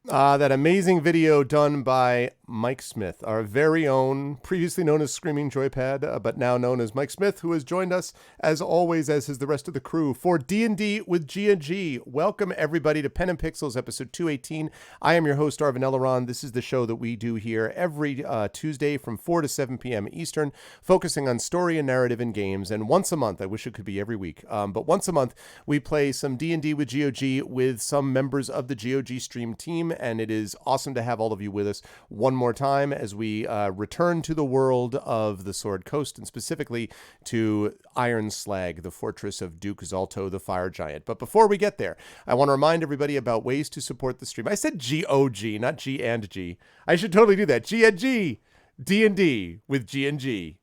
That amazing video done by Mike Smith, our very own, previously known as Screaming Joypad, but now known as Mike Smith, who has joined us, as always, as is the rest of the crew, for D&D with GOG. Welcome, everybody, to Pen and Pixels, episode 218. I am your host, Arvin Elleron. This is the show that we do here every Tuesday from 4 to 7 p.m. Eastern, focusing on story and narrative in games. And once a month, I wish it could be every week, but once a month, we play some D&D with GOG with some members of the GOG stream team, and it is awesome to have all of you with us one more time as we return to the world of the Sword Coast, and specifically to Iron Slag, the fortress of Duke Zalto, the fire giant. But before we get there, I want to remind everybody about ways to support the stream. I said GOG, not G and G. I should totally do that. G and G, D&D with G and G.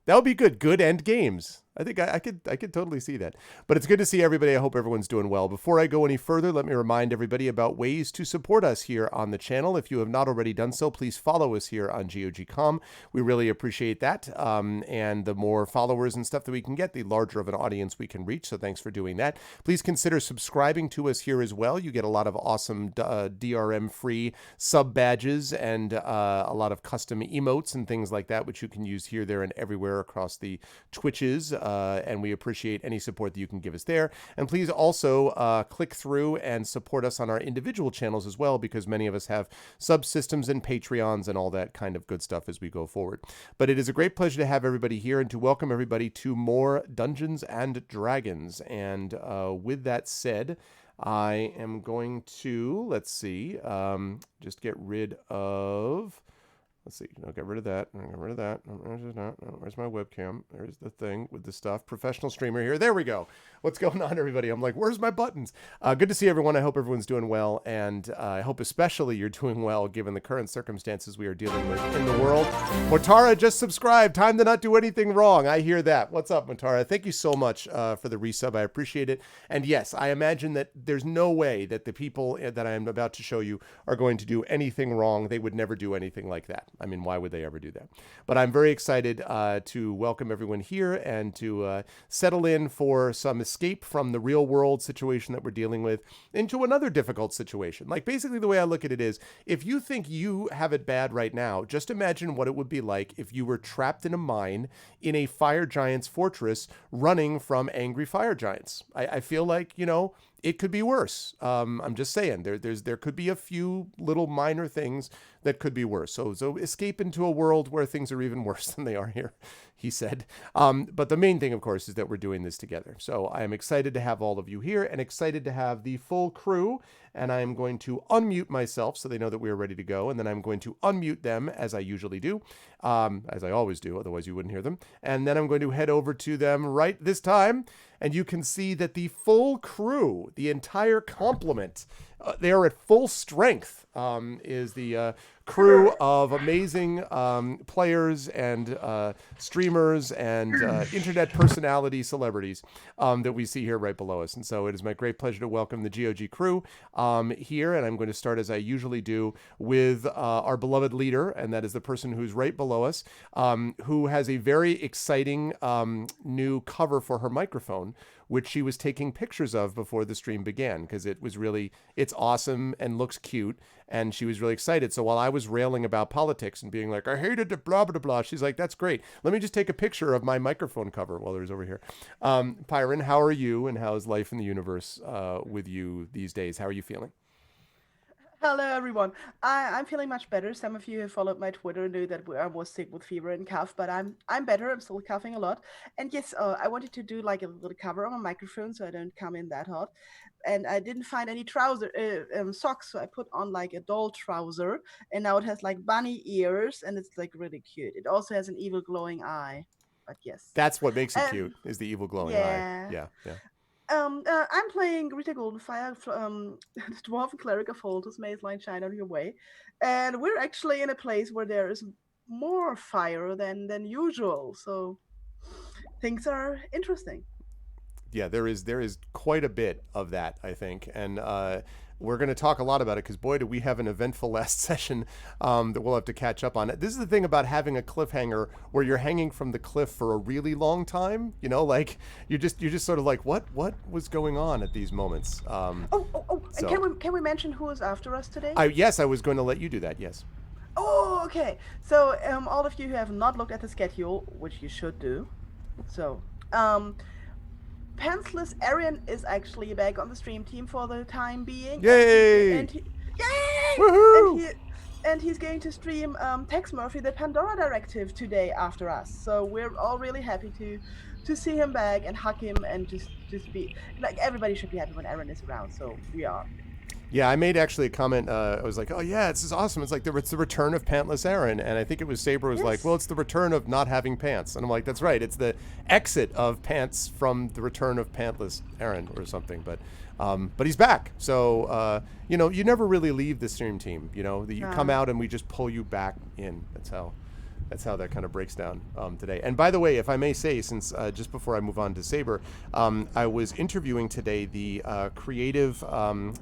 That would be good. Good and games. I think I could totally see that. But it's good to see everybody. I hope everyone's doing well. Before I go any further, let me remind everybody about ways to support us here on the channel. If you have not already done so, please follow us here on GOG.com. We really appreciate that. And the more followers and stuff that we can get, the larger of an audience we can reach. So thanks for doing that. Please consider subscribing to us here as well. You get a lot of awesome DRM-free sub badges and a lot of custom emotes and things like that, which you can use here, there, and everywhere across the Twitches. And we appreciate any support that you can give us there. And please also click through and support us on our individual channels as well, because many of us have subsystems and Patreons and all that kind of good stuff as we go forward. But it is a great pleasure to have everybody here and to welcome everybody to more Dungeons and Dragons. And with that said, I am going to, let's see, just get rid of... Let's see. No, get rid of that. Get rid of that. Where's my webcam? There's the thing with the stuff. Professional streamer here. There we go. What's going on, everybody? I'm like, where's my buttons? Good to see everyone. I hope everyone's doing well. And I hope especially you're doing well given the current circumstances we are dealing with in the world. Motara just subscribed. Time to not do anything wrong. I hear that. What's up, Motara? Thank you so much for the resub. I appreciate it. And yes, I imagine that there's no way that the people that I am about to show you are going to do anything wrong. They would never do anything like that. I mean, why would they ever do that? But I'm very excited to welcome everyone here and to settle in for some escape from the real world situation that we're dealing with into another difficult situation. Like, basically the way I look at it is, if you think you have it bad right now, just imagine what it would be like if you were trapped in a mine in a fire giant's fortress running from angry fire giants. I feel like, you know, it could be worse. I'm just saying there could be a few little minor things that could be worse. So escape into a world where things are even worse than they are here, he said. But the main thing, of course, is that we're doing this together. So I am excited to have all of you here and excited to have the full crew. And I am going to unmute myself so they know that we are ready to go. And then I'm going to unmute them as I usually do, as I always do. Otherwise, you wouldn't hear them. And then I'm going to head over to them right this time. And you can see that the full crew, the entire complement, they are at full strength, is the crew of amazing players and streamers and internet personality celebrities that we see here right below us. And so it is my great pleasure to welcome the GOG crew here. And I'm going to start, as I usually do, with our beloved leader, and that is the person who's right below us, who has a very exciting new cover for her microphone, which she was taking pictures of before the stream began, because it's awesome and looks cute, and she was really excited. So while I was railing about politics and being like, I hated the blah, blah, blah, she's like, that's great. Let me just take a picture of my microphone cover while there's over here. Pyron, how are you, and how is life in the universe with you these days? How are you feeling? Hello, everyone. I'm feeling much better. Some of you who followed my Twitter knew that I was sick with fever and cough, but I'm better. I'm still coughing a lot. And yes, I wanted to do like a little cover on my microphone so I don't come in that hot. And I didn't find any socks, so I put on like a doll trouser, and now it has like bunny ears, and it's like really cute. It also has an evil glowing eye. But yes. That's what makes it And cute, is the evil glowing eye. yeah. Yeah, yeah. I'm playing Rita Goldenfire, the Dwarven Cleric of Holders, Maze Line Shine on Your Way. And we're actually in a place where there is more fire than usual. So things are interesting. Yeah, there is quite a bit of that, I think. And we're going to talk a lot about it because, boy, do we have an eventful last session that we'll have to catch up on. This is the thing about having a cliffhanger where you're hanging from the cliff for a really long time. You know, like you're just sort of like, what was going on at these moments? Oh! So- And can we mention who is after us today? Yes, I was going to let you do that. Yes. Oh, okay. So, all of you who have not looked at the schedule, which you should do, so, Pantsless Arian is actually back on the stream team for the time being. Yay! Yay! Woohoo! And he's going to stream Tex Murphy, the Pandora Directive, today after us. So we're all really happy to see him back and hug him and just be like, everybody should be happy when Aaron is around. So we are. Yeah, I made actually a comment. I was like, "Oh yeah, this is awesome." It's like it's the return of pantless Aaron, and I think it was Saber was like, "Well, it's the return of not having pants," and I'm like, "That's right. It's the exit of pants from the return of pantless Aaron or something." But he's back, so you know, you never really leave the stream team. You know, you come out and we just pull you back in. That's how that kind of breaks down today. And by the way, if I may say, since just before I move on to Saber, I was interviewing today the creative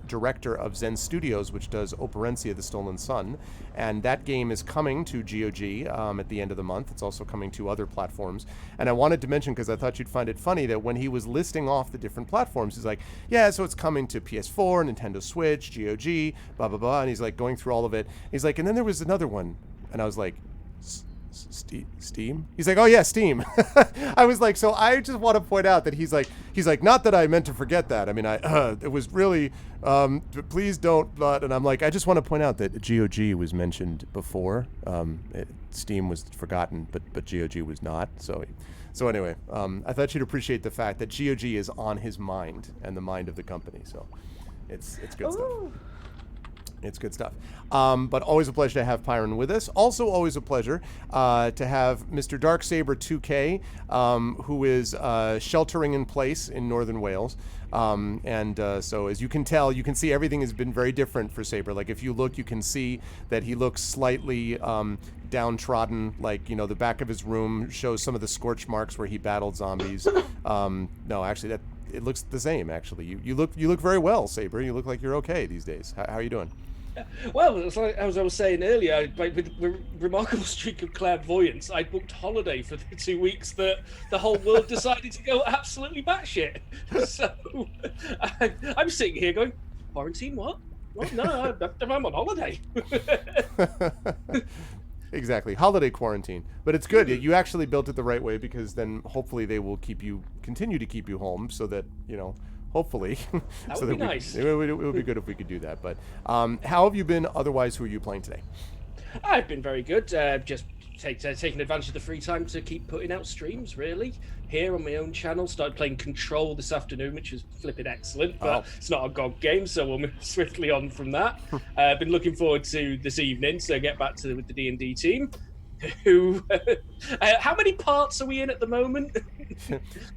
director of Zen Studios, which does Operencia, The Stolen Sun. And that game is coming to GOG at the end of the month. It's also coming to other platforms. And I wanted to mention, because I thought you'd find it funny, that when he was listing off the different platforms, he's like, yeah, so it's coming to PS4, Nintendo Switch, GOG, blah, blah, blah. And he's like going through all of it. He's like, and then there was another one. And I was like, Steam? He's like, oh yeah, Steam. I was like, so I just want to point out that he's like, not that I meant to forget that. I mean, it was really, please don't. And I'm like, I just want to point out that GOG was mentioned before. Steam was forgotten, but GOG was not. So anyway, I thought you'd appreciate the fact that GOG is on his mind and the mind of the company. So it's good stuff. It's good stuff. But always a pleasure to have Pyron with us. Also always a pleasure to have Mr. Darksaber 2K, who is sheltering in place in northern Wales. So as you can tell, you can see everything has been very different for Saber. Like if you look, you can see that he looks slightly downtrodden. Like, you know, the back of his room shows some of the scorch marks where he battled zombies. No, actually, it looks the same. Actually, you look very well, Saber. You look like you're okay these days. How are you doing? Well, it's like, as I was saying earlier, with remarkable streak of clairvoyance, I booked holiday for the 2 weeks that the whole world decided to go absolutely batshit. So I'm sitting here going, quarantine? What? No, I'm on holiday. Exactly, holiday quarantine. But it's good. You actually built it the right way, because then hopefully they will continue to keep you home, so that, you know, hopefully. That would be nice. It would be good if we could do that. But how have you been otherwise? Who are you playing today? I've been very good. Just taking advantage of the free time to keep putting out streams, really. Here on my own channel, started playing Control this afternoon, which was flipping excellent, but it's not a GOG game, so we'll move swiftly on from that. I've been looking forward to this evening, so get back with the D&D team. Who? How many parts are we in at the moment?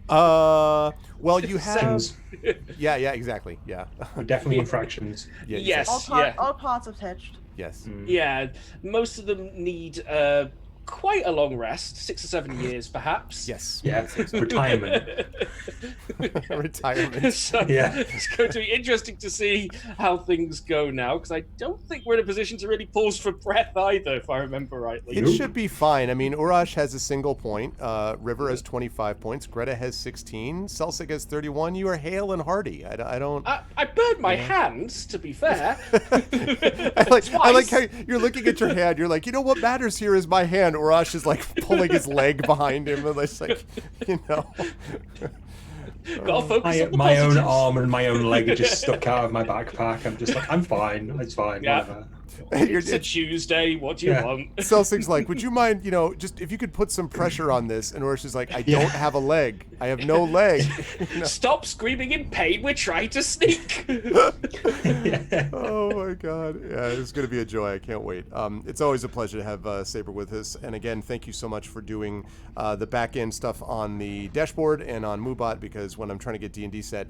Well, you have. Yeah, exactly. Yeah. We're definitely in fractions. Yeah, yes. All parts attached. Yes. Yeah, most of them need quite a long rest, 6 or 7 years, perhaps. Yes. Yeah, retirement. Retirement. So Yeah. it's going to be interesting to see how things go now, because I don't think we're in a position to really pause for breath either, if I remember rightly. It should be fine. I mean, Urash has a single point. River has 25 points. Greta has 16. Celsig has 31. You are hale and hearty. I don't. I burned my hands, to be fair. I like how you're looking at your hand. You're like, you know what matters here is my hand. Urash is like pulling his leg behind him, and it's like, you know. Gotta focus on the My own positives. arm and my own leg are just stuck out of my backpack. I'm just like, I'm fine. It's fine. Yeah. Whatever. It's a Tuesday. What do you Yeah. want? Celsig's like, would you mind, you know, just if you could put some pressure on this? And Urash is like, I don't have a leg. I have no leg. You know? Stop screaming in pain. We're trying to sneak. Oh my God. Yeah, it's going to be a joy. I can't wait. It's always a pleasure to have Saber with us. And again, thank you so much for doing the back end stuff on the dashboard and on Moobot, because when I'm trying to get D&D set,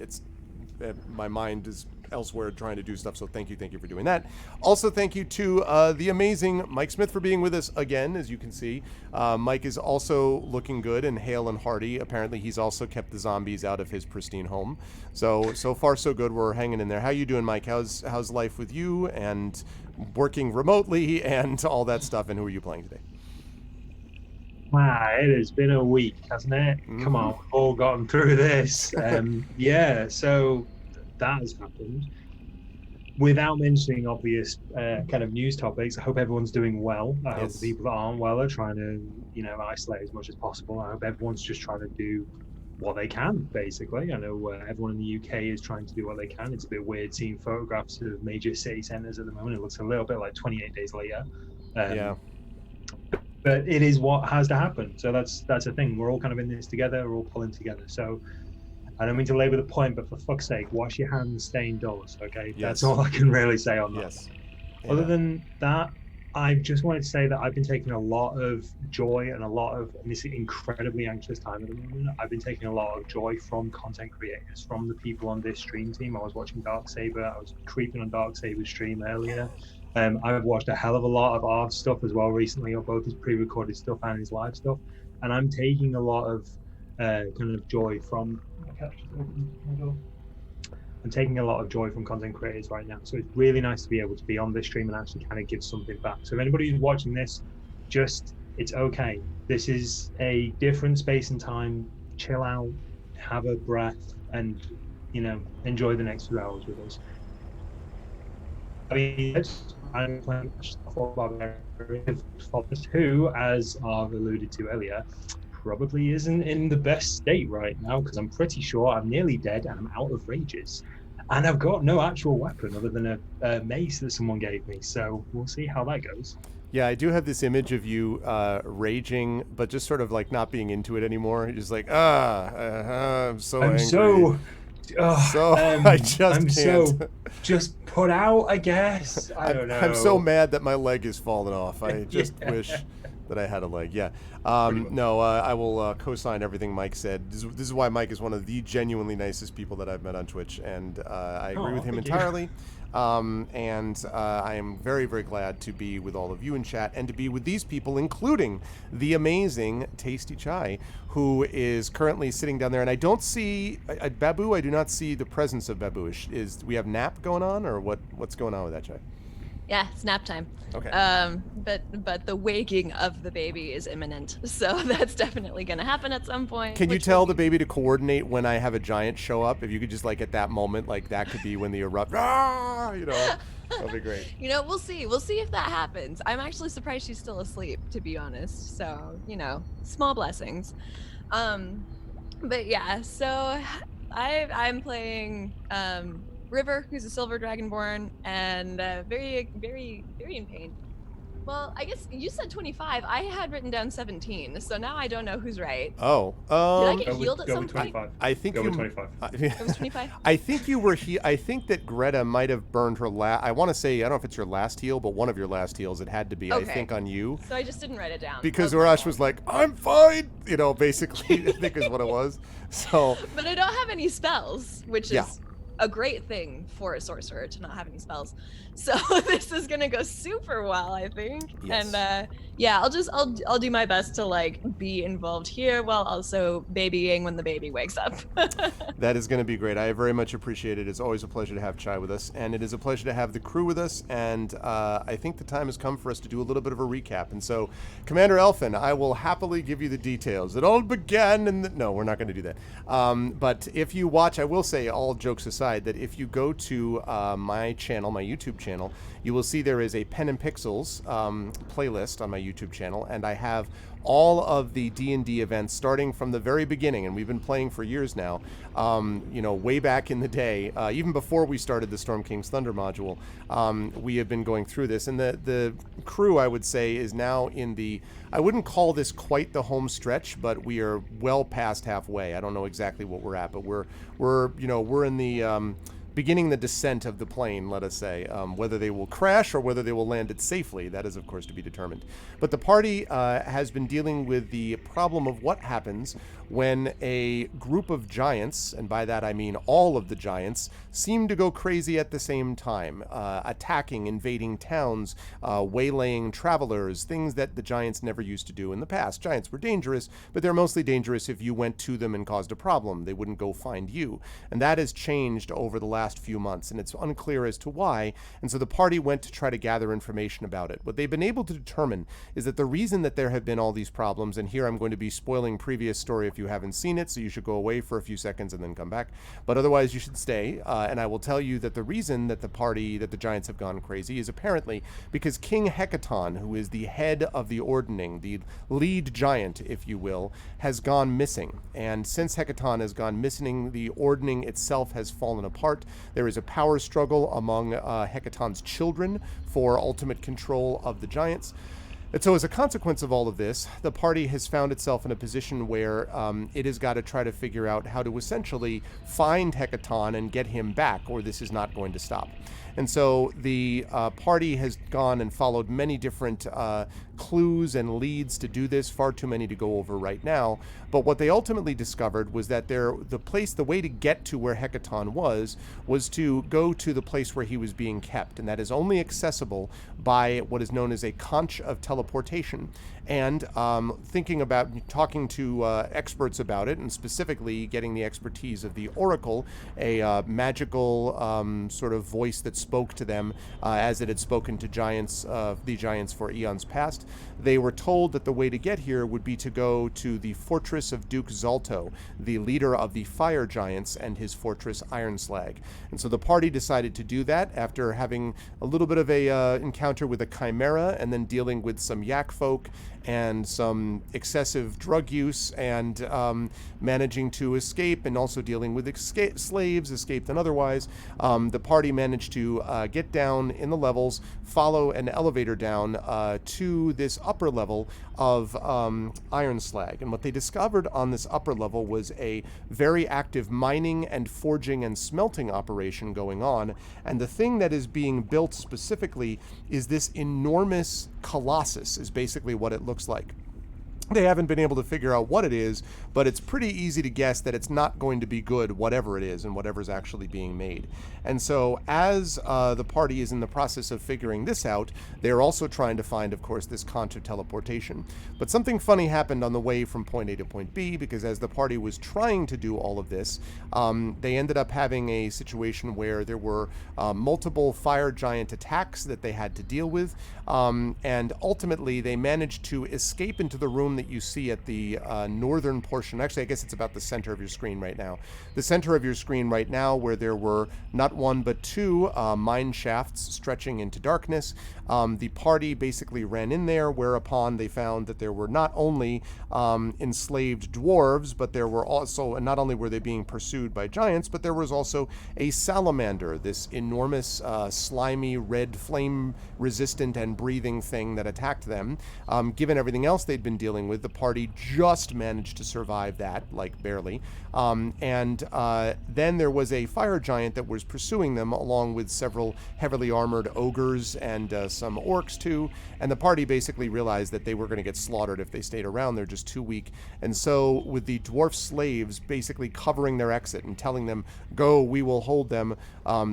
my mind is elsewhere trying to do stuff. So thank you for doing that. Also, thank you to the amazing Mike Smith for being with us again. As you can see, Mike is also looking good and hale and hearty. Apparently, he's also kept the zombies out of his pristine home. So far so good. We're hanging in there. How you doing, Mike? How's life with you and working remotely and all that stuff? And who are you playing today? Wow, it has been a week, hasn't it? Come on, we've all gotten through this. Yeah, so that has happened. Without mentioning obvious kind of news topics, I hope everyone's doing well. I hope the people that aren't well are trying to, isolate as much as possible. I hope everyone's just trying to do what they can, basically. I know everyone in the UK is trying to do what they can. It's a bit weird seeing photographs of major city centres at the moment. It looks a little bit like 28 days later. Yeah. But it is what has to happen. So that's a thing. We're all kind of in this together. We're all pulling together. So I don't mean to labour the point, but for fuck's sake, wash your hands, stay indoors, okay? Yes. That's all I can really say on that. Yes. Other than that, I just wanted to say that I've been taking a lot of joy and in this incredibly anxious time at the moment, I've been taking a lot of joy from content creators, from the people on this stream team. I was watching Darksaber. I was creeping on Darksaber's stream earlier. I've watched a hell of a lot of our stuff as well recently, of both his pre-recorded stuff and his live stuff, and I'm taking a lot of kind of joy from. I'm taking a lot of joy from content creators right now, so it's really nice to be able to be on this stream and actually kind of give something back. So if anybody who's watching this, it's okay. This is a different space and time. Chill out, have a breath, and enjoy the next few hours with us. I mean, I'm playing who, as I've alluded to earlier, probably isn't in the best state right now, because I'm pretty sure I'm nearly dead and I'm out of rages. And I've got no actual weapon other than a mace that someone gave me. So we'll see how that goes. Yeah, I do have this image of you raging, but just sort of like not being into it anymore. You're just like, I'm so angry. I just can't. Just put out, I guess. I don't know. I'm so mad that my leg is falling off. I just wish that I had a leg. Yeah. No, I will co-sign everything Mike said. This is why Mike is one of the genuinely nicest people that I've met on Twitch, and I agree with him entirely. And I am very, very glad to be with all of you in chat and to be with these people, including the amazing Tasty Chai, who is currently sitting down there. And I don't see Babu. I do not see the presence of Babu. Do we have nap going on, or what's going on with that, Chai? Yeah, it's nap time. Okay. But the waking of the baby is imminent, so that's definitely going to happen at some point. Can you tell the baby to coordinate when I have a giant show up? If you could just like at that moment, like that could be when the erupt. That'd be great. We'll see. We'll see if that happens. I'm actually surprised she's still asleep, to be honest. So small blessings. But yeah, so I'm playing River, who's a silver dragonborn, and very, very, very in pain. Well, I guess you said 25. I had written down 17, so now I don't know who's right. Oh, did I get healed at some point? I think go you. With 25. It was 25. I think you were. I think that Greta might have burned her last. I want to say I don't know if it's your last heal, but one of your last heals. It had to be. Okay. I think on you. So I just didn't write it down. Because Urash was like, "I'm fine," basically. I think is what it was. So. But I don't have any spells, which is. Yeah. A great thing for a sorcerer to not have any spells, so this is gonna go super well, I think. Yes. And I'll do my best to be involved here while also babying when the baby wakes up. That is going to be great. I very much appreciate it. It's always a pleasure to have Chai with us, and it is a pleasure to have the crew with us. And I think the time has come for us to do a little bit of a recap. And so, Commander Elfin, I will happily give you the details. It all began in no, we're not going to do that. But if you watch, I will say, all jokes aside, that if you go to my channel, my YouTube channel, you will see there is a Pen and Pixels playlist on my YouTube channel, and I have all of the D&D events starting from the very beginning, and we've been playing for years now, way back in the day, even before we started the Storm King's Thunder module, we have been going through this, and the crew, I would say, is now in the, I wouldn't call this quite the home stretch, but we are well past halfway. I don't know exactly what we're at, but we're in the beginning the descent of the plane, let us say. Whether they will crash or whether they will land it safely, that is, of course, to be determined. But the party has been dealing with the problem of what happens when a group of giants, and by that I mean all of the giants, seem to go crazy at the same time, attacking, invading towns, waylaying travelers, things that the giants never used to do in the past. Giants were dangerous, but they're mostly dangerous if you went to them and caused a problem. They wouldn't go find you. And that has changed over the last few months, and it's unclear as to why. And so the party went to try to gather information about it. What they've been able to determine is that the reason that there have been all these problems, and here I'm going to be spoiling previous story if you haven't seen it, so you should go away for a few seconds and then come back. But otherwise, you should stay. And I will tell you that the reason that the giants have gone crazy is apparently because King Hecaton, who is the head of the Ordning, the lead giant, if you will, has gone missing. And since Hecaton has gone missing, the Ordning itself has fallen apart. There is a power struggle among Hecaton's children for ultimate control of the giants. And so as a consequence of all of this, the party has found itself in a position where it has got to try to figure out how to essentially find Hecaton and get him back, or this is not going to stop. And so the party has gone and followed many different clues and leads to do this, far too many to go over right now. But what they ultimately discovered was that the way to get to where Hecaton was to go to the place where he was being kept, and that is only accessible by what is known as a conch of teleportation. And talking to experts about it, and specifically getting the expertise of the Oracle, a magical sort of voice that spoke to them as it had spoken to the giants for eons past. They were told that the way to get here would be to go to the fortress of Duke Zalto, the leader of the fire giants, and his fortress Ironslag. And so the party decided to do that after having a little bit of a encounter with a chimera, and then dealing with some yak folk and some excessive drug use, and managing to escape, and also dealing with slaves, escaped and otherwise. The party managed to get down in the levels, follow an elevator down to this upper level of Ironslag. And what they discovered on this upper level was a very active mining and forging and smelting operation going on. And the thing that is being built specifically is this enormous colossus, is basically what it looks like. They haven't been able to figure out what it is, but it's pretty easy to guess that it's not going to be good, whatever it is and whatever's actually being made. And so as the party is in the process of figuring this out, they're also trying to find, of course, this conch of teleportation. But something funny happened on the way from point A to point B, because as the party was trying to do all of this, they ended up having a situation where there were multiple fire giant attacks that they had to deal with, and ultimately they managed to escape into the room that you see at the northern portion. Actually, I guess it's about the center of your screen right now. The center of your screen right now, where there were not one but two mine shafts stretching into darkness. The party basically ran in there, whereupon they found that there were not only enslaved dwarves, but there were also, and not only were they being pursued by giants, but there was also a salamander, this enormous slimy red flame resistant and breathing thing that attacked them. Given everything else they'd been dealing with, the party just managed to survive that, like barely. And then there was a fire giant that was pursuing them, along with several heavily armored ogres and some orcs too. And the party basically realized that they were going to get slaughtered if they stayed around. They're just too weak. And so with the dwarf slaves basically covering their exit and telling them, go, we will hold them,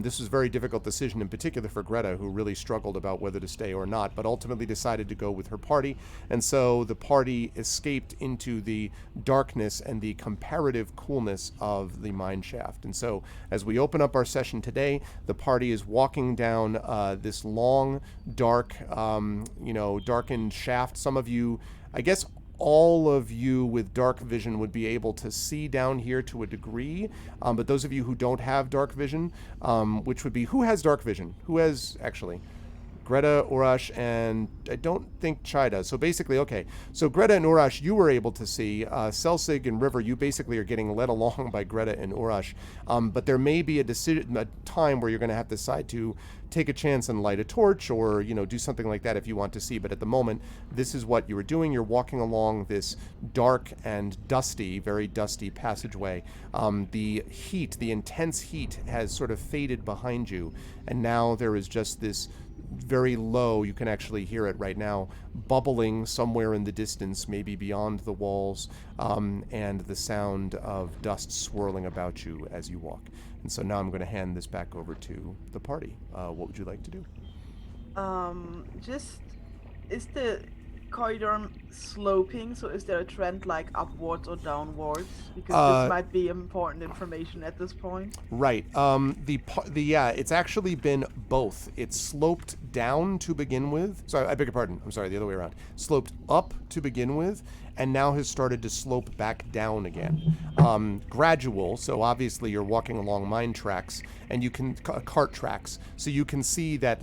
this was a very difficult decision, in particular for Greta, who really struggled about whether to stay or not, but ultimately decided to go with her party. And so the party escaped into the darkness and the comparative coolness of the mine shaft. And so as we open up our session today, the party is walking down this long, dark, darkened shaft. Some of you, I guess all of you with dark vision would be able to see down here to a degree, but those of you who don't have dark vision, which would be, who has dark vision? Who has, actually? Greta, Urash, and I don't think Chai does. So basically, okay. So Greta and Urash, you were able to see. Selsig and River, you basically are getting led along by Greta and Urash. But there may be a time where you're going to have to decide to take a chance and light a torch or, do something like that if you want to see. But at the moment, this is what you were doing. You're walking along this dark and dusty, very dusty passageway. The heat, the intense heat has sort of faded behind you. And now there is just this very low, you can actually hear it right now, bubbling somewhere in the distance, maybe beyond the walls, and the sound of dust swirling about you as you walk. And so now I'm going to hand this back over to the party. What would you like to do? Is the corridor sloping? So is there a trend like upwards or downwards? Because this might be important information at this point. Right. It's actually been both. It's sloped down to begin with. Sorry, I beg your pardon. I'm sorry, the other way around. Sloped up to begin with, and now has started to slope back down again. Gradual, so obviously you're walking along mine tracks, and you can, cart tracks, so you can see that,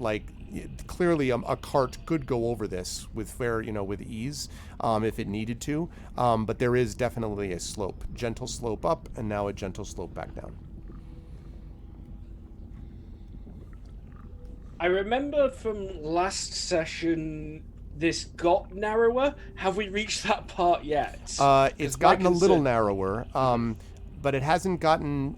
clearly a cart could go over this with with ease, if it needed to, but there is definitely a slope. Gentle slope up, and now a gentle slope back down. I remember from last session this got narrower. Have we reached that part yet? It's gotten a little narrower, but it hasn't gotten,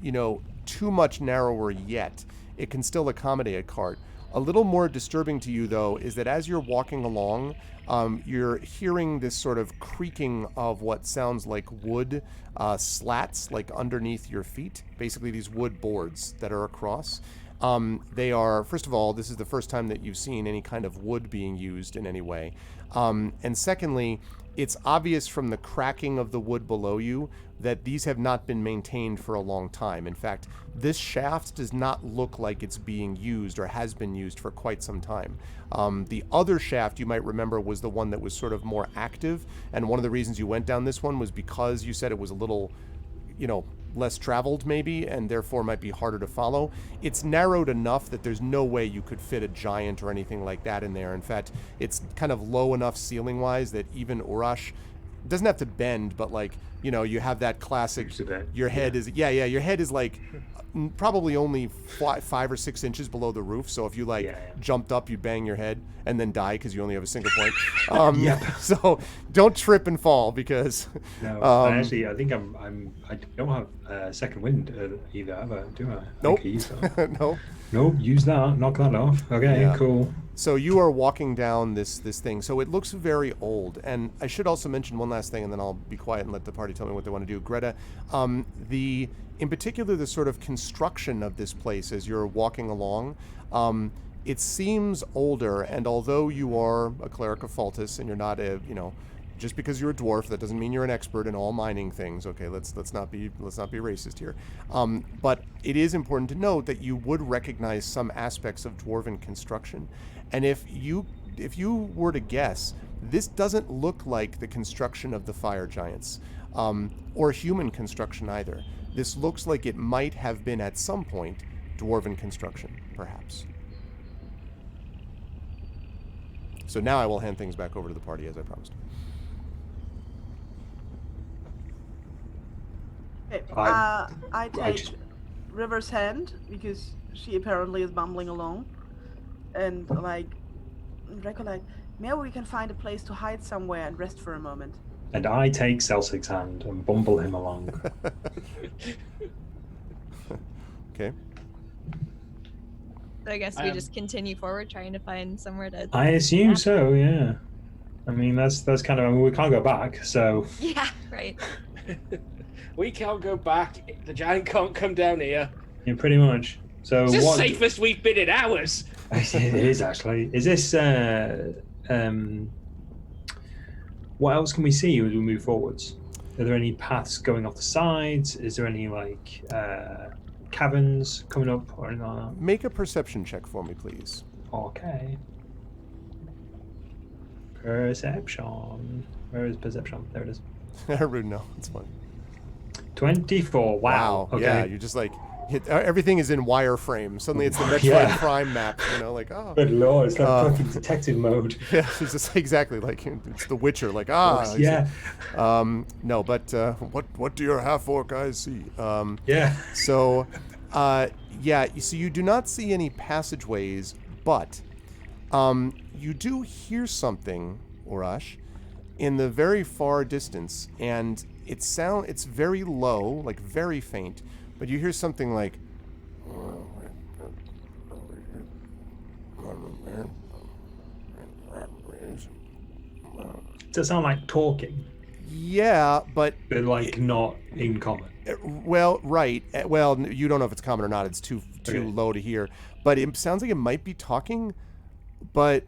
too much narrower yet. It can still accommodate a cart. A little more disturbing to you, though, is that as you're walking along, you're hearing this sort of creaking of what sounds like wood slats, like underneath your feet. Basically, these wood boards that are across. They are, first of all, this is the first time that you've seen any kind of wood being used in any way. And secondly, it's obvious from the cracking of the wood below you that these have not been maintained for a long time. In fact, this shaft does not look like it's being used or has been used for quite some time. The other shaft, you might remember, was the one that was sort of more active, and one of the reasons you went down this one was because you said it was a little, less traveled maybe, and therefore might be harder to follow. It's narrowed enough that there's no way you could fit a giant or anything like that in there. In fact, it's kind of low enough ceiling-wise that even Urash doesn't have to bend, but you have that classic, your head is, your head is probably only 5 or 6 inches below the roof. So if you jumped up, you'd bang your head and then die because you only have a single point. So don't trip and fall because. No, actually, I think I don't have second wind either, ever, do I? Nope. Nope. Nope. Use that. Knock that off. Okay. Cool. So you are walking down this thing. So it looks very old. And I should also mention one last thing, and then I'll be quiet and let the party tell me what they want to do. Greta, in particular, the sort of construction of this place as you're walking along, it seems older. And although you are a cleric of Faltus and you're not just because you're a dwarf, that doesn't mean you're an expert in all mining things. Okay, let's not be racist here. But it is important to note that you would recognize some aspects of dwarven construction, and if you were to guess, this doesn't look like the construction of the fire giants, or human construction either. This looks like it might have been at some point dwarven construction, perhaps. So now I will hand things back over to the party as I promised. Okay, I take River's hand because she apparently is bumbling along, and recollect, maybe we can find a place to hide somewhere and rest for a moment. And I take Celsig's hand and bumble him along. Okay. So I guess we just continue forward, trying to find somewhere to. I assume so. Yeah. I mean, that's kind of. We can't go back, so. Yeah. Right. We can't go back. The giant can't come down here. Yeah, pretty much. So it's the safest we've been in hours. It is actually. Is this? What else can we see as we move forwards? Are there any paths going off the sides? Is there any caverns coming up or anything like that? Make a perception check for me, please. Okay. Perception. Where is perception? There it is. Rude, no, it's fine. 24. Wow. Okay. Yeah, you're just Everything is in wireframe. Suddenly it's the Metroid Prime map, like, oh. Good lord, it's like fucking detective mode. Yeah, it's just exactly like it's The Witcher, like, Yeah. No, but what do your half-orc eyes see? Yeah. So, so you do not see any passageways, but you do hear something, Urash, in the very far distance, and it's very low, like very faint, but you hear something like, Does it sound like talking? yeah, but Like not in common. Well, right. Well, you don't know if it's common or not. It's too Okay. low to hear. But it sounds like it might be talking. But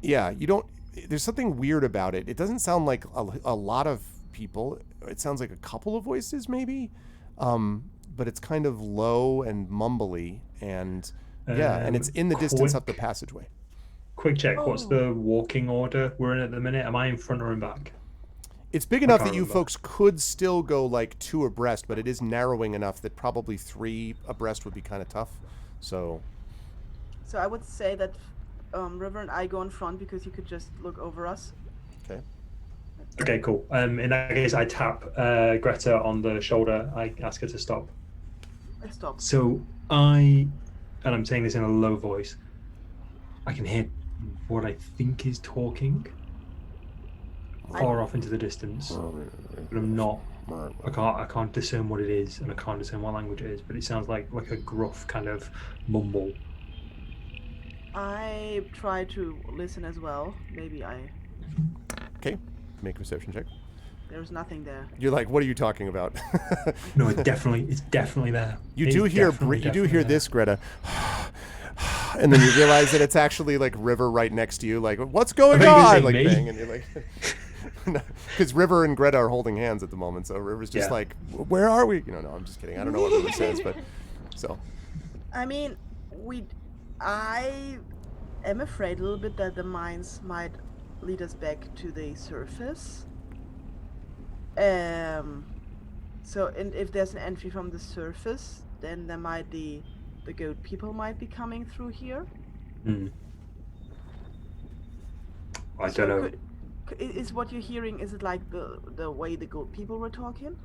yeah, you don't. There's something weird about it. It doesn't sound like a lot of people. It sounds like a couple of voices, maybe. But it's kind of low and mumbly, and and it's in the distance up the passageway. Quick check. What's the walking order we're in at the minute? Am I in front or in back? It's big enough that you folks could still go like 2 abreast, but it is narrowing enough that probably 3 abreast would be kind of tough. So I would say that River and I go in front because you could just look over us. Okay. Okay, cool. In that case, I tap Greta on the shoulder. I ask her to stop. I stop. So and I'm saying this in a low voice, I can hear what I think is talking far off into the distance, but I'm not. I can't discern what it is, and I can't discern what language it is. But it sounds like a gruff kind of mumble. I try to listen as well. Maybe Okay, make a perception check. there's nothing there. You're like, what are you talking about? No, it's definitely there. You do hear this, Greta. And then you realize that it's actually like River right next to you. Like, what's going on? Like, bang, and you're like, because River and Greta are holding hands at the moment. So River's just like, where are we? No, I'm just kidding. I don't know what River says, but so. I mean, I am afraid a little bit that the mines might lead us back to the surface. So, and if there's an entry from the surface, then there might be the goat people might be coming through here. I don't know. Is what you're hearing? Is it like the way the goat people were talking?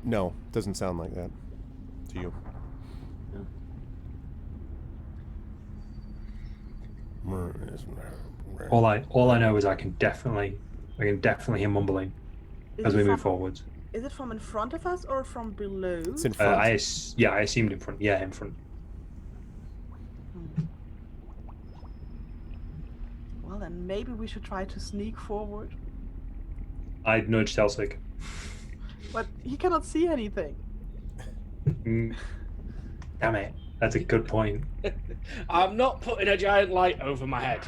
No, doesn't sound like that to you. All I know is I can definitely hear mumbling as we move forwards. Is it from in front of us or from below? It's in front. I assumed in front. Yeah, in front. Well, then maybe we should try to sneak forward. I'd nudge Telsig. But he cannot see anything. Damn it. That's a good point. I'm not putting a giant light over my head.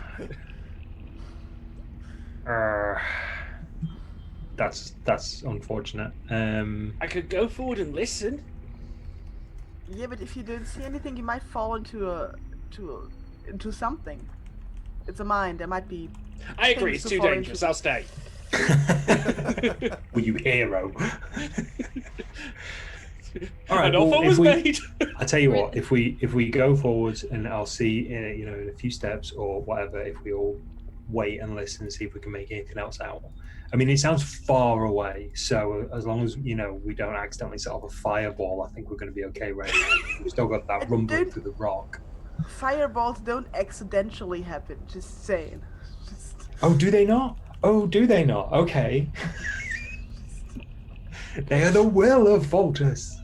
That's unfortunate. I could go forward and listen. Yeah, but if you don't see anything, you might fall into something. It's a mine. There might be. I agree. It's too dangerous. I'll stay. Were you hero? All An right. offer was made. I tell you what. If we go forwards, and I'll see, in a few steps or whatever, if we all wait and listen and see if we can make anything else out. I mean, it sounds far away, so as long as we don't accidentally set off a fireball, I think we're going to be okay right now. We've still got that rumbling through the rock. Fireballs don't accidentally happen. Just saying. Oh, do they not? Okay. They are the will of Voltus.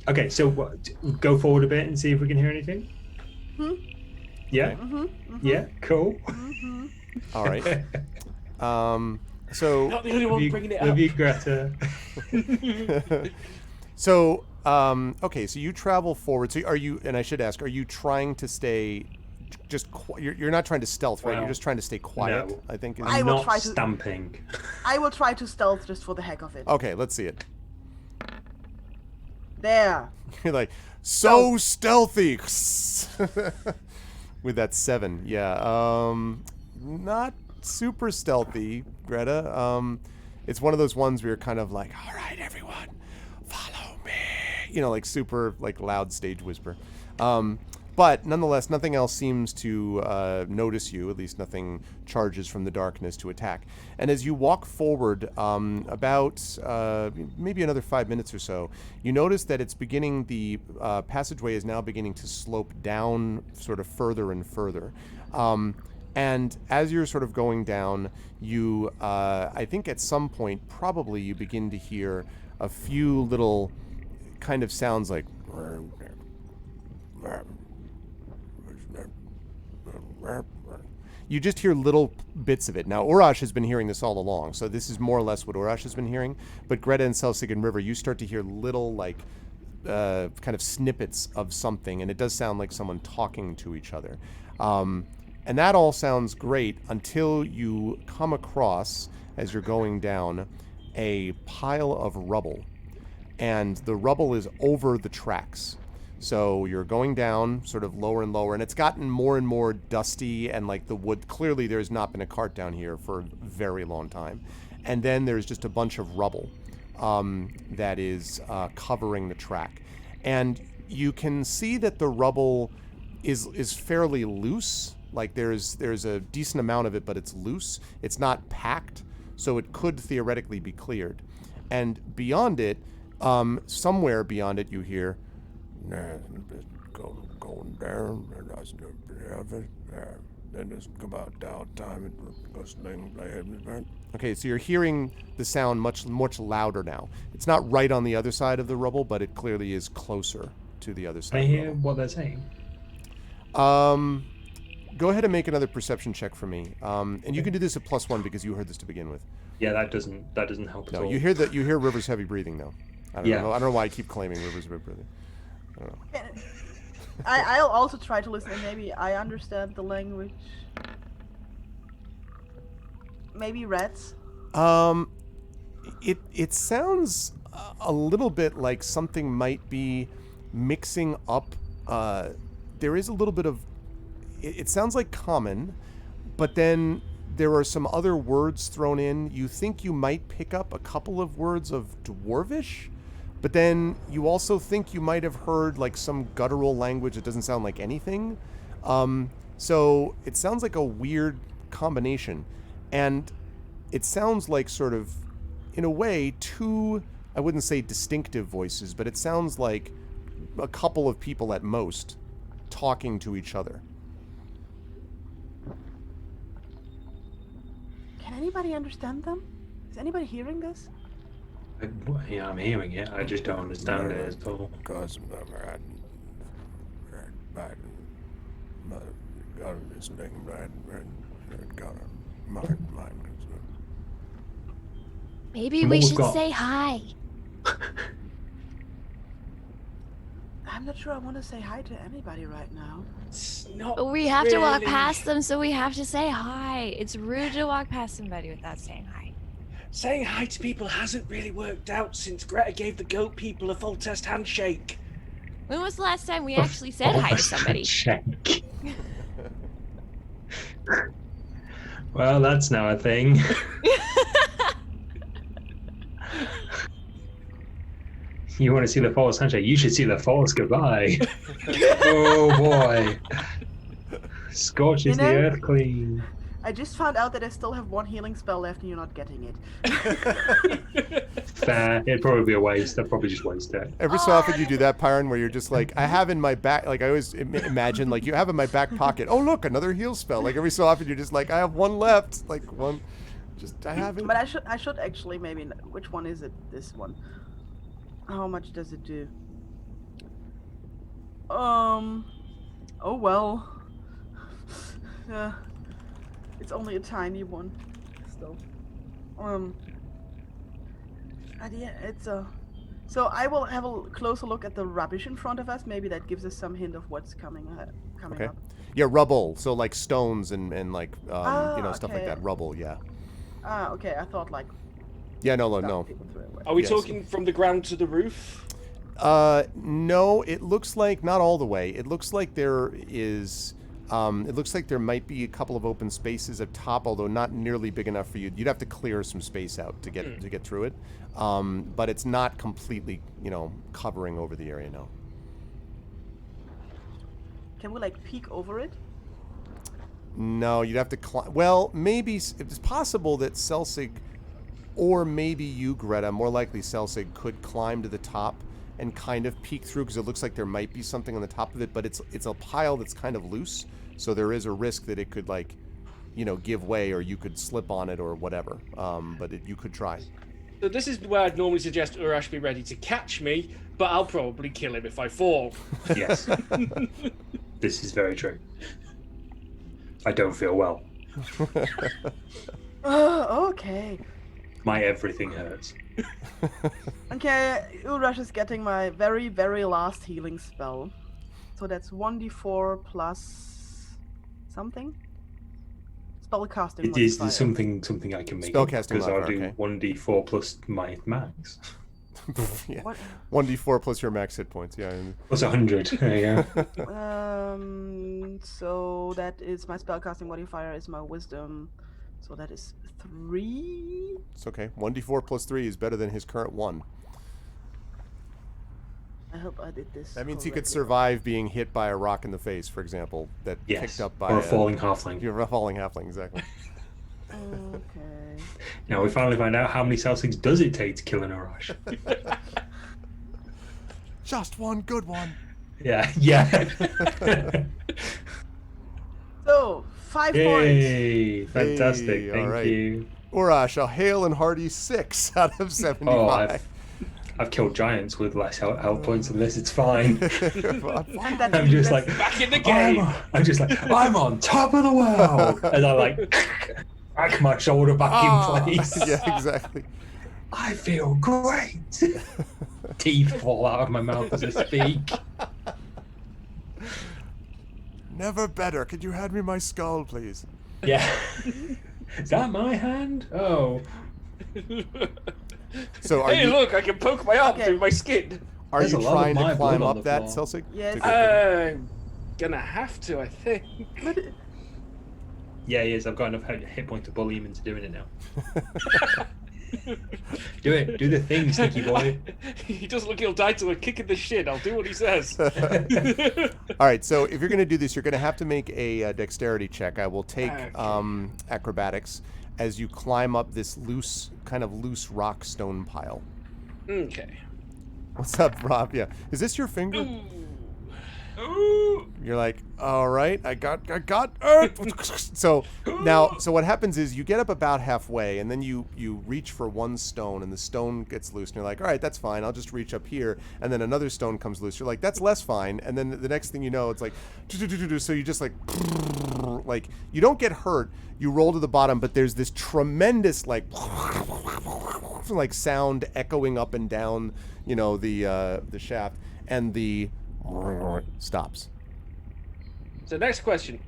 Okay, so go forward a bit and see if we can hear anything. Yeah. Yeah. Cool. All right. So. Not the only one bringing it up. Love you, Greta. So, okay, so you travel forward. So are you, and I should ask, are you trying to stay just, you're not trying to stealth, right? You're just trying to stay quiet, no. I think. I'm not stamping. I will try to stealth just for the heck of it. Okay, let's see it. There. You're like, so stealthy. With that 7, yeah. Not super stealthy, Greta. It's one of those ones where you're kind of like, all right, everyone, follow me. You know, like super like loud stage whisper. But nonetheless, nothing else seems to notice you. At least nothing charges from the darkness to attack. And as you walk forward about maybe another 5 minutes or so, you notice that it's beginning, the passageway is now beginning to slope down sort of further and further. And as you're sort of going down, you, I think at some point, probably you begin to hear a few little kind of sounds like... You just hear little bits of it. Now, Urash has been hearing this all along, so this is more or less what Urash has been hearing. But Greta and Selsig and River, you start to hear little, like, kind of snippets of something, and it does sound like someone talking to each other. And that all sounds great until you come across, as you're going down, a pile of rubble. And the rubble is over the tracks. So you're going down sort of lower and lower, and it's gotten more and more dusty, and like the wood, clearly there's not been a cart down here for a very long time. And then there's just a bunch of rubble that is covering the track. And you can see that the rubble is fairly loose. Like there's a decent amount of it, but it's loose. It's not packed, so it could theoretically be cleared. And beyond it, somewhere beyond it, you hear... going down, then it's about down time. Okay, so you're hearing the sound much louder now. It's not right on the other side of the rubble, but it clearly is closer to the other side. Can I hear what they're saying? Go ahead and make another perception check for me. And you can do this at +1 because you heard this to begin with. Yeah, that doesn't help at all. No, you hear River's heavy breathing though. I don't know why I keep claiming River's heavy breathing. I don't know. I'll also try to listen, and maybe I understand the language. Maybe rats. It sounds a little bit like something might be mixing up. There is a little bit of. It sounds like common, but then there are some other words thrown in. You think you might pick up a couple of words of Dwarvish. But then you also think you might have heard like some guttural language that doesn't sound like anything. So it sounds like a weird combination. And it sounds like sort of, in a way, two, I wouldn't say distinctive voices, but it sounds like a couple of people at most talking to each other. Can anybody understand them? Is anybody hearing this? Yeah, I'm hearing it. I just don't understand it at all. Maybe we should say hi. I'm not sure I want to say hi to anybody right now. It's not But we have to walk really- past them, so we have to say hi. It's rude to walk past somebody without saying hi. Saying hi to people hasn't really worked out since Greta gave the goat people a full test handshake. When was the last time we actually said hi to somebody? Check. Well, that's now a thing. You want to see the false handshake? You should see the false goodbye. Oh boy. Scorches the earth clean. I just found out that I still have one healing spell left and you're not getting it. Fair. It'd probably be a waste. I'd probably just waste it. Every so often you do that, Pyron, where you're just like, I have in my back, like I always imagine, like you have in my back pocket, oh look, another heal spell. Like every so often you're just like, I have one left. Like one, just, I have it. But I should actually maybe, which one is it? This one. How much does it do? Oh well. Yeah. It's only a tiny one, still. Yeah, it's a. So I will have a closer look at the rubbish in front of us. Maybe that gives us some hint of what's coming Okay. up. Yeah, rubble. So like stones and like stuff like okay. that. Rubble. Yeah. Okay. I thought like. Yeah. No. stuff No. people threw away. Are we Yes. talking from the ground to the roof? No. It looks like not all the way. It looks like there is It looks like there might be a couple of open spaces up top, although not nearly big enough for you. You'd have to clear some space out to get through it. But it's not completely, covering over the area, no. Can we like peek over it? No, you'd have to climb. Well, maybe it's possible that Celsig, or maybe you, Greta, more likely Celsig, could climb to the top and kind of peek through, because it looks like there might be something on the top of it, but it's a pile that's kind of loose, so there is a risk that it could give way, or you could slip on it or whatever. But you could try. So this is where I'd normally suggest Urash be ready to catch me, but I'll probably kill him if I fall. Yes. This is very true. I don't feel well. Okay. My everything hurts. Okay, Urash is getting my very, very last healing spell. So that's 1d4 plus something? Spellcasting It is modifier. something I can make. Spellcasting because I'll modifier, do 1d4 plus my max. Yeah. What? 1d4 plus your max hit points, yeah. Plus 100. There you go. So that is my spellcasting modifier is my wisdom. So that is 3. It's okay. 1d4 plus 3 is better than his current 1. I hope I did this. That means he could correctly. survive being hit by a rock in the face, for example, that Yes. picked up by Or a falling halfling. You're a falling halfling, exactly. Okay. Now we finally find out how many Celsius does it take to kill an Urash. Just one good one. Yeah. So 5 points. Yay! Fantastic. Hey, all Thank right. you. Urash, a hale and hearty 6 out of 75. I've killed giants with less health points than this. It's fine. And that I'm just like Back in the game. I'm on top of the world, and I like crack my shoulder back in place. Yeah, exactly. I feel great. Teeth fall out of my mouth as I speak. Never better. Could you hand me my skull, please? Yeah. Is that my hand? Oh. So are Hey, you look! I can poke my arm Okay. through my skin. are There's you a lot of trying my to climb blood on up the that, floor. Celsig? Yes. To go- I'm gonna have to, I think. Yeah, he is. I've got enough hit point to bully him into doing it now. Do it. Do the thing, sneaky boy. He doesn't look he'll die to a kick in the shin. I'll do what he says. All right, so if you're going to do this, you're going to have to make a dexterity check. I will take Okay. acrobatics as you climb up this kind of loose rock stone pile. Okay. What's up, Rob? Yeah. Is this your finger? Ooh. You're like, all right, I got. So what happens is you get up about halfway, and then you reach for one stone, and the stone gets loose, and you're like, all right, that's fine. I'll just reach up here, and then another stone comes loose. You're like, that's less fine, and then the next thing you know, it's like, so you just like you don't get hurt. You roll to the bottom, but there's this tremendous like sound echoing up and down, the shaft, and the stops. So next question.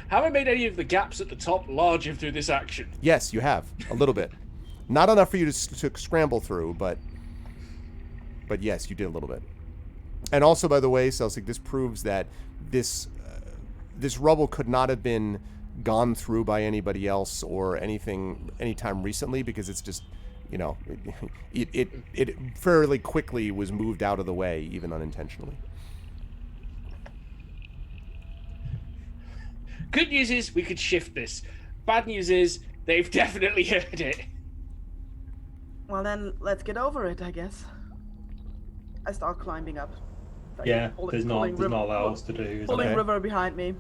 Have I made any of the gaps at the top larger through this action? Yes, you have a little bit. Not enough for you to scramble through, but yes, you did a little bit. And also, by the way, Celsig, this proves that this rubble could not have been gone through by anybody else or anytime recently, because it's just, it fairly quickly was moved out of the way, even unintentionally. Good news is we could shift this. Bad news is they've definitely heard it. Well then, let's get over it, I guess. I start climbing up. Like, Yeah, pulling- there's not pulling a lot river- else to do. is Pulling there? river behind me.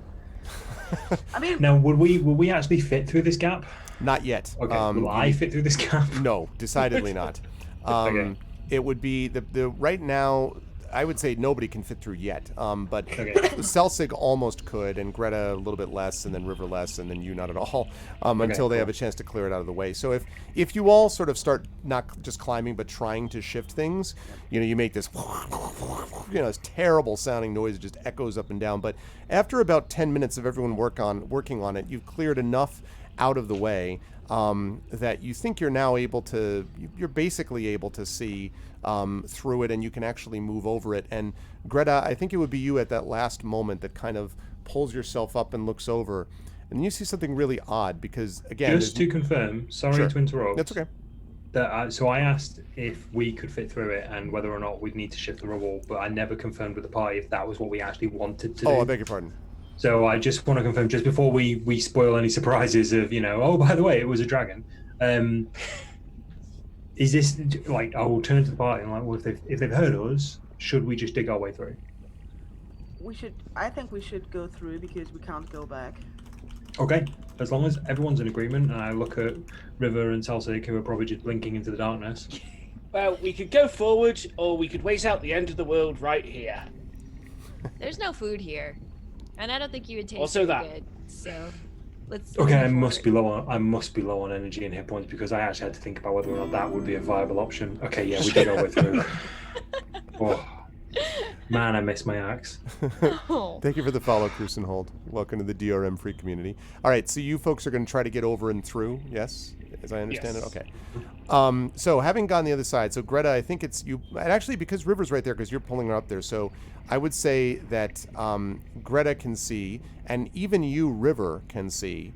I mean, Now, would we actually fit through this gap? Not yet. Okay. Will I fit through this gap? No, decidedly not. Okay. It would be the right now. I would say nobody can fit through yet. But Okay. Celsig almost could, and Greta a little bit less, and then River less, and then you not at all, until they cool. have a chance to clear it out of the way. So if you all sort of start not just climbing but trying to shift things, you make this this terrible sounding noise. It just echoes up and down. But after about 10 minutes of everyone working on it, you've cleared enough out of the way that you think you're basically able to see through it, and you can actually move over it. And Greta, I think it would be you at that last moment that kind of pulls yourself up and looks over, and you see something really odd because, again... Just to confirm, sorry Sure. to interrupt. That's okay. So I asked if we could fit through it and whether or not we'd need to shift the rubble, but I never confirmed with the party if that was what we actually wanted to do. Oh, I beg your pardon. So I just want to confirm, just before we spoil any surprises of, oh, by the way, it was a dragon. Is this, like, I will turn to the party and, like, well, if they've heard us, should we just dig our way through? I think we should go through because we can't go back. Okay, as long as everyone's in agreement, and I look at River and Salsic, who are probably just blinking into the darkness. Well, we could go forward, or we could wait out the end of the world right here. There's no food here, and I don't think you would taste Also very that. good. So let's. Okay, I go must for be it. low on energy and hit points because I actually had to think about whether or not that would be a viable option. Okay, yeah, we did our way through. Oh, man, I miss my axe. Oh. Thank you for the follow, Crusenhold. Welcome to the DRM free community. All right, so you folks are going to try to get over and through, yes? As I understand Yes. it? Okay. So having gone the other side, so Greta, I think it's you, and actually because River's right there because you're pulling her up there, so I would say that Greta can see, and even you, River, can see,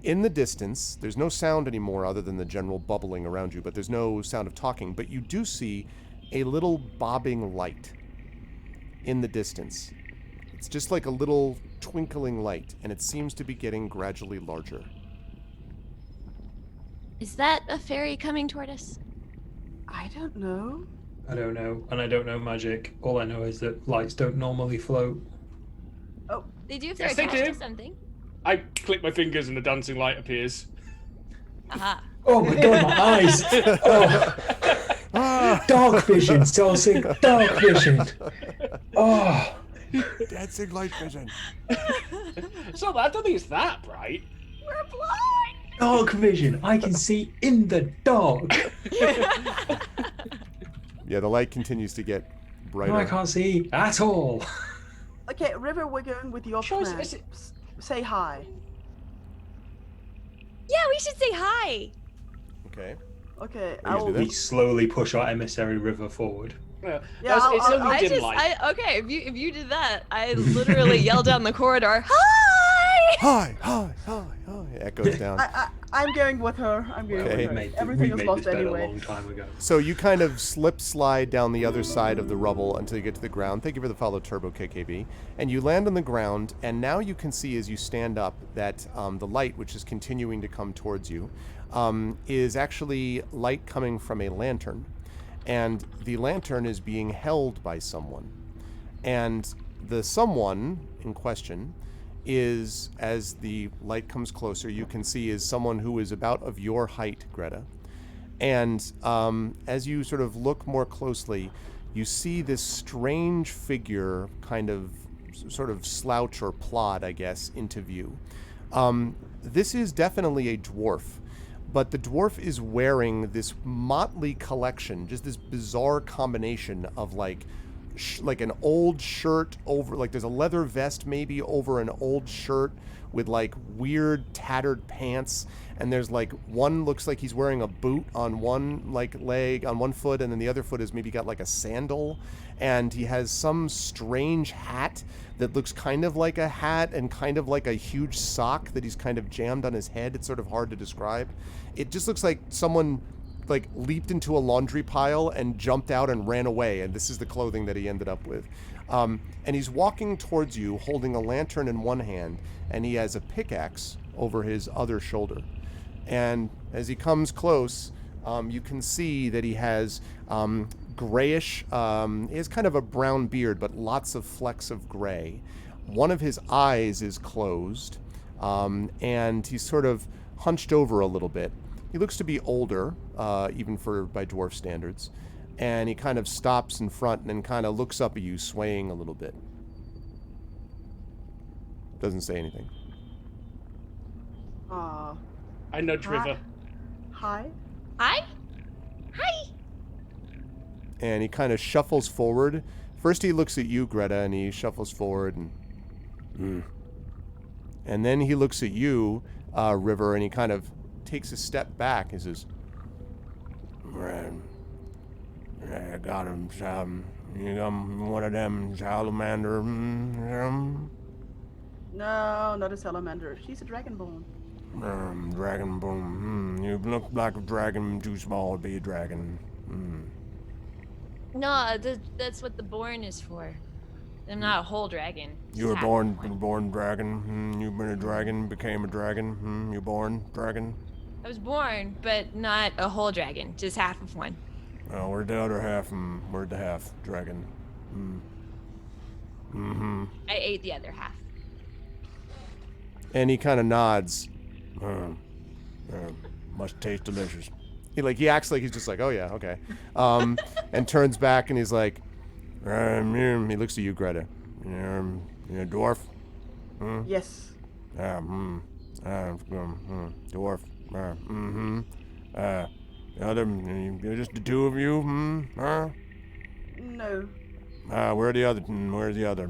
in the distance, there's no sound anymore other than the general bubbling around you, but there's no sound of talking, but you do see a little bobbing light in the distance. It's just like a little twinkling light, and it seems to be getting gradually larger. Is that a fairy coming toward us? I don't know. I don't know, and I don't know magic. All I know is that lights don't normally float. They do if they're Yes, they attached to do. something. I click my fingers and the dancing light appears. Aha. Oh my god, my eyes! Oh, dark vision, Salsic, dark vision. Oh, Dancing light vision. It's not that. I don't think it's that bright. We're blind. dark vision. I can see in the dark. Yeah, the light continues to get brighter. No, I can't see at all. Okay, River, we're going with your Sure, plan. is it- Say hi. Yeah, we should say hi. Okay. Okay, Are you gonna do I'll. that? We slowly push our emissary River forward. Yeah, Yeah, it's I'll- only I dim just, light. okay. If you did that, I literally yelled down the corridor, hi. Hi, hi, hi, hi. Echoes down. I'm going with her. I'm going Okay. with her. Everything is this lost better anyway. a long time ago. So you kind of slide down the other side of the rubble until you get to the ground. Thank you for the follow, Turbo KKB. And you land on the ground, and now you can see as you stand up that the light, which is continuing to come towards you, is actually light coming from a lantern. And the lantern is being held by someone. And the someone in question is, as the light comes closer, you can see is someone who is about of your height, Greta. And as you sort of look more closely, you see this strange figure kind of sort of slouch or plod, I guess, into view. This is definitely a dwarf, but the dwarf is wearing this motley collection, just this bizarre combination of like an old shirt over, like there's a leather vest maybe over an old shirt with like weird tattered pants, and there's like one looks like he's wearing a boot on one like leg, on one foot, and then the other foot has maybe got like a sandal, and he has some strange hat that looks kind of like a hat and kind of like a huge sock that he's kind of jammed on his head. It's sort of hard to describe. It just looks like someone like leaped into a laundry pile and jumped out and ran away, and this is the clothing that he ended up with. And he's walking towards you holding a lantern in one hand, and he has a pickaxe over his other shoulder. And as he comes close, you can see that he has grayish, he has kind of a brown beard, but lots of flecks of gray. One of his eyes is closed, and he's sort of hunched over a little bit. He looks to be older, even by dwarf standards, and he kind of stops in front and then kind of looks up at you, swaying a little bit. Doesn't say anything. I nudge River. Hi. Hi. Hi. And he kind of shuffles forward. First he looks at you, Greta, and he shuffles forward, and then he looks at you, River, and he kind of takes a step back and says, I got him, you got one of them salamander. No, not a salamander. She's a dragonborn. Dragonborn. You look like a dragon, too small to be a dragon. No, that's what the born is for. I'm not a whole dragon. just You were half of one. born dragon. You've been a dragon, became a dragon. You born dragon. I was born, but not a whole dragon, just half of one. Well, we're the other half. We're the half dragon. I ate the other half. And he kind of nods. Must taste delicious. He acts like he's just like, oh yeah, okay. And turns back and he's like, he looks at you, Greta. You a dwarf? Yes. Dwarf. Just the two of you? No. Where's the other?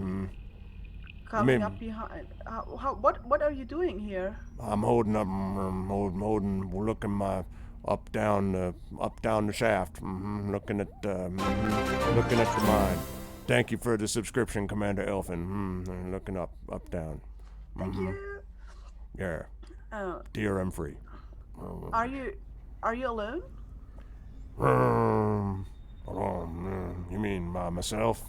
Coming up behind. What are you doing here? I'm holding looking up down the shaft. Looking at the mine. Thank you for the subscription, Commander Elfin. Looking up, down. Thank you. Yeah. Oh, Dear, I'm free. are you alone? You mean by myself?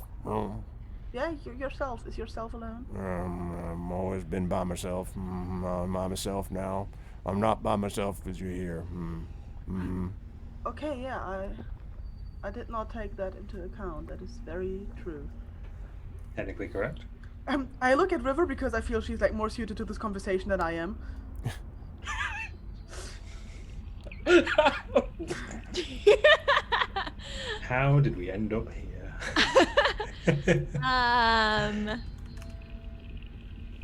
Yeah, yourself. Is yourself alone? I've always been by myself. I'm by myself now. I'm not by myself because you're here. Okay, yeah, I did not take that into account. That is very true. Technically correct. I look at River because I feel she's like more suited to this conversation than I am. How did we end up here?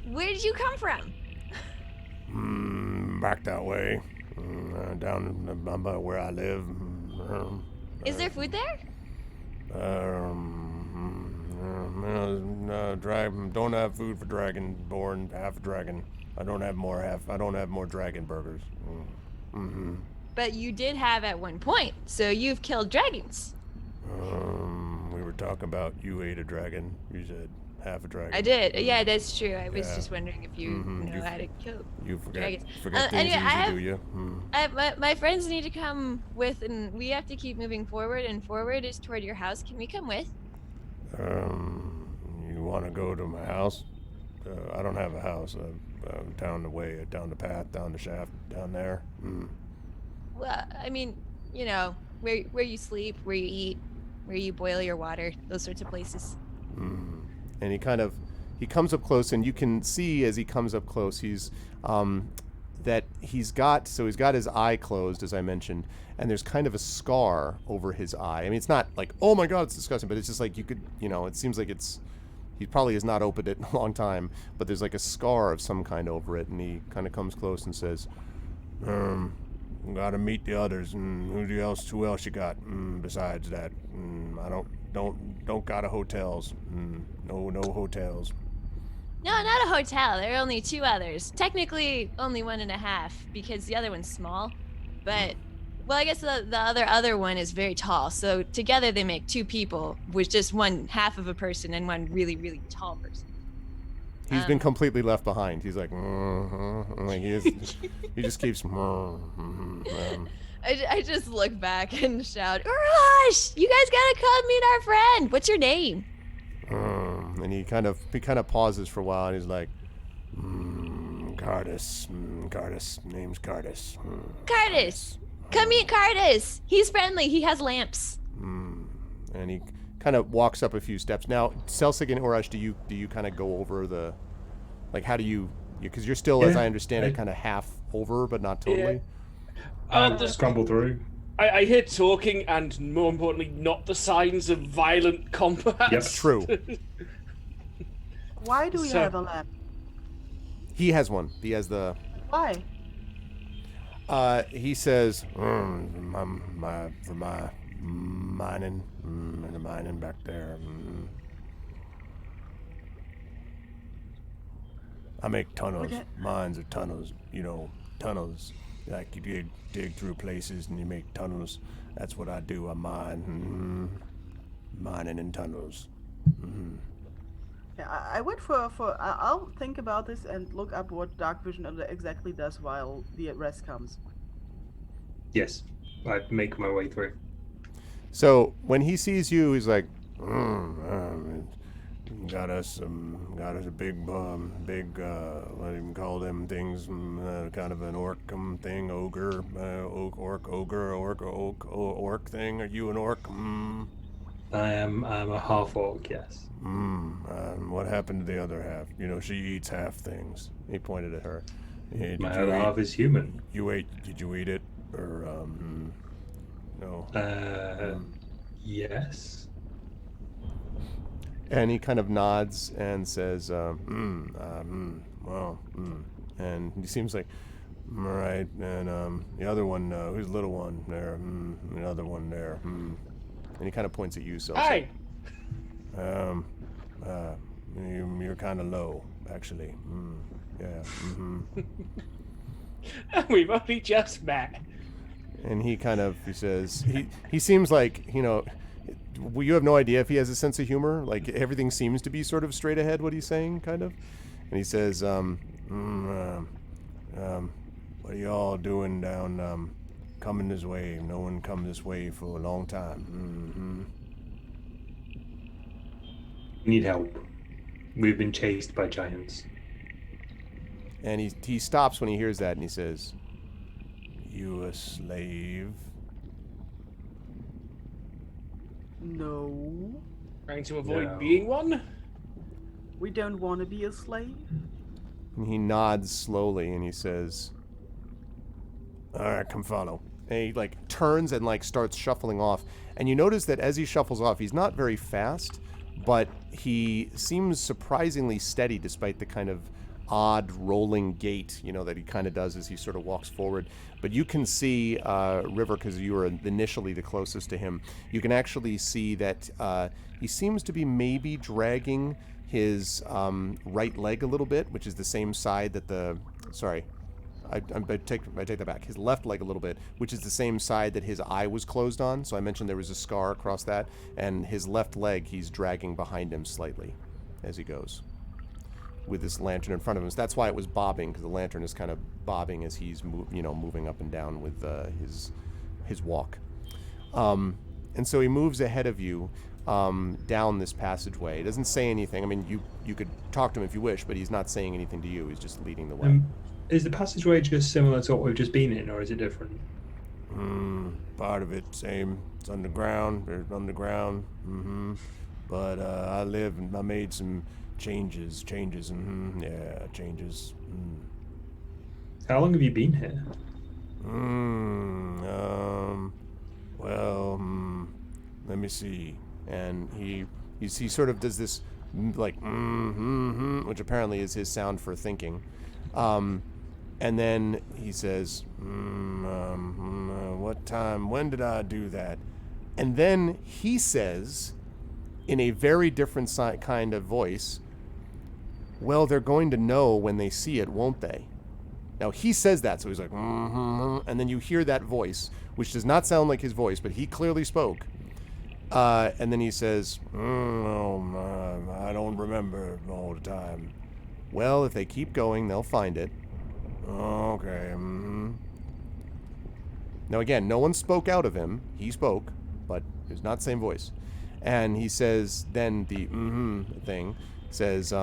Where did you come from? Back that way. Down about where I live. Is there food there? Don't have food for dragon born, half a dragon. I don't have more dragon burgers. But you did have at one point, so you've killed dragons. We were talking about you ate a dragon. You said half a dragon. I did. Yeah, that's true. I was Yeah. just wondering if you know how to kill You forget dragons. things Anyway, easy, do you? my friends need to come with, and we have to keep moving forward, and forward is toward your house. Can we come with? You want to go to my house? I don't have a house. Down the way, down the path, down the shaft, down there. Well, I mean, you know, where you sleep, where you eat, where you boil your water, those sorts of places. And he comes up close, and you can see as he comes up close, he's got his eye closed, as I mentioned, and there's kind of a scar over his eye. I mean, it's not like, oh my God, it's disgusting, but it's just like it seems like he probably has not opened it in a long time, but there's like a scar of some kind over it, and he kind of comes close and says, gotta meet the others, and who else you got besides that? I don't got a hotels. No hotels. No, not a hotel. There are only two others. Technically, only 1.5 because the other one's small. But, well, I guess the other one is very tall. So together they make two people with just one half of a person and one really, really tall person. He's been completely left behind. He's like, like he just keeps. I just look back and shout, Urush! You guys gotta come meet our friend. What's your name? And he kind of pauses for a while, and he's like, Cardis. Cardis. Name's Cardis. Cardis. Come meet Cardis. He's friendly. He has lamps. And he kind of walks up a few steps. Now, Celsig and Urush, do you kind of go over the, like, how do you, because you're still, as I understand it, kind of half over, but not totally. Just Scramble through. I hear talking, and more importantly, not the signs of violent combat. Yep. True. Why do we So- have a lamp? He has one. He has the. Why? He says, for my mining, and the mining back there. I make tunnels. Okay. Mines are tunnels. Tunnels. Like you dig through places and you make tunnels. That's what I do. I mine. Mining in tunnels. Yeah, I wait I'll think about this and look up what dark vision exactly does while the rest comes. Yes, I make my way through. So when he sees you, he's like, got us a big, what do you call them things? Kind of an orc thing, ogre, orc thing. Are you an orc? I'm a half orc, yes. What happened to the other half? You know, she eats half things. He pointed at her. Hey, My other half is human. Did you eat it? Or, no? Yes. And he kind of nods and says, and he seems like, all right. And the other one, who's the little one there? The other one there. And he kind of points at you, so. Hi. You're kind of low, actually. Yeah. We've only just met. And he says, he seems like, you have no idea if he has a sense of humor. Like, everything seems to be sort of straight ahead what he's saying, kind of. And he says, what are y'all doing down, coming this way? No one come this way for a long time. We need help. We've been chased by giants. And he stops when he hears that, and he says, you a slave? No. Trying to avoid No. being one? We don't want to be a slave. And he nods slowly, and he says, all right, come follow. And he, turns and, starts shuffling off. And you notice that as he shuffles off, he's not very fast, but he seems surprisingly steady despite the kind of odd rolling gait, that he kind of does as he sort of walks forward. But you can see, River, because you were initially the closest to him, you can actually see that he seems to be maybe dragging his right leg a little bit, which is the same side that I take that back. His left leg a little bit, which is the same side that his eye was closed on. So I mentioned there was a scar across that, and his left leg he's dragging behind him slightly as he goes, with this lantern in front of him. So that's why it was bobbing, because the lantern is kind of bobbing as he's moving up and down with his walk. And so he moves ahead of you down this passageway. He doesn't say anything. I mean, you could talk to him if you wish, but he's not saying anything to you. He's just leading the way. Is the passageway just similar to what we've just been in, or is it different? Part of it same. It's underground. There's underground. But I made some changes. Yeah, changes. How long have you been here? Let me see. And he sort of does this which apparently is his sound for thinking. And then he says, what time? When did I do that? And then he says, in a very different kind of voice, well, they're going to know when they see it, won't they? Now, he says that, so he's like, and then you hear that voice, which does not sound like his voice, but he clearly spoke. And then he says, I don't remember all the time. Well, if they keep going, they'll find it. Okay. Now, again, no one spoke out of him. He spoke, but it was not the same voice. And he says, then the thing says,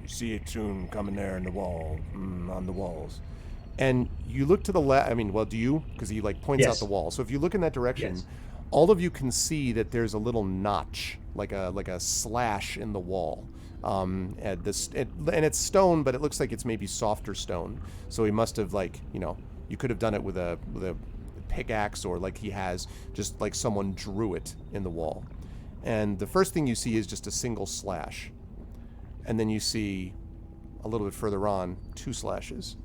see it soon coming there in the wall, on the walls. And you look to the left. I mean, well, do you? Because he points out the wall. So if you look in that direction, all of you can see that there's a little notch, like a slash in the wall. And it's stone, but it looks like it's maybe softer stone. So he must have you could have done it with a pickaxe, or like he has, just like someone drew it in the wall. And the first thing you see is just a single slash. And then you see a little bit further on 2 slashes.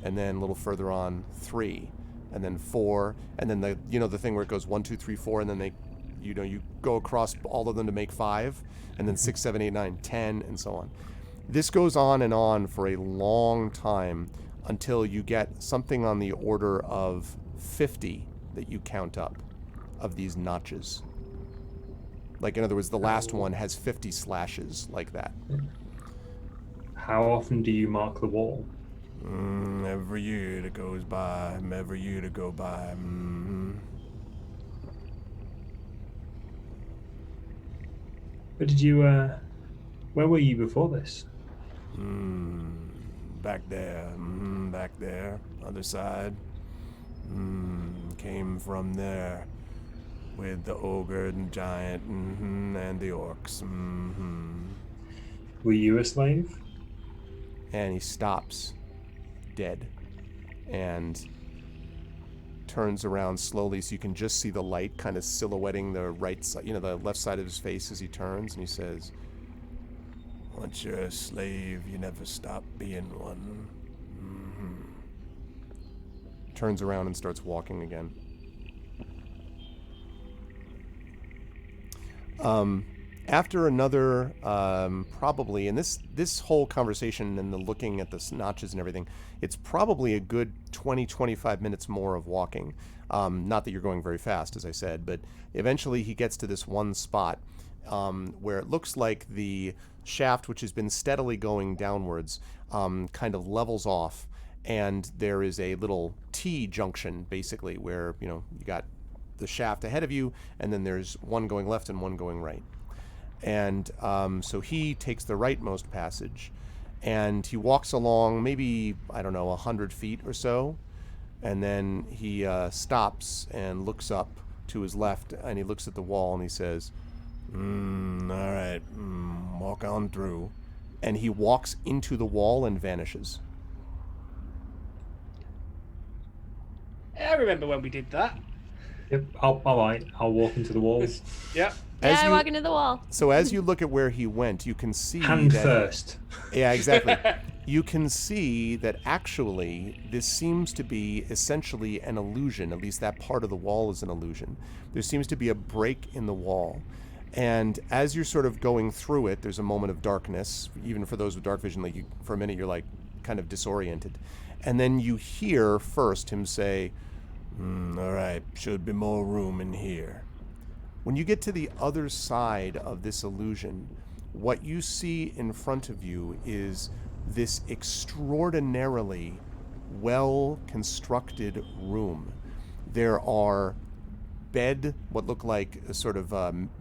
And then a little further on 3, and then 4, and then the thing where it goes 1, 2, 3, 4, and then you go across all of them to make 5, and then 6, 7, 8, 9, 10, and so on. This goes on and on for a long time until you get something on the order of 50 that you count up of these notches. Like, in other words, the last one has 50 slashes like that. How often do you mark the wall? Every year that goes by, every year to go by. Where did you, where were you before this? Back there, other side. Came from there with the ogre and giant, and the orcs. Were you a slave? And he stops, dead, and turns around slowly so you can just see the light kind of silhouetting the right side, the left side of his face as he turns, and he says, "Once you're a slave, you never stop being one." Turns around and starts walking again. After another, probably, and this whole conversation and the looking at the notches and everything, it's probably a good 20-25 minutes more of walking. Not that you're going very fast, as I said, but eventually he gets to this one spot where it looks like the shaft, which has been steadily going downwards, kind of levels off, and there is a little T-junction, basically, where, you got the shaft ahead of you, and then there's one going left and one going right. And so he takes the rightmost passage, and he walks along maybe, 100 feet or so, and then he stops and looks up to his left, and he looks at the wall, and he says, all right, walk on through. And he walks into the wall and vanishes. I remember when we did that. Yep. All right. I'll walk into the wall. Yeah. Yeah, I walk into the wall. So as you look at where he went, you can see Hand that, first. Yeah, exactly. You can see that actually this seems to be essentially an illusion. At least that part of the wall is an illusion. There seems to be a break in the wall. And as you're sort of going through it, there's a moment of darkness. Even for those with dark vision, like for a minute, you're like kind of disoriented. And then you hear first him say, all right, should be more room in here. When you get to the other side of this illusion, what you see in front of you is this extraordinarily well-constructed room. There are what look like sort of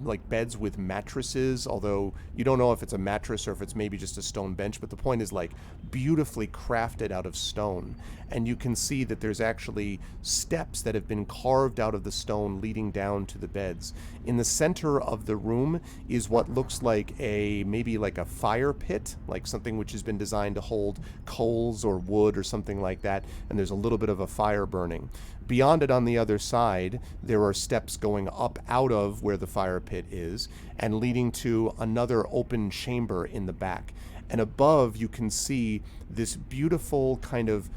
like beds with mattresses, although you don't know if it's a mattress or if it's maybe just a stone bench, but the point is, like, beautifully crafted out of stone. And you can see that there's actually steps that have been carved out of the stone leading down to the beds. In the center of the room is what looks like maybe like a fire pit, like something which has been designed to hold coals or wood or something like that, and there's a little bit of a fire burning. Beyond it, on the other side, there are steps going up out of where the fire pit is and leading to another open chamber in the back. And above, you can see this beautiful kind of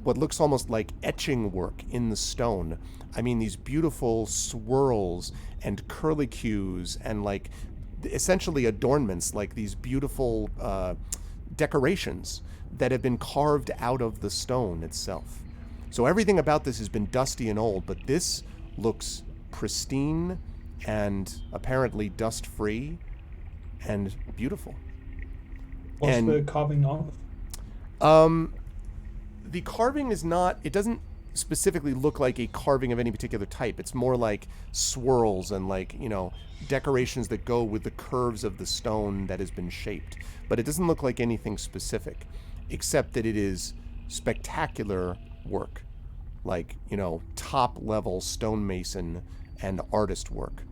what looks almost like etching work in the stone. I mean, these beautiful swirls and curlicues and, like, essentially adornments, like these beautiful decorations that have been carved out of the stone itself. So everything about this has been dusty and old, but this looks pristine and apparently dust-free and beautiful. What's the carving of? The carving is not, it doesn't specifically look like a carving of any particular type. It's more like swirls and, like, decorations that go with the curves of the stone that has been shaped. But it doesn't look like anything specific, except that it is spectacular work, like, top level stonemason and artist work.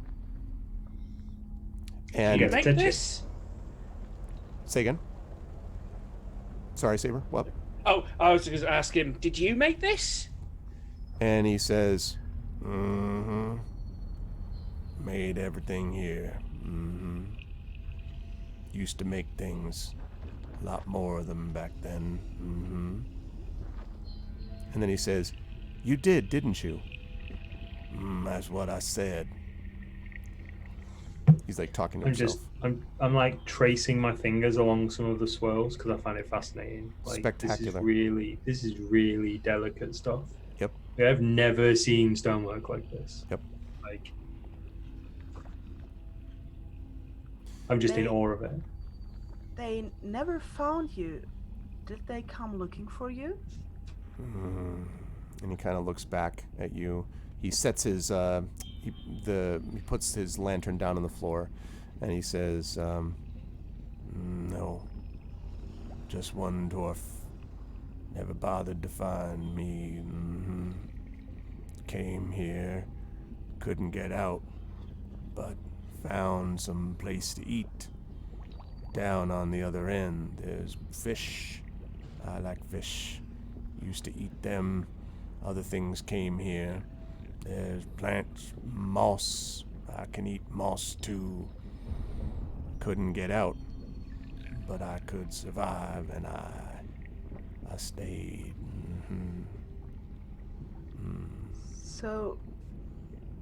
And You make this? Say again. Sorry, Saber. What? Oh, I was going to ask him, did you make this? And he says, made everything here. Used to make things, a lot more of them back then. And then he says, you did, didn't you? That's what I said. He's like talking to himself. I'm like tracing my fingers along some of the swirls because I find it fascinating. Like, Spectacular. This is really delicate stuff. Yep. I've never seen stonework like this. Yep. Like, I'm just in awe of it. They never found you. Did they come looking for you? And he kind of looks back at you. He sets his he puts his lantern down on the floor, and he says, "No, just one dwarf. Never bothered to find me. Came here, couldn't get out, but found some place to eat. Down on the other end, there's fish. I like fish. Used to eat them. Other things came here. There's plants, moss. I can eat moss too. Couldn't get out, but I could survive, and I stayed. So,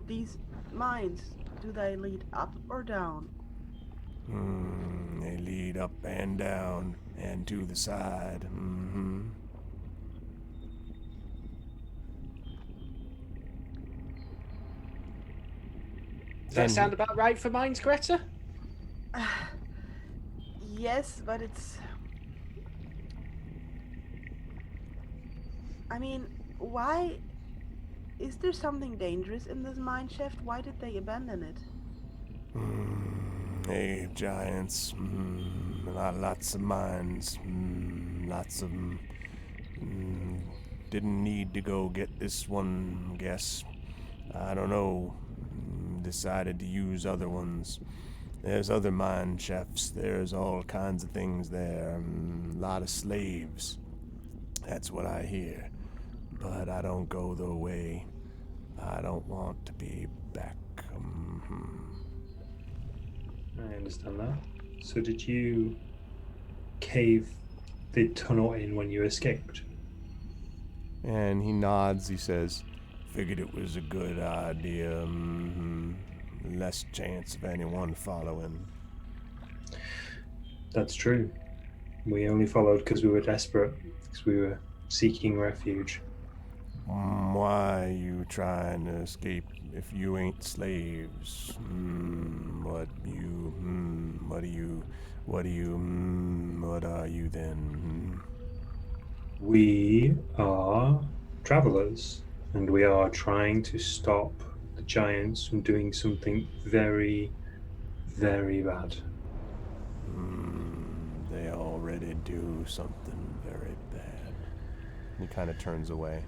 these mines, do they lead up or down? They lead up and down and to the side. Does that sound about right for mines, Greta? Yes, but it's... I mean, why... Is there something dangerous in this mine shaft? Why did they abandon it? Hey, giants. Lots of mines. Lots of them. Didn't need to go get this one, guess. I don't know. Decided to use other ones. There's other mine shafts. There's all kinds of things there. A lot of slaves. That's what I hear. But I don't go their way. I don't want to be back. I understand that. So did you cave the tunnel in when you escaped? And he nods. He says, figured it was a good idea. Less chance of anyone following. That's true. We only followed because we were desperate, because we were seeking refuge. Why you trying to escape if you ain't slaves? What are you then? We are travelers, and we are trying to stop the giants from doing something very, very bad. They already do something very bad. He kind of turns away.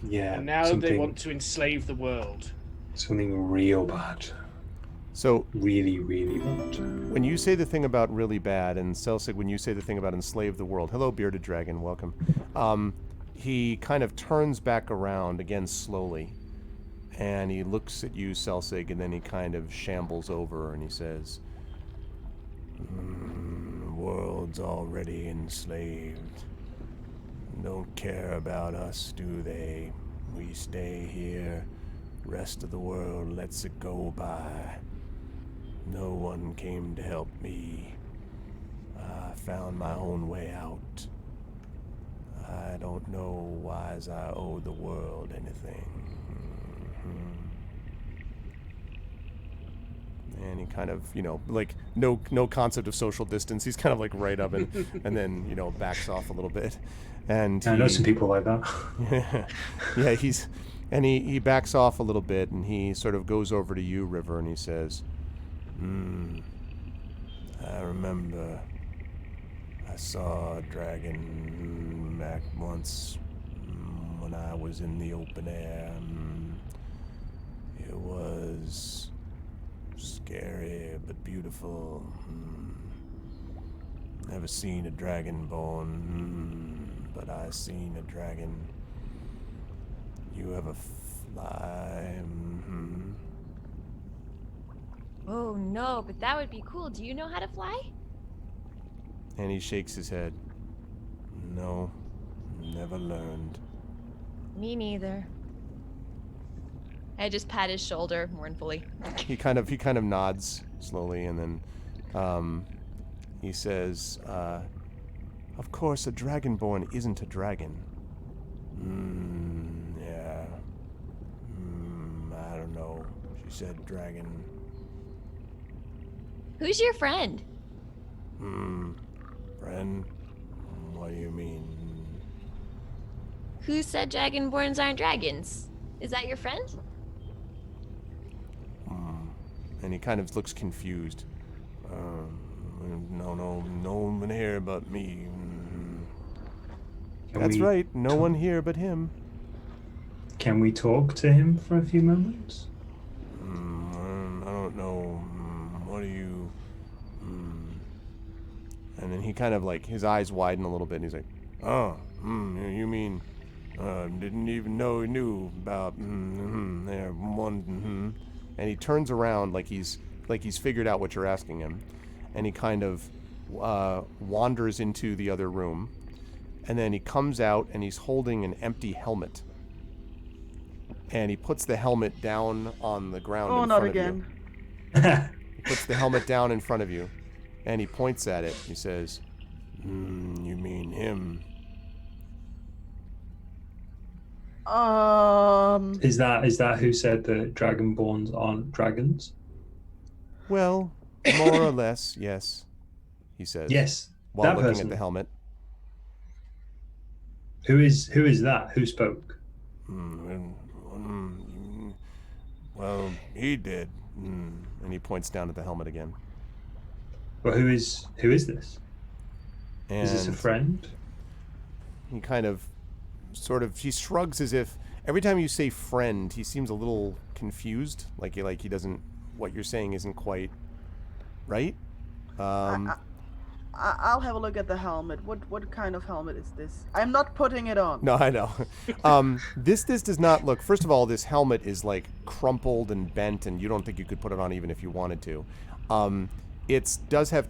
Yeah, And now they want to enslave the world. Something real bad. So really, really bad. When you say the thing about really bad, and Celsig, when you say the thing about enslave the world, hello, bearded dragon, welcome. He kind of turns back around again slowly, and he looks at you, Celsig, and then he kind of shambles over and he says, "The world's already enslaved. Don't care about us, do they? We stay here. Rest of the world lets it go by. No one came to help me. I found my own way out. I don't know why I owe the world anything." And he kind of, like no concept of social distance. He's kind of like right up and then, backs off a little bit. And I know some people like that. Yeah, he backs off a little bit, and he sort of goes over to you, River, and he says, I remember I saw a dragon back once when I was in the open air. It was scary but beautiful. Never seen a dragon born, but I seen a dragon. You ever fly? Oh no, but that would be cool. Do you know how to fly? And he shakes his head. No, never learned. Me neither. I just pat his shoulder mournfully. He kind of nods slowly, and then he says, "Of course, a dragonborn isn't a dragon." Yeah. I don't know. She said dragon. Who's your friend? Friend? What do you mean? Who said dragonborns aren't dragons? Is that your friend? And he kind of looks confused. No one here but me. That's right, no one here but him. Can we talk to him for a few moments? I don't know. What do you... And then he kind of like, his eyes widen a little bit, and he's like, oh, you mean... didn't even know he knew about... there, one... And he turns around like he's figured out what you're asking him. And he kind of wanders into the other room. And then he comes out and he's holding an empty helmet. And he puts the helmet down on the ground in front of you. He puts the helmet down in front of you. And he points at it. He says, you mean him? Is that who said that dragonborns aren't dragons? Well, more or less, yes. He says. Yes. While that looking person. at the helmet. Who is that? Who spoke? Well, he did. And he points down at the helmet again. Well, who is this? And Is this a friend? he kind of he shrugs as if every time you say friend, he seems a little confused, like he doesn't, what you're saying isn't quite right. I'll have a look at the helmet. What kind of helmet is this? I'm not putting it on. No, I know. This does not look, first of all, this helmet is like crumpled and bent, and you don't think you could put it on even if you wanted to. It does have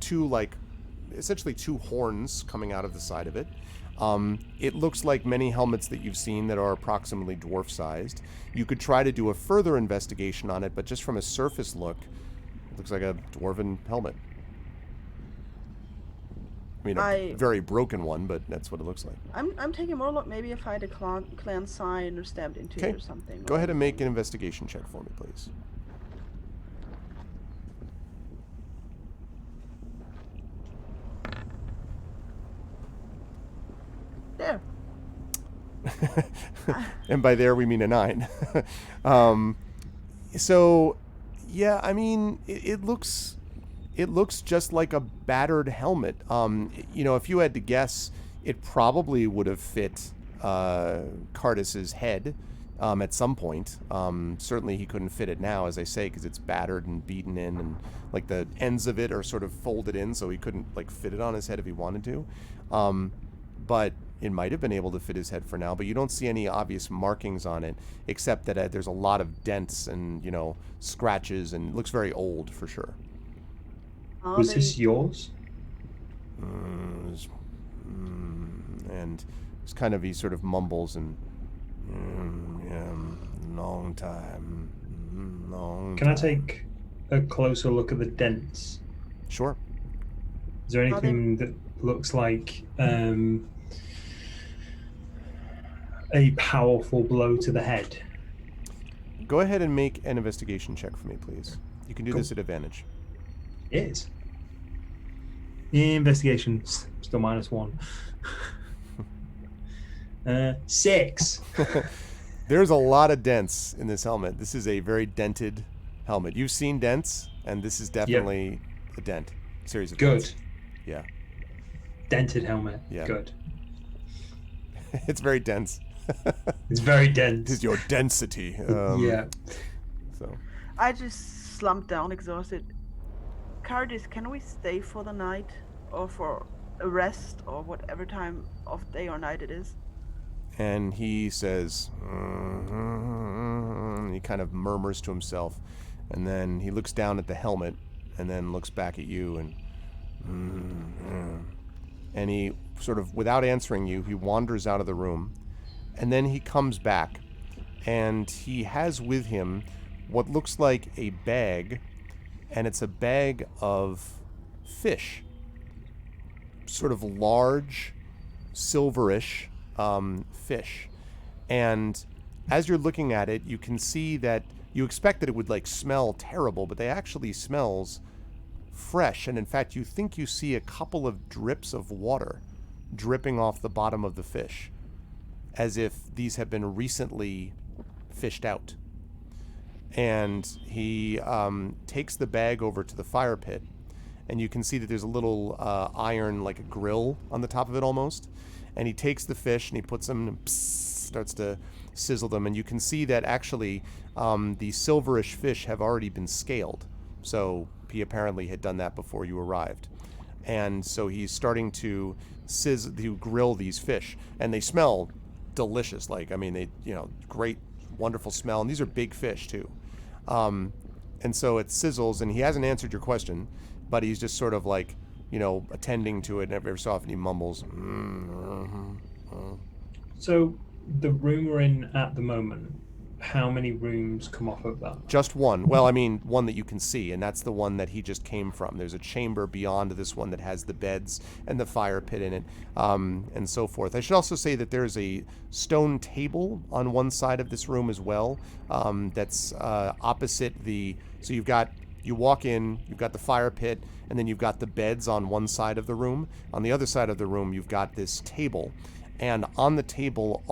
essentially two horns coming out of the side of it. It looks like many helmets that you've seen that are approximately dwarf-sized. You could try to do a further investigation on it, but just from a surface look, it looks like a dwarven helmet. I mean, a very broken one, but that's what it looks like. I'm taking more look. Maybe if I had a clan sign or stamped into it or something. Go ahead and make an investigation check for me, please. There. And by there we mean a 9. So, yeah, I mean, it looks just like a battered helmet. If you had to guess, it probably would have fit Cardis's head at some point. Certainly he couldn't fit it now, as I say, because it's battered and beaten in, and like the ends of it are sort of folded in, so he couldn't like fit it on his head if he wanted to. But it might have been able to fit his head for now, but you don't see any obvious markings on it, except that there's a lot of dents and, scratches, and it looks very old for sure. Was this yours? And it's kind of, he sort of mumbles and, long time. Can I take a closer look at the dents? Sure. Is there anything that looks like a powerful blow to the head? Go ahead and make an investigation check for me, please. You can do this at advantage. It is. Investigation, still -1. 6. There's a lot of dents in this helmet. This is a very dented helmet. You've seen dents, and this is definitely a dent. Series of Good. dents. Yeah. Dented helmet. Yeah. Good. It's very dense. It's very dense. It is your density. Yeah. So. I just slumped down, exhausted. Cardis, can we stay for the night, or for a rest, or whatever time of day or night it is? And he says, he kind of murmurs to himself, and then he looks down at the helmet, and then looks back at you, and he sort of, without answering you, he wanders out of the room, and then he comes back, and he has with him what looks like a bag, and it's a bag of fish, sort of large, silverish fish. And as you're looking at it, you can see that you expect that it would like smell terrible, but they actually smells fresh, and in fact you think you see a couple of drips of water dripping off the bottom of the fish, as if these have been recently fished out. And he takes the bag over to the fire pit, and you can see that there's a little iron, like a grill on the top of it almost. And he takes the fish and he puts them and starts to sizzle them. And you can see that actually the silverish fish have already been scaled. So he apparently had done that before you arrived. And so he's starting to grill these fish. And they smell delicious. Like, I mean, they, great, wonderful smell. And these are big fish too. And so it sizzles, and he hasn't answered your question, but he's just sort of like, attending to it, and every so often he mumbles. So the room we're in at the moment, how many rooms come off of that? Just one. Well, I mean, one that you can see, and that's the one that he just came from. There's a chamber beyond this one that has the beds and the fire pit in it, and so forth. I should also say that there's a stone table on one side of this room as well, that's opposite the... So you walk in, you've got the fire pit, and then you've got the beds on one side of the room. On the other side of the room, you've got this table, and on the table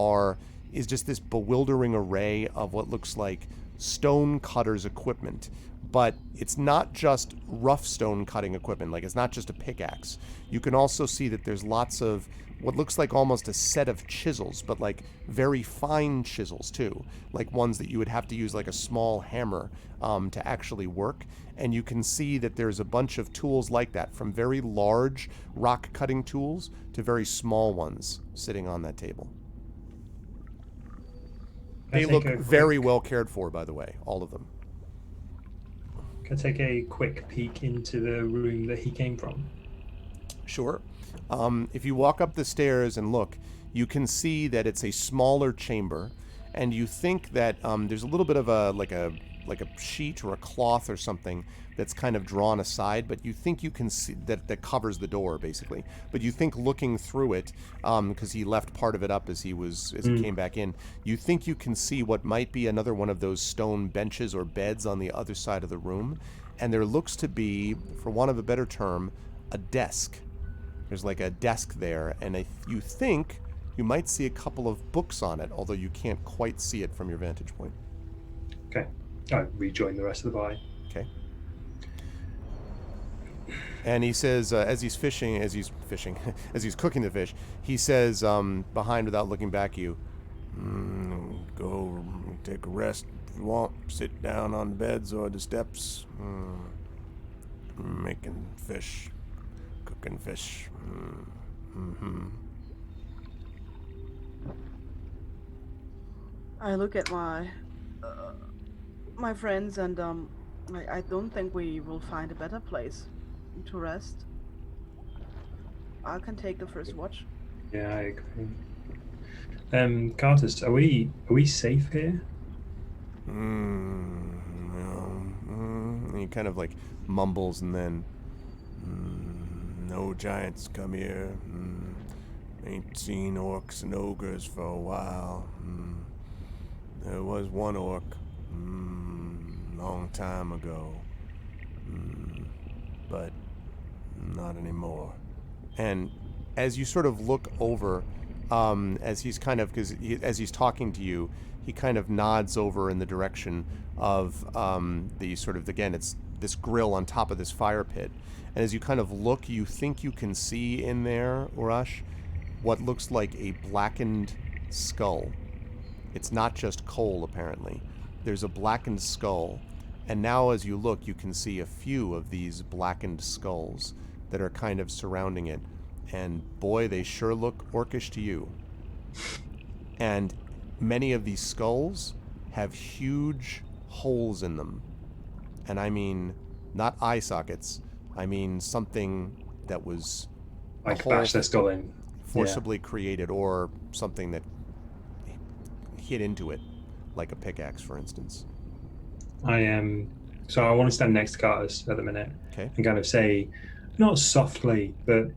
is just this bewildering array of what looks like stone cutter's equipment. But it's not just rough stone cutting equipment, like it's not just a pickaxe. You can also see that there's lots of what looks like almost a set of chisels, but like very fine chisels too, like ones that you would have to use like a small hammer to actually work. And you can see that there's a bunch of tools like that, from very large rock cutting tools to very small ones sitting on that table. They look very well cared for, by the way, all of them. Can I take a quick peek into the room that he came from? Sure. If you walk up the stairs and look, you can see that it's a smaller chamber, and you think that there's a little bit of a sheet or a cloth or something that's kind of drawn aside, but you think you can see that covers the door basically. But you think looking through it, because he left part of it up as he came back in, you think you can see what might be another one of those stone benches or beds on the other side of the room, and there looks to be, for want of a better term, a desk. There's like a desk there, and you think you might see a couple of books on it, although you can't quite see it from your vantage point. Okay. I rejoin the rest of the party. Okay. And he says, as he's cooking the fish, he says, behind without looking back at you, go take a rest if you want. Sit down on the beds or the steps. Making fish. Cooking fish. I look at my friends, and I don't think we will find a better place to rest. I can take the first watch. Yeah, I agree. Cartus, are we safe here? He kind of like mumbles, and then no giants come here. Ain't seen orcs and ogres for a while. There was one orc long time ago, but not anymore. And as you sort of look over, as he's kind of, as he's talking to you, he kind of nods over in the direction of the sort of, again, it's this grill on top of this fire pit. And as you kind of look, you think you can see in there, Urash, what looks like a blackened skull. It's not just coal, apparently. There's a blackened skull. And now as you look, you can see a few of these blackened skulls that are kind of surrounding it. And boy, they sure look orcish to you. And many of these skulls have huge holes in them. And I mean, not eye sockets. I mean something that was... Like bash their skull in. Forcibly created, or something that hit into it, like a pickaxe, for instance. So I want to stand next to Cartus at the minute, okay, and kind of say, not softly, but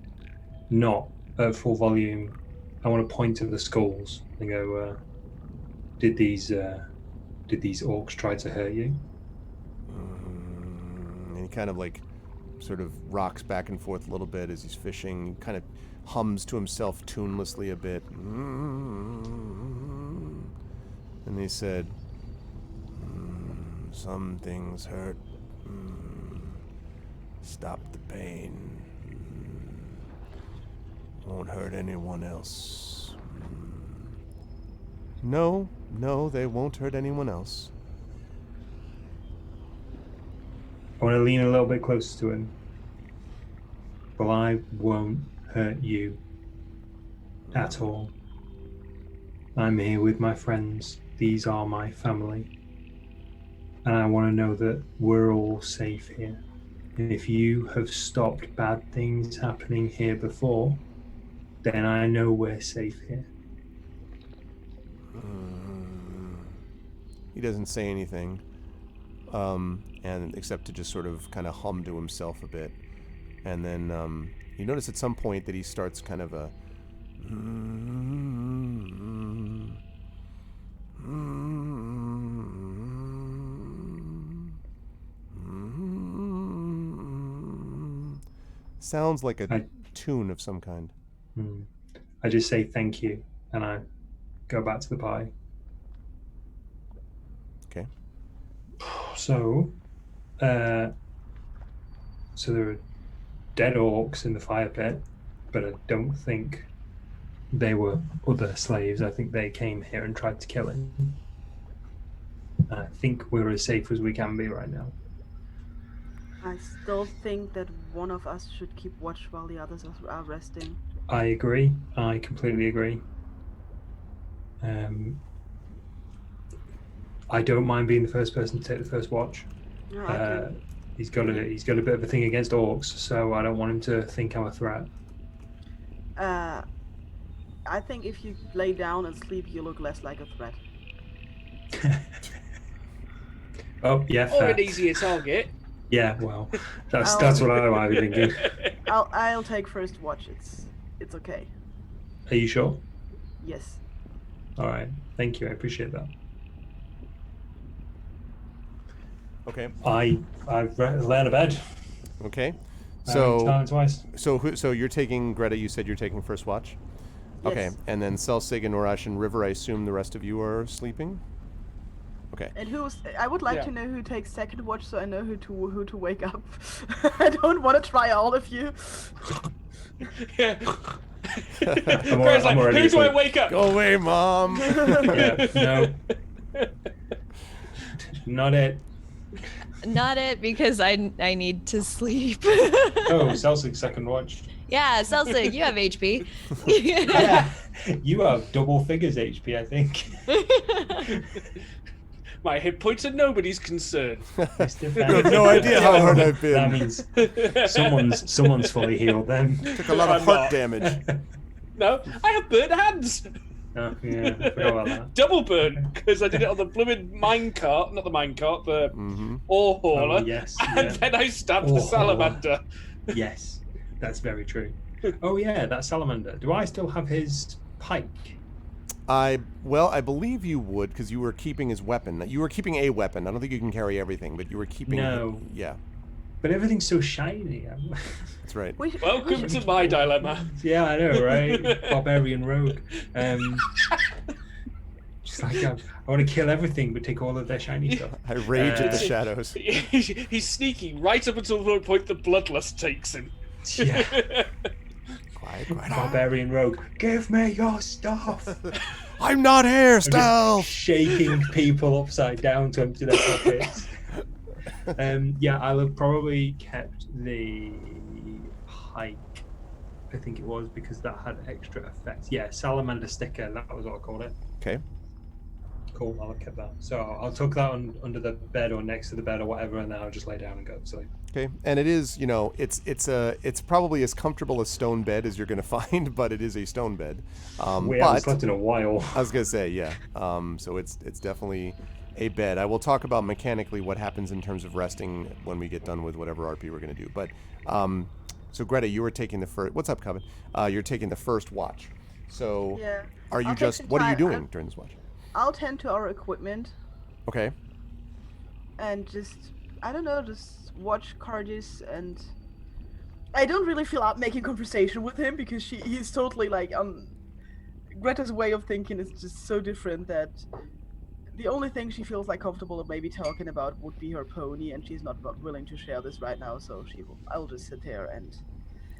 not at full volume. I want to point to the skulls and go, did these orcs try to hurt you? And he kind of like sort of rocks back and forth a little bit as he's fishing, kind of hums to himself tunelessly a bit. And he said, some things hurt. Stop the pain. Won't hurt anyone else. No, they won't hurt anyone else. I want to lean a little bit closer to him. Well, I won't hurt you at all. I'm here with my friends. These are my family. And I want to know that we're all safe here. And if you have stopped bad things happening here before, then I know we're safe here. He doesn't say anything, and except to just sort of kind of hum to himself a bit. And then you notice at some point that he starts kind of a sounds like a tune of some kind. I just say thank you, and I go back to the pie. Okay. So there are dead orcs in the fire pit, but I don't think they were other slaves. I think they came here and tried to kill him. I think we're as safe as we can be right now. I still think that one of us should keep watch while the others are resting. I agree. I completely agree. I don't mind being the first person to take the first watch. No, He's got a bit of a thing against orcs, so I don't want him to think I'm a threat. I think if you lay down and sleep, you look less like a threat. Oh yeah, Or fair. an easier target. Yeah, well, that's what I might be thinking. I'll take first watch. It's okay. Are you sure? Yes. All right, thank you. I appreciate that. Okay. I've lay on a bed. Okay. Twice. So you're taking Greta. You said you're taking first watch. Yes. Okay, and then Selsig and Norash and River. I assume the rest of you are sleeping. Okay. And I would like Yeah. to know who takes second watch, so I know who to wake up. I don't want to try all of you. Yeah. I'm Greta's like, already who do I asleep. wake up? Go away, Mom. Yeah, no, not it. Not it, because I need to sleep. Oh, Celsic second watch. Yeah, Selsig, you have HP. Yeah, you have double figures HP, I think. My hit points are nobody's concern. You have no idea how hurt I've been. That means someone's fully healed then. Took a lot of I'm heart not. damage. No, I have burnt hands. Oh, yeah, I forgot about that. Double burn, because I did it on the blooming minecart, not the minecart, the ore hauler. Oh, yes, And yeah. then I stabbed Ore the salamander. Yes, that's very true. Oh yeah, that salamander. Do I still have his pike? I believe you would, because you were keeping his weapon. You were keeping a weapon. I don't think you can carry everything, but you were keeping. No. Yeah, But everything's so shiny. that's right. Welcome to my dilemma. Yeah, I know, right? Barbarian rogue. Just like I want to kill everything, but take all of their shiny stuff. I rage at the shadows. He's sneaky right up until the point the bloodlust takes him. Yeah. Quiet. Barbarian rogue, give me your stuff. I'm not here, Just stealth. shaking people upside down to empty their pockets. Yeah, I'll have probably kept the pike. I think it was, because that had extra effects. Yeah, salamander sticker. That was what I called it. Okay. Cool. I'll have kept that. So I'll tuck that under the bed or next to the bed or whatever, and then I'll just lay down and go to sleep. Okay, and it is, it's probably as comfortable a stone bed as you're going to find, but it is a stone bed. We haven't slept in a while. I was going to say, yeah. So it's definitely a bed. I will talk about mechanically what happens in terms of resting when we get done with whatever RP we're going to do. But so Greta, you were taking the first. What's up, Coven? You're taking the first watch. So Yeah. are you I'll take just? some What are you time. doing during this watch? I'll tend to our equipment Okay. and just, I don't know, just watch Cargis and I don't really feel up making conversation with him because he's totally like Greta's way of thinking is just so different that the only thing she feels like comfortable of maybe talking about would be her pony, and she's not willing to share this right now. So I'll just sit there and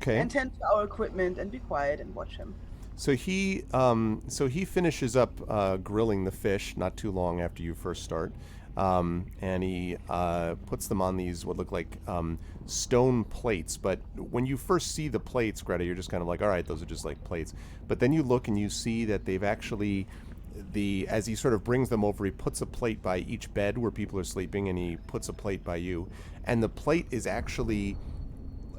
Okay. tend to our equipment and be quiet and watch him. So he finishes up grilling the fish not too long after you first start, and he puts them on these what look like stone plates. But when you first see the plates, Greta, you're just kind of like, all right, those are just like plates. But then you look and you see that they've actually as he sort of brings them over, he puts a plate by each bed where people are sleeping, and he puts a plate by you, and the plate is actually.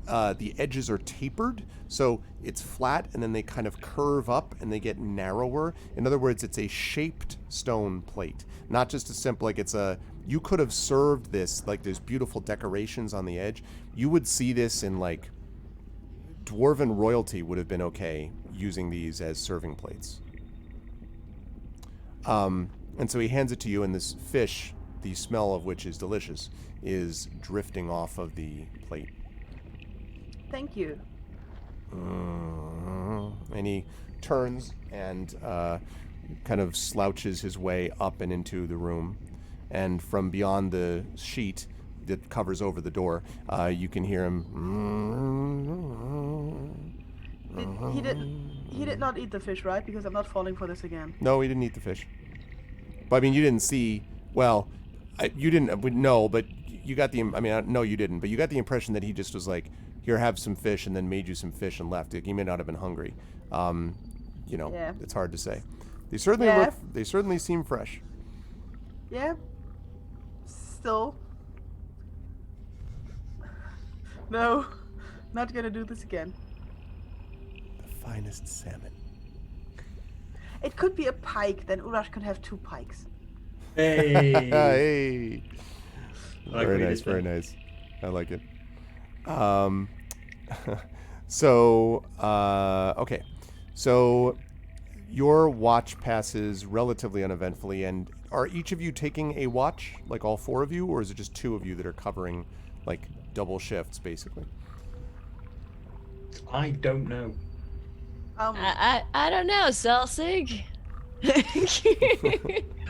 The edges are tapered, so it's flat, and then they kind of curve up and they get narrower. In other words, it's a shaped stone plate, not just a simple like it's a. You could have served this like there's beautiful decorations on the edge. You would see this in like dwarven royalty would have been okay using these as serving plates. And so he hands it to you, and this fish, the smell of which is delicious, is drifting off of the plate. Thank you. And he turns and kind of slouches his way up and into the room. And from beyond the sheet that covers over the door, you can hear him. He did not eat the fish, right? Because I'm not falling for this again. No, he didn't eat the fish. But I mean, you didn't see. Well, you didn't. No, but you got the. I mean, no, you didn't. But you got the impression that he just was like, "Here, have some fish," and then made you some fish and left. He may not have been hungry. Yeah. It's hard to say. They certainly Yeah. look. They certainly seem fresh. Yeah. Still. No. Not gonna do this again. The finest salmon. It could be a pike, then Urash could have 2 pikes. Hey. Hey. Like Very we nice. did Very then. nice. I like it. So okay. So your watch passes relatively uneventfully, and are each of you taking a watch, like all 4 of you, or is it just 2 of you that are covering like double shifts, basically? I don't know. I don't know, Celsig.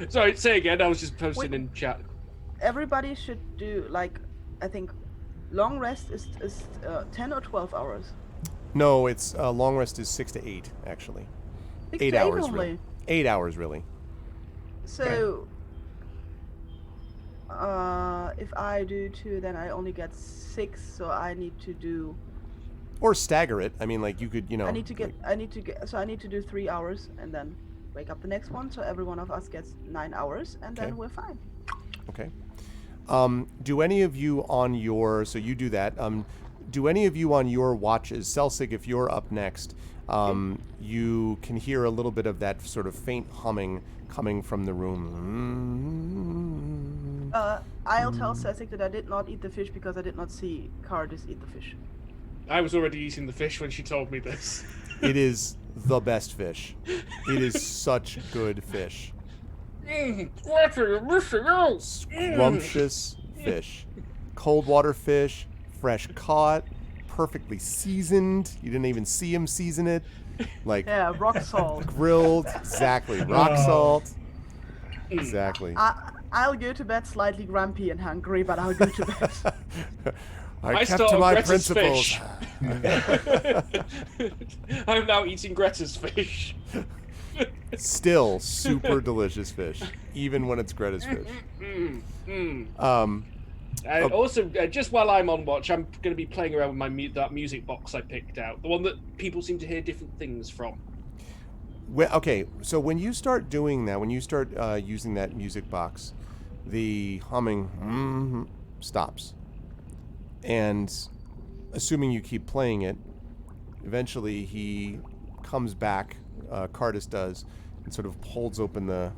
Sorry, say again. I was just posting Wait. in chat. Everybody should do, like, I think long rest is 10 or 12 hours. No, it's long rest is 6 to 8 actually. 6 8 to 8 hours only. really. 8 hours really. So, if I do 2, then I only get 6. So I need to do. Or stagger it. I mean, like you could, I need to get. So I need to do 3 hours and then wake up the next one. So every one of us gets 9 hours, and Okay. then we're fine. Okay. Do any of you on your so you do that? Do any of you on your watches, Celsig, if you're up next, you can hear a little bit of that sort of faint humming coming from the room. I'll tell Celsig that I did not eat the fish because I did not see Cardis eat the fish. I was already eating the fish when she told me this. It is the best fish. It is such good fish. Scrumptious fish. Cold water fish, fresh caught, perfectly seasoned. You didn't even see him season it. Like Yeah, rock salt. grilled, exactly. Rock salt. Exactly. I'll go to bed slightly grumpy and hungry, but I'll go to bed. I kept start to on my Greta's principles. fish. I'm now eating Greta's fish. Still super delicious fish, even when it's Greta's fish. And also, just while I'm on watch, I'm going to be playing around with that music box I picked out, the one that people seem to hear different things from. Well, okay, so when you start doing that, when you start using that music box, the humming stops. And assuming you keep playing it, eventually he comes back, Cardis does, and sort of holds open and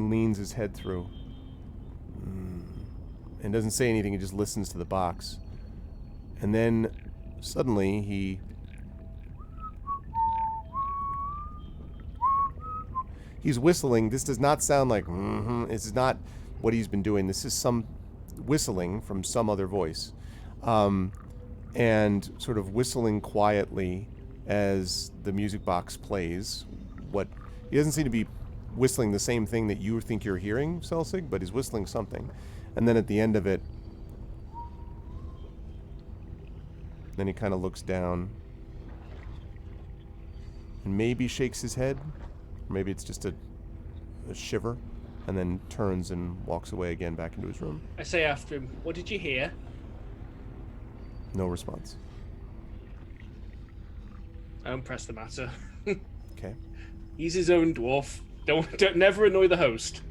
leans his head through. And doesn't say anything, he just listens to the box. And then suddenly he's whistling. This does not sound like This is not what he's been doing. This is some whistling from some other voice. and sort of whistling quietly as the music box plays. He doesn't seem to be whistling the same thing that you think you're hearing, Selsig, but he's whistling something. And then at the end of it, then he kind of looks down and maybe shakes his head. Maybe it's just a shiver, and then turns and walks away again back into his room. I say after him, what did you hear? No response. I don't press the matter. Okay. He's his own dwarf. Don't never annoy the host.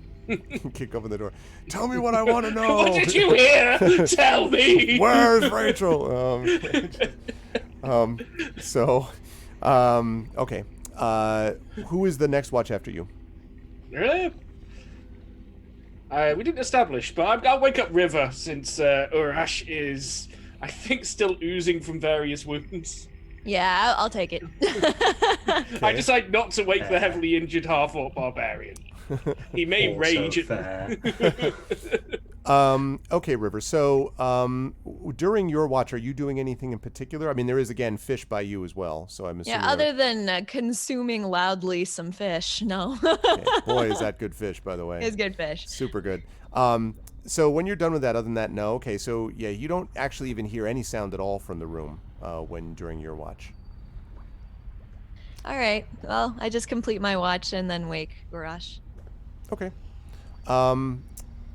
Kick open the door. Tell me what I want to know. What did you hear? Tell me. Where's Rachel? Okay. Who is the next watch after you? Really? We didn't establish, but I'll wake up River since Urash is, I think, still oozing from various wounds. Yeah, I'll take it. I decide not to wake the heavily injured half-orc barbarian. He may rage at... Okay, River. So, during your watch, are you doing anything in particular? I mean, there is, again, fish by you as well, so I'm assuming... Yeah, other than consuming loudly some fish, no. Okay. Boy, is that good fish, by the way. It's good fish. Super good. So when you're done with that, other than that, no. Okay, so, yeah, you don't actually even hear any sound at all from the room during your watch. All right. Well, I just complete my watch and then wake Urash. Okay.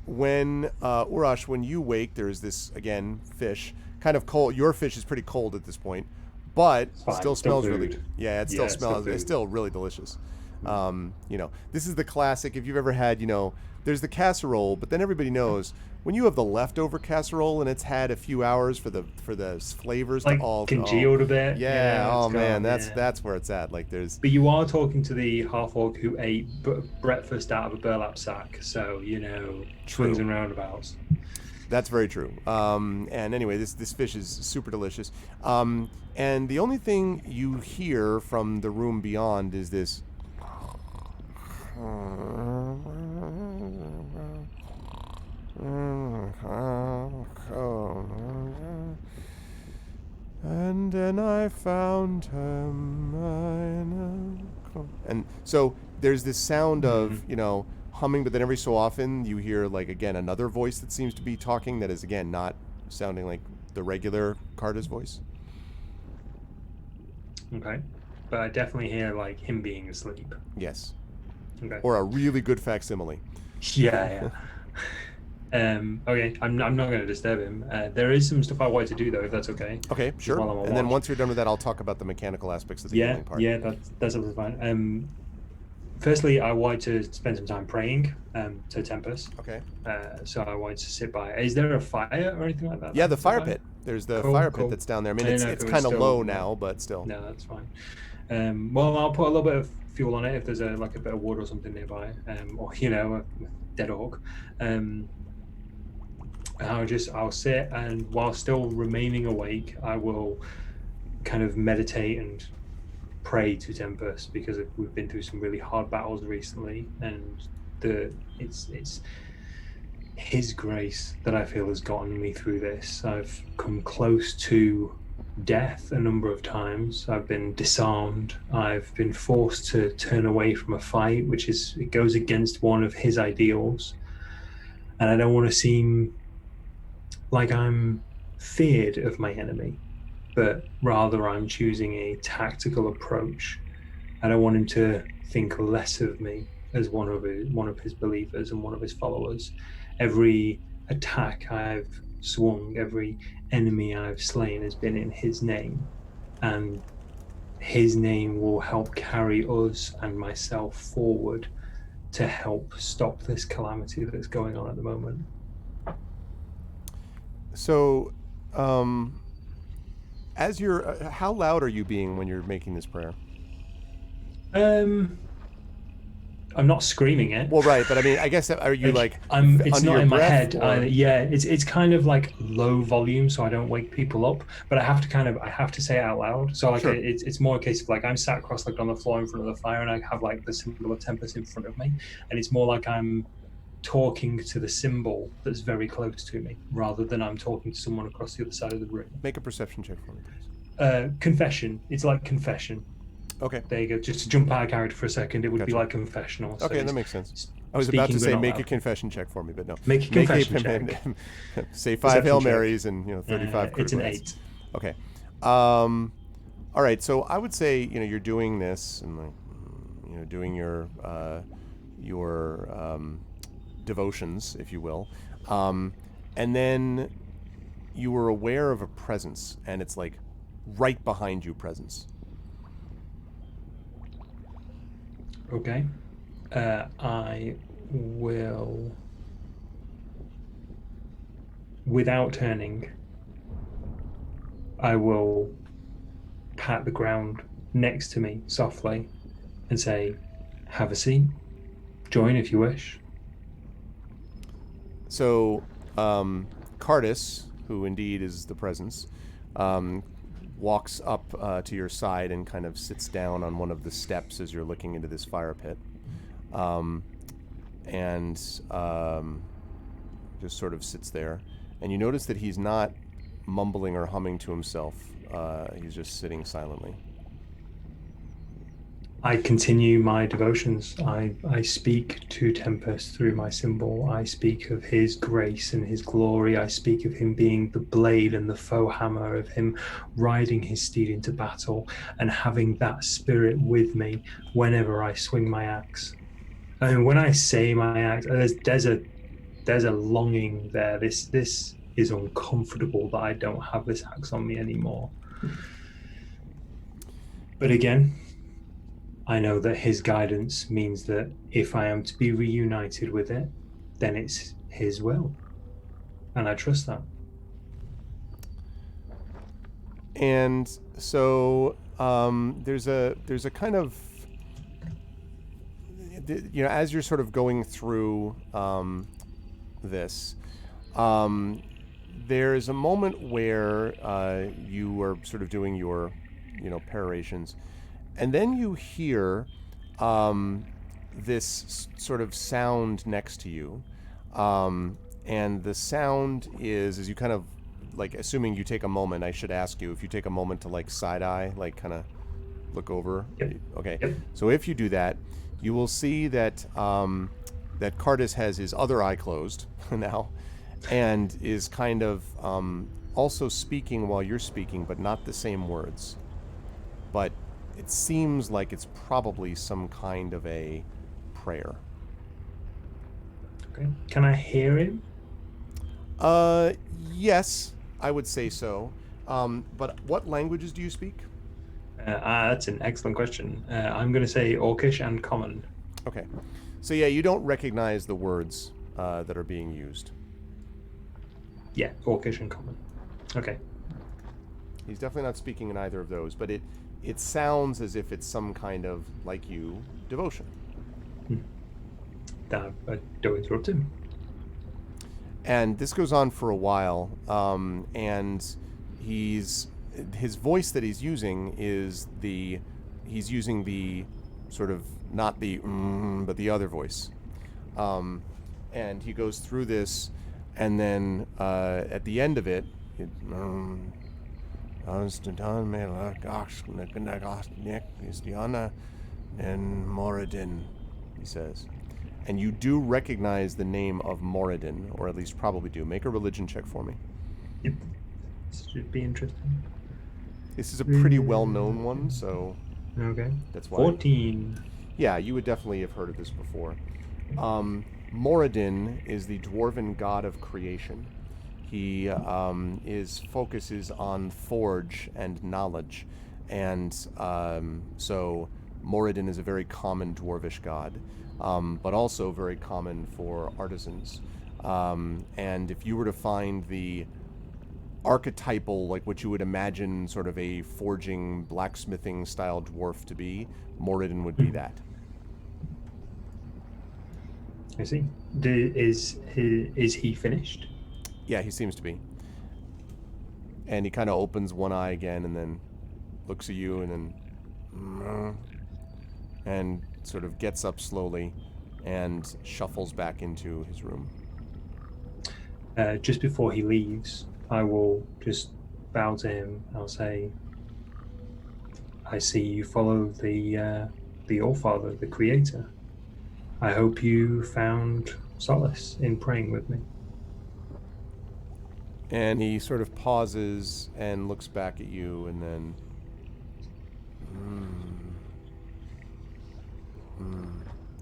When Urash, when you wake, there's this, again, fish, kind of cold. Your fish is pretty cold at this point, but still smells really good. Yeah, it still smells. It's still really delicious. This is the classic. If you've ever had, there's the casserole, but then everybody knows when you have the leftover casserole and it's had a few hours for the flavors like to all congealed a bit. Yeah. Oh man, that's where it's at. Like there's. But you are talking to the half-orc who ate breakfast out of a burlap sack, so swings and roundabouts. That's very true. And anyway, this fish is super delicious. And the only thing you hear from the room beyond is this. And then I found him. And so there's this sound of, humming, but then every so often you hear, like, again, another voice that seems to be talking that is, again, not sounding like the regular Carter's voice. Okay. But I definitely hear, like, him being asleep. Yes. Okay. Or a really good facsimile. Yeah. Okay, I'm not going to disturb him. There is some stuff I want to do, though, if that's okay. Okay, sure. And then once you're done with that, I'll talk about the mechanical aspects of the healing part. Yeah, that's absolutely fine. Firstly, I wanted to spend some time praying to Tempest. Okay. So I wanted to sit by. Is there a fire or anything like that? Yeah, the fire pit. There's the fire pit that's down there. I mean, it's kind of low now, but still. No, that's fine. Well, I'll put a little bit of fuel on it if there's a bit of wood or something nearby, or a dead orc. I'll sit, and while still remaining awake, I will kind of meditate and pray to Tempest, because we've been through some really hard battles recently, and it's his grace that I feel has gotten me through this. I've come close to death a number of times. I've been disarmed. I've been forced to turn away from a fight, it goes against one of his ideals, and I don't want to seem like I'm feared of my enemy, but rather I'm choosing a tactical approach. I don't want him to think less of me as one of his believers and one of his followers. Every attack I've swung, every enemy I've slain has been in his name, and his name will help carry us and myself forward to help stop this calamity that's going on at the moment. So, as you're, how loud are you being when you're making this prayer? I'm not screaming it. Well, right, but I mean, I guess are you like? It's not in my head. Or... It's kind of like low volume, so I don't wake people up. But I have to say it out loud. So like, sure. It's more a case of like I'm sat cross-legged on the floor in front of the fire, and I have like the symbol of Tempest in front of me, and it's more like I'm talking to the symbol that's very close to me, rather than I'm talking to someone across the other side of the room. Make a perception check for me, please. Confession. It's like confession. Okay. There you go. Just to jump out of character for a second, it would be Gotcha. like confessional. Okay, So that makes sense. I was about to say make a confession check for me, but no. Make a confession check. Say 5 Hail Marys and 35 critical It's an hits. 8. Okay. All right. So I would say you're doing this and like doing your devotions, if you will, and then you were aware of a presence, and it's like right behind you. Presence. Okay. I will, without turning, I will pat the ground next to me softly and say, "Have a seat. Join if you wish." So, Cardis, who indeed is the presence, walks up to your side and kind of sits down on one of the steps as you're looking into this fire pit. And just sort of sits there. And you notice that he's not mumbling or humming to himself. He's just sitting silently. I continue my devotions. I speak to Tempest through my symbol. I speak of his grace and his glory. I speak of him being the blade and the foe hammer, of him riding his steed into battle and having that spirit with me whenever I swing my axe. I mean, when I say my axe, there's a longing there. This is uncomfortable that I don't have this axe on me anymore. But again, I know that his guidance means that if I am to be reunited with it, then it's his will. And I trust that. And so there's a kind of, as you're sort of going through this, there's a moment where you are sort of doing your, perorations, and then you hear this sort of sound next to you, and the sound is, as you kind of, like, assuming you take a moment, I should ask you if you take a moment to, like, side-eye, like, kind of look over. Yep. Okay. Yep. So if you do that, you will see that that Cardis has his other eye closed now, and is kind of also speaking while you're speaking, but not the same words. But it seems like it's probably some kind of a prayer. Okay. Can I hear him? Yes, I would say so. But what languages do you speak? That's an excellent question. I'm going to say Orcish and Common. Okay. So yeah, you don't recognize the words that are being used. Yeah, Orcish and Common. Okay. He's definitely not speaking in either of those, but it sounds as if it's some kind of, like you, devotion. I don't interrupt him. And this goes on for a while, and his voice that he's using is he's using the sort of, not the but the other voice. And he goes through this, and then at the end of it, and Moradin, he says. And you do recognize the name of Moradin, or at least probably do. Make a religion check for me. Yep. This should be interesting. This is a pretty well-known one, so Okay. that's why. 14. Yeah, you would definitely have heard of this before. Moradin is the dwarven god of creation. He focuses on forge and knowledge, and so Moradin is a very common dwarvish god, but also very common for artisans. And if you were to find the archetypal, like what you would imagine sort of a forging, blacksmithing style dwarf to be, Moradin would be that. I see. Is he finished? Yeah, he seems to be. And he kind of opens one eye again and then looks at you and then and sort of gets up slowly and shuffles back into his room. Just before he leaves, I will just bow to him. I'll say, I see you follow the All-Father, the Creator. I hope you found solace in praying with me. And he sort of pauses and looks back at you, and then...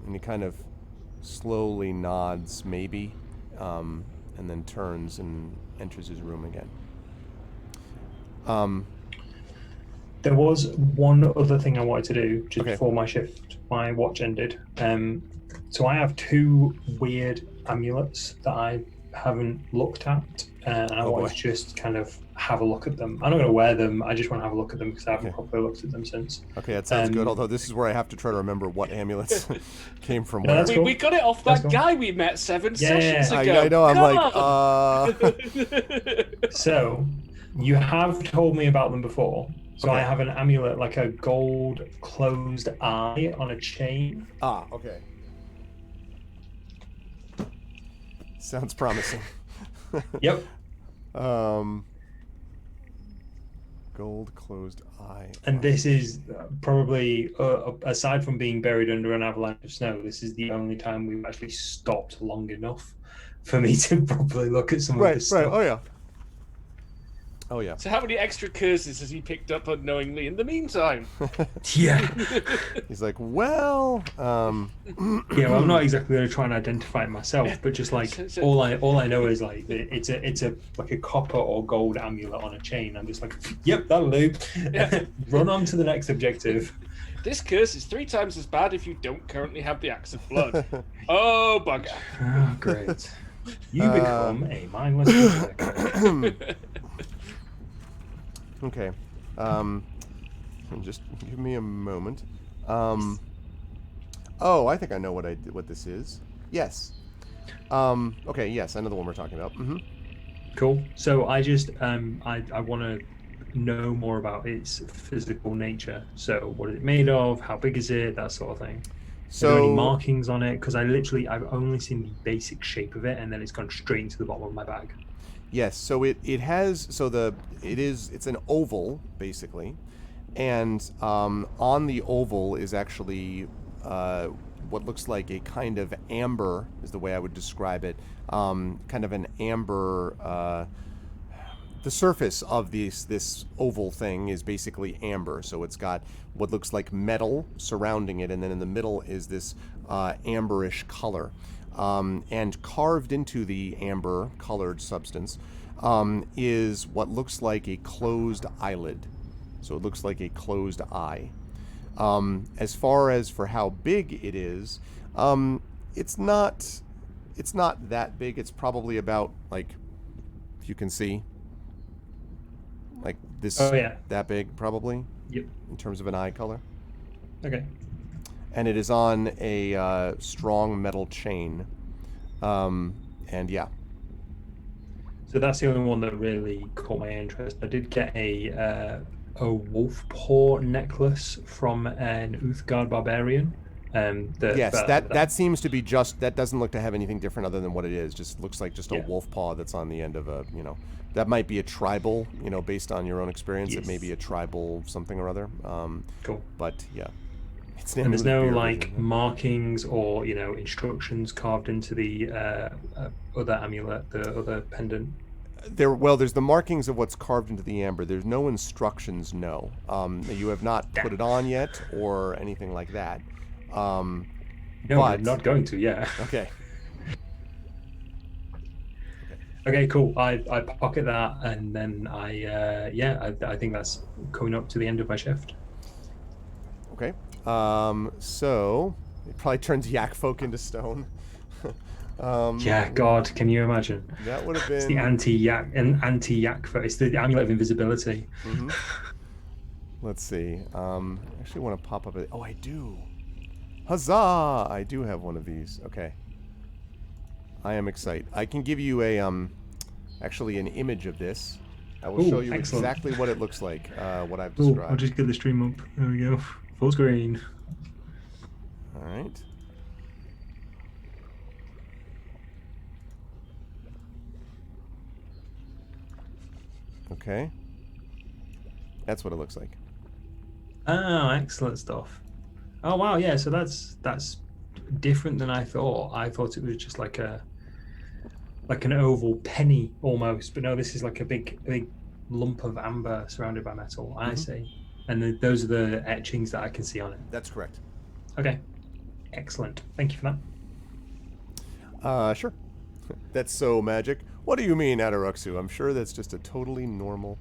And he kind of slowly nods, maybe, and then turns and enters his room again. There was one other thing I wanted to do just Okay. before my watch ended. So I have 2 weird amulets that I haven't looked at, and I wanted to just kind of have a look at them. I'm not going to wear them. I just want to have a look at them because I haven't properly looked at them since. Okay, that sounds good. Although this is where I have to try to remember what amulets came from No, where. that's cool. We got it off that guy we met 7 sessions ago. I know. I'm Come like, So you have told me about them before. So Okay. I have an amulet, like a gold closed eye on a chain. Okay. Sounds promising. Yep. Gold closed eye. And this is probably, aside from being buried under an avalanche of snow, this is the only time we've actually stopped long enough for me to properly look at some of this stuff. Oh yeah. So how many extra curses has he picked up unknowingly in the meantime? Yeah. He's like, well, Yeah, well, I'm not exactly going to try and identify it myself, but just like all I know is like it's a like a copper or gold amulet on a chain. I'm just like, yep, that'll do. Yeah. Run on to the next objective. This curse is 3 times as bad if you don't currently have the Axe of Blood. Oh, bugger. Oh, great. You become a mindless berserker. Okay. Just give me a moment. Oh, I think I know what this is. Yes. Okay, yes, I know the one we're talking about. Mm-hmm. Cool. So I just I want to know more about its physical nature. So what is it made of? How big is it? That sort of thing. So Are there any markings on it? Because I've only seen the basic shape of it, and then it's gone straight into the bottom of my bag. yes, so it's an oval basically, and on the oval is actually what looks like a kind of amber is the way I would describe it. Kind of an amber. The surface of this oval thing is basically amber, so it's got what looks like metal surrounding it, and then in the middle is this amberish color. And carved into the amber-colored substance is what looks like a closed eyelid. So it looks like a closed eye. As far as for how big it is, it's not that big. It's probably about, like, if you can see, like this, that big probably. Yep. In terms of an eye color. Okay. And it is on a strong metal chain. And yeah. So that's the only one that really caught my interest. I did get a wolf paw necklace from an Uthgard barbarian. That seems to be that doesn't look to have anything different other than what it is. Just looks like just a wolf paw that's on the end of a, that might be a tribal, based on your own experience. Yes. It may be a tribal something or other. Cool. But yeah. And there's no markings or instructions carved into the other amulet, the other pendant. There's the markings of what's carved into the amber. There's no instructions. No, you have not put it on yet or anything like that. No, I'm not going to. Yeah. Okay. Okay, cool. I pocket that, and then I think that's coming up to the end of my shift. Okay. So it probably turns yak folk into stone. Yeah, God, can you imagine? That would have been. It's the anti-yak folk. It's the amulet of invisibility. Mm-hmm. Let's see. I actually want to pop up. Oh, I do. Huzzah! I do have one of these. Okay. I am excited. I can give you actually an image of this. I will show you exactly what it looks like. What I've described. I'll just get the stream up. There we go. Full screen. All right. Okay. That's what it looks like. Oh, excellent stuff. Oh wow, yeah. So that's different than I thought. I thought it was just like an oval penny almost, but no, this is like a big lump of amber surrounded by metal. I see. And those are the etchings that I can see on it. That's correct. Okay, excellent. Thank you for that. Sure. That's so magic. What do you mean, Ataruxu? I'm sure that's just a totally normal.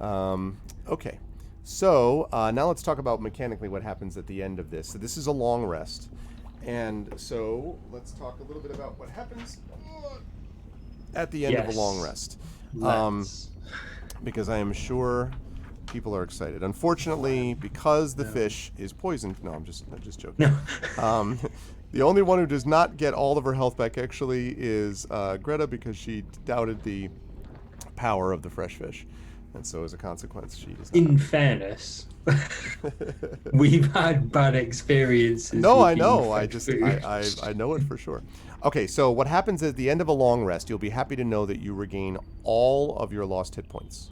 Okay. So now let's talk about mechanically what happens at the end of this. So this is a long rest. And so let's talk a little bit about what happens at the end of a long rest. Because I am sure people are excited. Unfortunately, because the fish is poisoned. No, I'm just joking. The only one who does not get all of her health back actually is Greta, because she doubted the power of the fresh fish. And so as a consequence, she does not. In fairness, we've had bad experiences. No, I know. I know it for sure. Okay, so what happens at the end of a long rest, you'll be happy to know that you regain all of your lost hit points.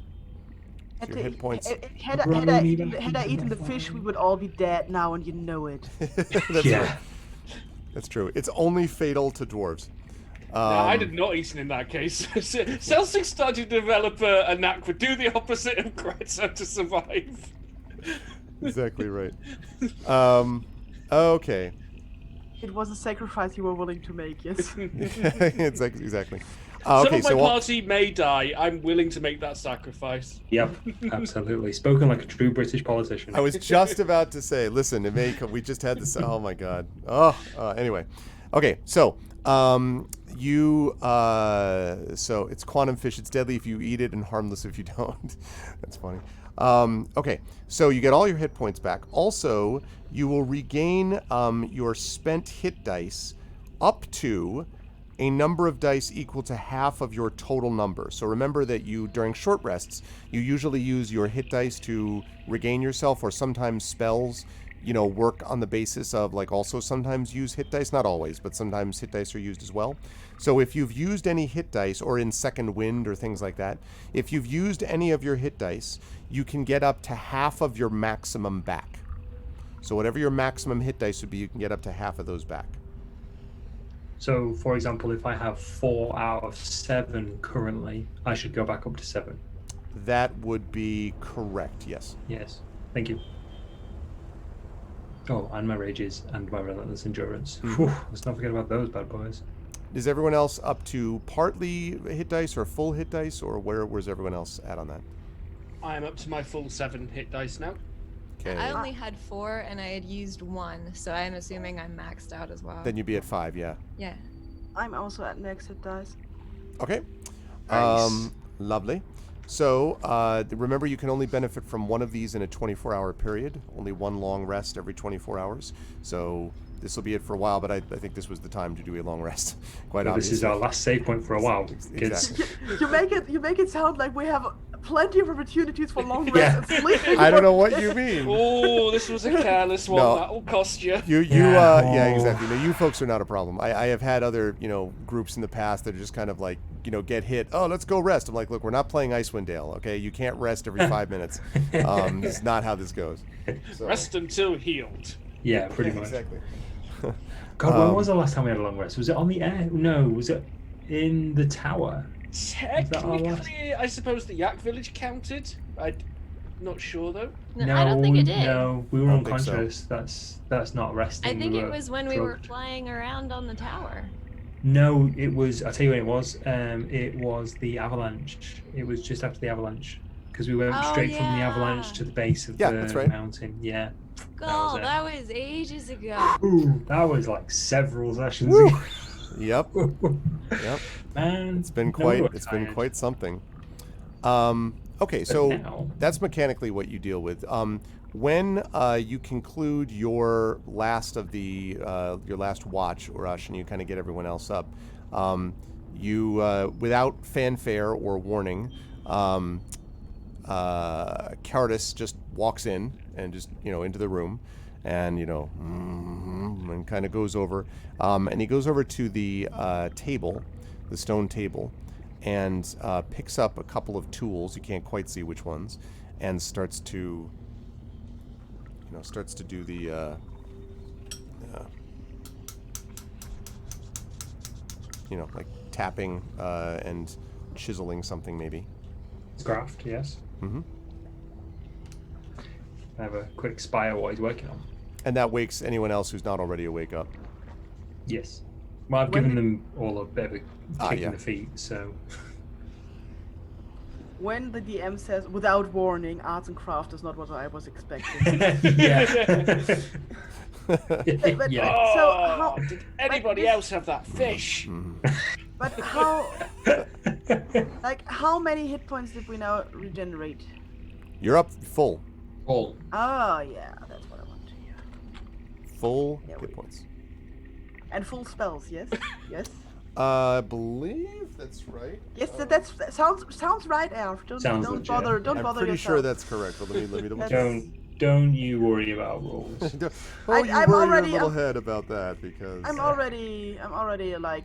So your hit points. Had I eaten the fish, we would all be dead now, and you know it. That's right. That's true. It's only fatal to dwarves. No, I did not eat it in that case. Celtic started to develop a knack for do the opposite of Greta to survive. Exactly right. Okay. It was a sacrifice you were willing to make, yes. Exactly. Some Okay, of my so party may die. I'm willing to make that sacrifice. Yep, absolutely. Spoken like a true British politician. I was just about to say, listen, it may. We just had this. Oh my God. Anyway, okay. So, so it's quantum fish. It's deadly if you eat it and harmless if you don't. That's funny. Okay, so you get all your hit points back. Also, you will regain your spent hit dice up to a number of dice equal to half of your total number. So remember that during short rests, you usually use your hit dice to regain yourself, or sometimes spells, work on the basis of also sometimes use hit dice, not always, but sometimes hit dice are used as well. So if you've used any hit dice, or in second wind or things like that, if you've used any of your hit dice, you can get up to half of your maximum back. So whatever your maximum hit dice would be, you can get up to half of those back. So, for example, if I have 4 out of 7 currently, I should go back up to 7. That would be correct, yes. Yes, thank you. Oh, and my rages and my relentless endurance. Whew, let's not forget about those bad boys. Is everyone else up to partly hit dice or full hit dice, or where's everyone else at on that? I'm up to my full 7 hit dice now. Okay. I only had 4 and I had used 1, so I'm assuming I'm maxed out as well. Then you'd be at 5, yeah. Yeah. I'm also at max hit dice. Okay. Nice. Lovely. So remember, you can only benefit from one of these in a 24-hour period. Only one long rest every 24 hours. So this will be it for a while, but I think this was the time to do a long rest. Quite obviously. This is our last save point for a while. Exactly. You make it sound like we have plenty of opportunities for long rest and sleeping. I don't know what you mean. Oh, this was a careless one. No. That'll cost you. Yeah, exactly. No, you folks are not a problem. I have had other, groups in the past that are just kind of like, get hit. Oh, let's go rest. I'm like, look, we're not playing Icewind Dale, okay? You can't rest every 5 minutes. This is not how this goes. So. Rest until healed. Yeah, pretty much. Exactly. God, when was the last time we had a long rest? Was it on the air? No, was it in the tower? Technically, I suppose the Yak Village counted. I'm not sure though. No, I don't think it did. No, we were I don't think so. unconscious. That's not resting. I think we it were was when we were drugged. flying around on the tower. No, it was. I'll tell you when it was. It was the avalanche. It was just after the avalanche, because we went straight from the avalanche to the base of that's the right. mountain. Yeah. God, that was ages ago. Ooh, that was like several sessions Woo. ago. Yep. Yep. Man, It's been quite something. Okay, But so now- that's mechanically what you deal with. When you conclude your last of your last watch, Urush, and you kind of get everyone else up, you without fanfare or warning, Cardus just walks in and just into the room, and and kind of goes over, and he goes over to the table, the stone table, and picks up a couple of tools. You can't quite see which ones, and starts to do the like tapping and chiseling something maybe. It's craft, yes. Mm-hmm. I have a quick spy on what he's working on. And that wakes anyone else who's not already awake up. Yes. Well, I've given them all a bit of a kick in the feet, so... When the DM says, without warning, arts and craft is not what I was expecting. yeah. But, Yeah. so how, Did anybody else have that fish? but how, like, how many hit points did we now regenerate? You're up full. All. Oh, yeah, that's what I want to hear. Full Yeah, hit we- points. And full spells, yes? Yes? I believe that's right. Yes, that sounds right, Alf. Don't legit. bother. I'm Don't bother pretty yourself. sure that's correct, but let me double check. Don't you worry about rules. Oh, you I'm worry already- your little head about that because I'm already like.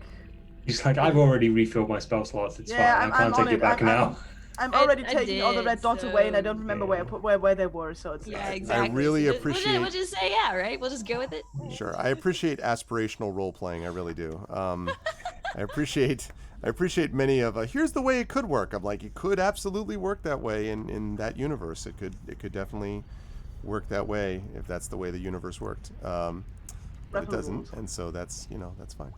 He's like, I've already refilled my spell slots. It's Yeah, fine. I I'm can't on take it it. back now. I'm I- already I taking all the did, red dots away, and I don't remember where I yeah. put where they were. So it's Yeah, I exactly. really So appreciate- We'll just say yeah, right? We'll just go with it. Sure, I appreciate aspirational role playing. I really do. I appreciate many of here's the way it could work. I'm like, it could absolutely work that way in that universe. It could definitely work that way if that's the way the universe worked. But it Reference doesn't, rules. and so that's that's fine.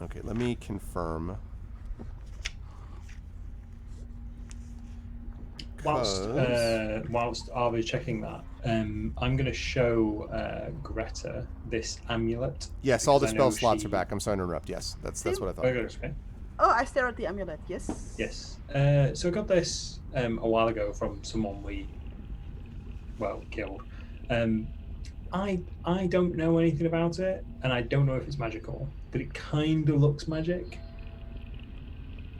Okay, let me confirm. Whilst Arvy's checking that, I'm going to show Greta this amulet. Yes, all the because I know spell slots she- are back. I'm sorry to interrupt. Yes, that's what I thought. Okay. Oh, I stare at the amulet. Yes. Yes. So I got this a while ago from someone we, killed. I don't know anything about it, and I don't know if it's magical, but it kind of looks magic.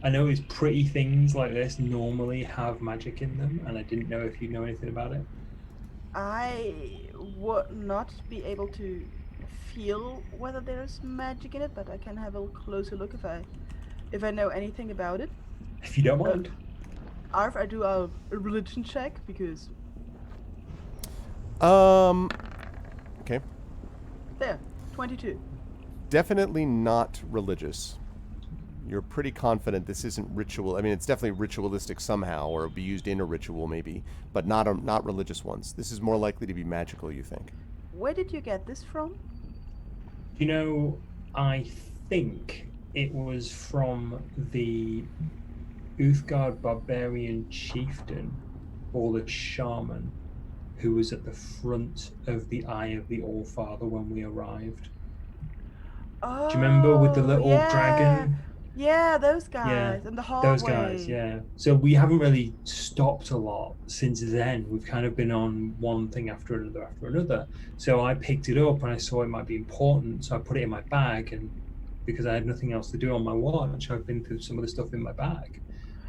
I know it's pretty things like this normally have magic in them, and I didn't know if you know anything about it. I would not be able to feel whether there's magic in it, but I can have a closer look if I know anything about it. If you don't mind. Arf, I do a religion check because Okay. there, 22. Definitely not religious. You're pretty confident this isn't ritual. I mean, it's definitely ritualistic somehow, or it'll be used in a ritual maybe, but not religious ones. This is more likely to be magical, you think? Where did you get this from? You know, I think it was from the Uthgard barbarian chieftain, or the shaman, who was at the front of the Eye of the Allfather when we arrived. Oh, Do you remember with the little yeah. dragon? Yeah, those guys Yeah, in the hallway. Those guys, yeah. So we haven't really stopped a lot since then. We've kind of been on one thing after another. So I picked it up and I saw it might be important, so I put it in my bag, and because I had nothing else to do on my watch, I've been through some of the stuff in my bag.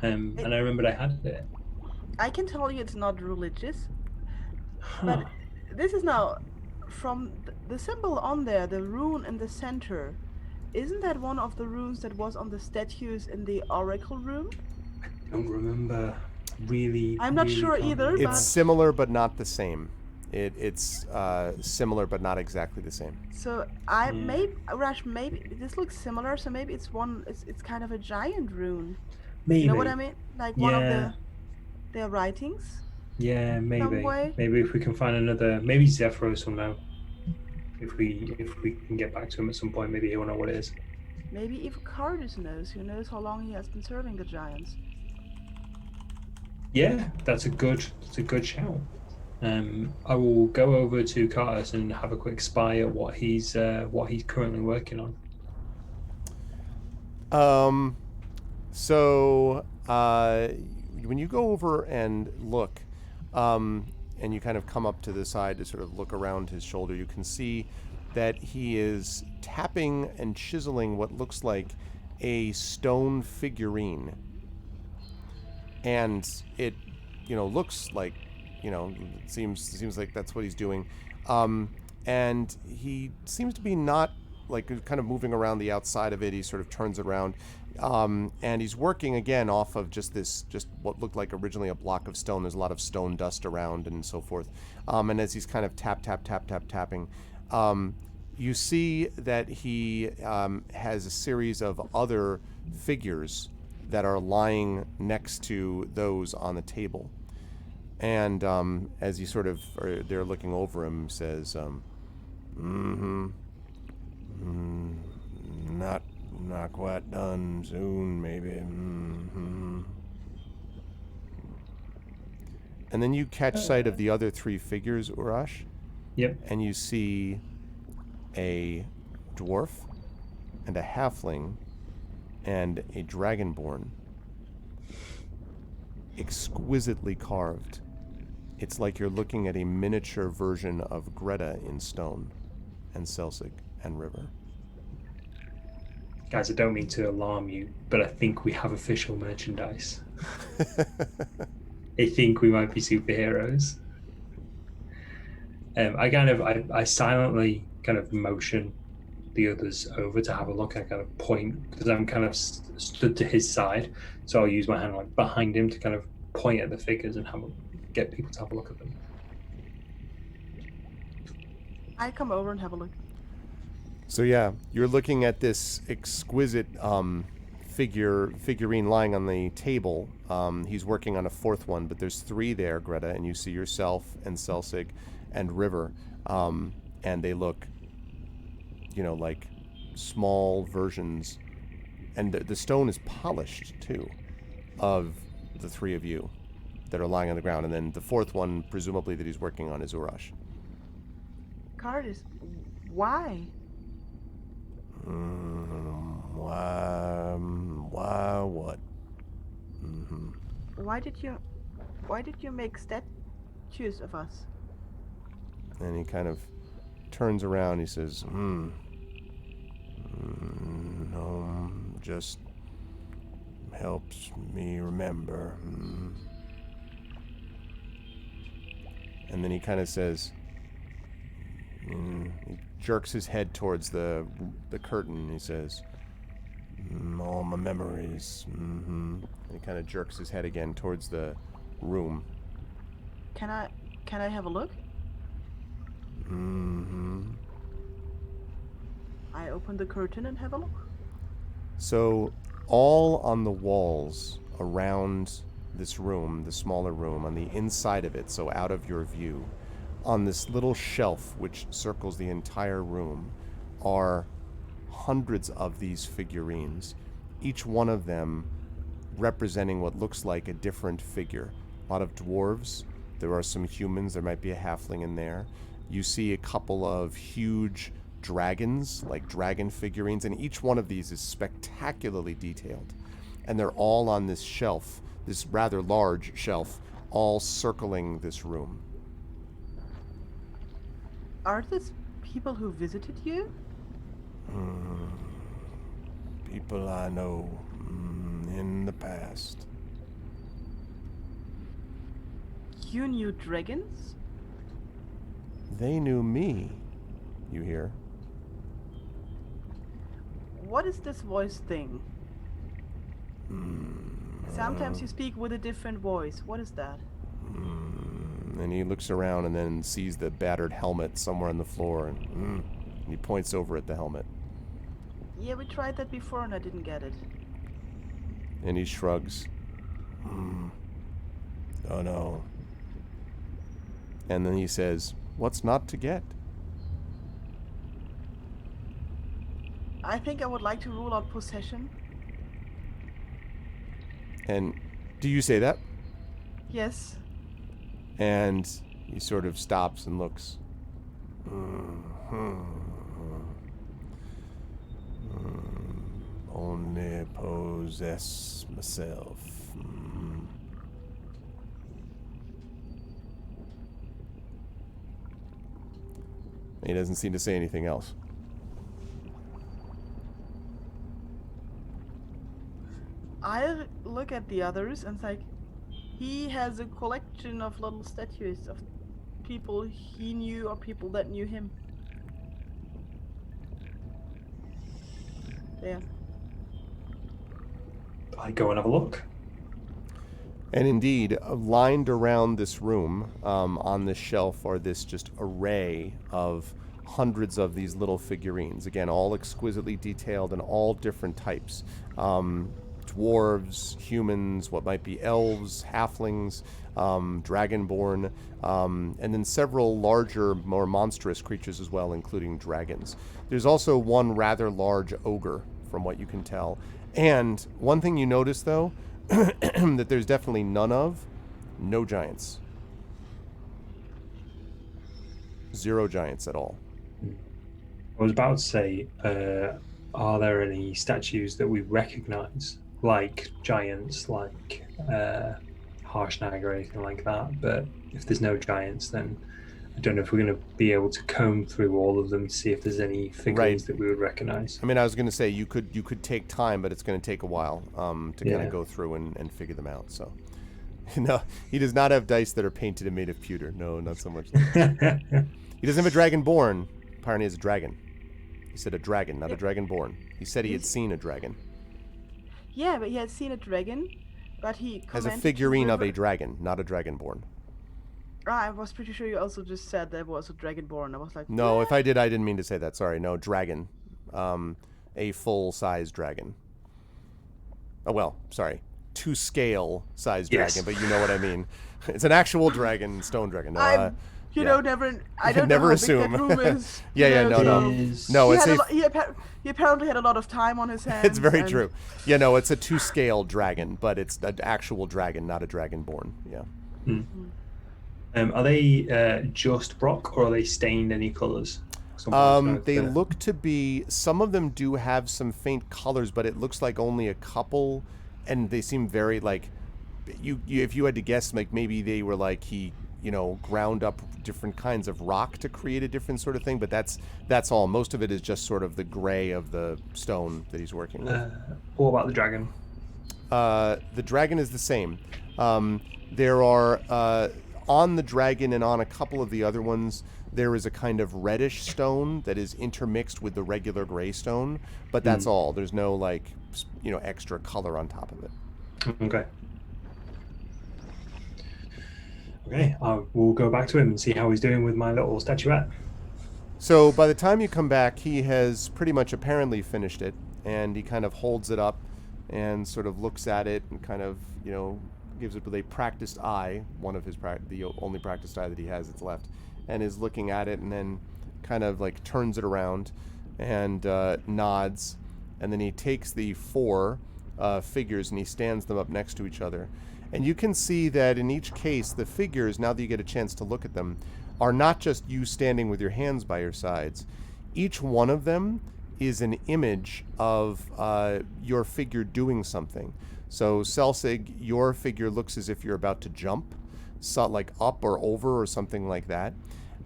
And I remembered I had it. I can tell you it's not religious, Huh. but this is now from the symbol on there, the rune in the center. Isn't that one of the runes that was on the statues in the oracle room? I don't remember really. I'm not really sure can't either, remember. It's similar but not the same. It's similar but not exactly the same. So maybe this looks similar. So maybe it's kind of a giant rune. Maybe. You know what I mean? Like one of Yeah. their writings. Yeah, maybe. way? Maybe if we can find another, maybe Zephyros will know. If we can get back to him at some point, maybe he'll know what it is. Maybe if Cardus knows. Who knows how long he has been serving the giants? Yeah, that's a good shout. I will go over to Cartus and have a quick spy at what he's currently working on. So when you go over and look, and you kind of come up to the side to sort of look around his shoulder, you can see that he is tapping and chiseling what looks like a stone figurine. And it, looks like, it seems like that's what he's doing. And he seems to be not like kind of moving around the outside of it. He sort of turns around, and he's working again off of just what looked like originally a block of stone. There's a lot of stone dust around and so forth. And as he's kind of tapping, you see that he has a series of other figures that are lying next to those on the table. And as he sort of, they're looking over him, says, not quite done, soon, maybe. And then you catch sight of the other three figures, Urash. Yep. And you see a dwarf and a halfling and a dragonborn, exquisitely carved. It's like you're looking at a miniature version of Greta in stone, and Selsig and River. Guys, I don't mean to alarm you, but I think we have official merchandise. I think we might be superheroes. I silently kind of motion the others over to have a look. I kind of point because I'm kind of stood to his side, so I'll use my hand like behind him to kind of point at the figures and get people to have a look at them. I come over and have a look. So yeah, you're looking at this exquisite figurine lying on the table. He's working on a fourth one, but there's three there, Greta, and you see yourself and Selsig and River, and they look, like small versions, and the stone is polished too, of the three of you that are lying on the ground, and then the fourth one, presumably that he's working on, is Urash. Cardis, why? Why what? Why did you make statues of us? And he kind of turns around. He says, no, just helps me remember. And then he kind of says, he jerks his head towards the curtain. He says, all my memories. And he kind of jerks his head again towards the room. Can I have a look? I open the curtain and have a look. So all on the walls around this room, the smaller room, on the inside of it, so out of your view, on this little shelf which circles the entire room, are hundreds of these figurines, each one of them representing what looks like a different figure. A lot of dwarves, there are some humans, there might be a halfling in there. You see a couple of huge dragons, like dragon figurines, and each one of these is spectacularly detailed. And they're all on this shelf, this rather large shelf, all circling this room. Are these people who visited you? People I know in the past. You knew dragons? They knew me, you hear. What is this voice thing? Sometimes you speak with a different voice. What is that? And he looks around and then sees the battered helmet somewhere on the floor, and he points over at the helmet. Yeah, we tried that before and I didn't get it. And he shrugs. Oh no. And then he says, what's not to get? I think I would like to rule out possession. And do you say that? Yes. And he sort of stops and looks. Only possess myself. He doesn't seem to say anything else. I look at the others and it's like, he has a collection of little statues of people he knew or people that knew him. Yeah. I go and have a look. And indeed, lined around this room, on this shelf, are this just array of hundreds of these little figurines. Again, all exquisitely detailed and all different types. Dwarves, humans, what might be elves, halflings, dragonborn, and then several larger, more monstrous creatures as well, including dragons. There's also one rather large ogre, from what you can tell. And one thing you notice, though, that there's definitely none of, no giants. 0 giants at all. I was about to say, are there any statues that we recognize, like giants, like Harshnag or anything like that? But if there's no giants, then I don't know if we're going to be able to comb through all of them to see if there's any figurines that we would recognize. I mean, I was going to say you could take time, but it's going to take a while to kind of go through and figure them out. So, no, he does not have dice that are painted and made of pewter. No, not so much. He doesn't have a dragonborn. Apparently, he has a dragon. He said a dragon, not a dragonborn. He said he had seen a dragon. Yeah, but he had seen a dragon, but he Has a figurine of a dragon, not a dragonborn. I was pretty sure you also just said there was a dragonborn. I was like, No, what? if I did, I didn't mean to say that. Sorry. No, dragon. A full-size dragon. Oh, well, sorry. To scale size dragon, but you know what I mean. It's an actual dragon, stone dragon. No, I don't never never know assume. how big that room is. No, it's he apparently had a lot of time on his hands. It's very true. Yeah, no, it's a to-scale dragon, but it's an actual dragon, not a dragonborn. Yeah. Are they just Brock, or are they stained any colours? They look to be. Some of them do have some faint colors, but it looks like only a couple, and they seem very like. If you had to guess, like maybe they were like he, ground up different kinds of rock to create a different sort of thing. But that's all. Most of it is just sort of the gray of the stone that he's working with. What about the dragon? The dragon is the same. There are on the dragon and on a couple of the other ones, there is a kind of reddish stone that is intermixed with the regular gray stone, but that's all. There's no extra color on top of it. Okay. Okay, we'll go back to him and see how he's doing with my little statuette. So by the time you come back, he has pretty much apparently finished it, and he kind of holds it up and sort of looks at it and kind of, gives it with a practiced eye, one of his the only practiced eye that he has that's left, and is looking at it and then kind of like turns it around and nods, and then he takes the 4 figures and he stands them up next to each other. And you can see that in each case, the figures, now that you get a chance to look at them, are not just you standing with your hands by your sides. Each one of them is an image of your figure doing something. So Selsig, your figure looks as if you're about to jump, like up or over or something like that.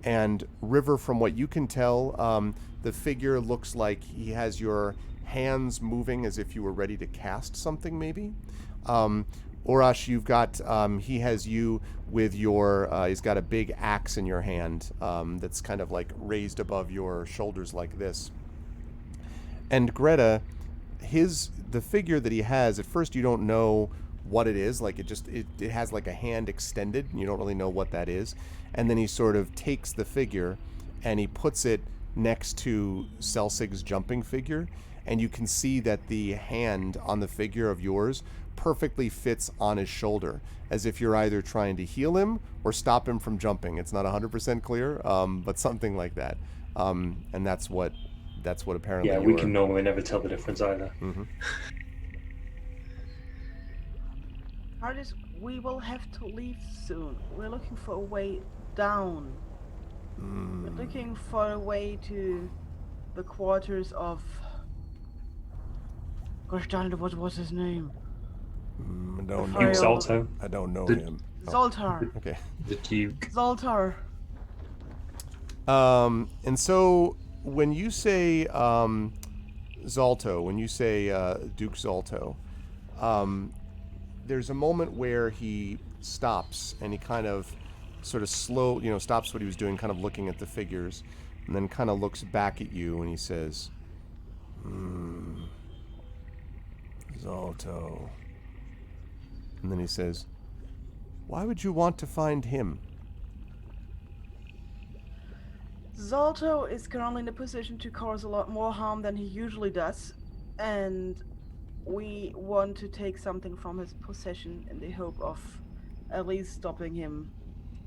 And River, from what you can tell, the figure looks like he has your hands moving as if you were ready to cast something, maybe. Orash, you've got, he has you with your, he's got a big axe in your hand that's kind of like raised above your shoulders like this. And Greta, the figure that he has, at first you don't know what it is. Like it has like a hand extended, and you don't really know what that is. And then he sort of takes the figure and he puts it next to Selsig's jumping figure, and you can see that the hand on the figure of yours perfectly fits on his shoulder, as if you're either trying to heal him or stop him from jumping. It's not 100% clear, but something like that. And that's what apparently. Yeah, we can normally never tell the difference either. Mm-hmm. Artist, we will have to leave soon. We're looking for a way down. We're looking for a way to the quarters of. Gosh darn it! What was his name? I don't know. Duke Zolto. I don't know him. Zoltar. Okay. The Duke. Zoltar. And so when you say Zolto, when you say Duke Zolto, there's a moment where he stops and he kind of sort of stops what he was doing, kind of looking at the figures, and then kind of looks back at you and he says, Zalto. And then he says, why would you want to find him? Zalto is currently in a position to cause a lot more harm than he usually does, and we want to take something from his possession in the hope of at least stopping him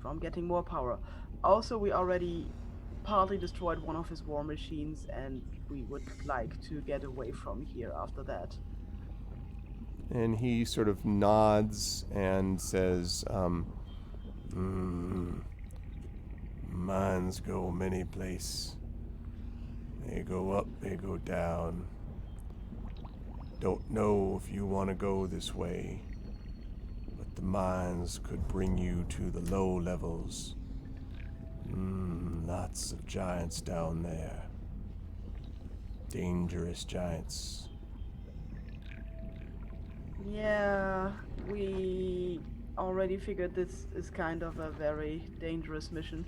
from getting more power. Also, we already partly destroyed one of his war machines, and we would like to get away from here after that. And he sort of nods and says, minds go many places. They go up, they go down. Don't know if you want to go this way, but the mines could bring you to the low levels. Lots of giants down there. Dangerous giants. Yeah, we already figured this is kind of a very dangerous mission.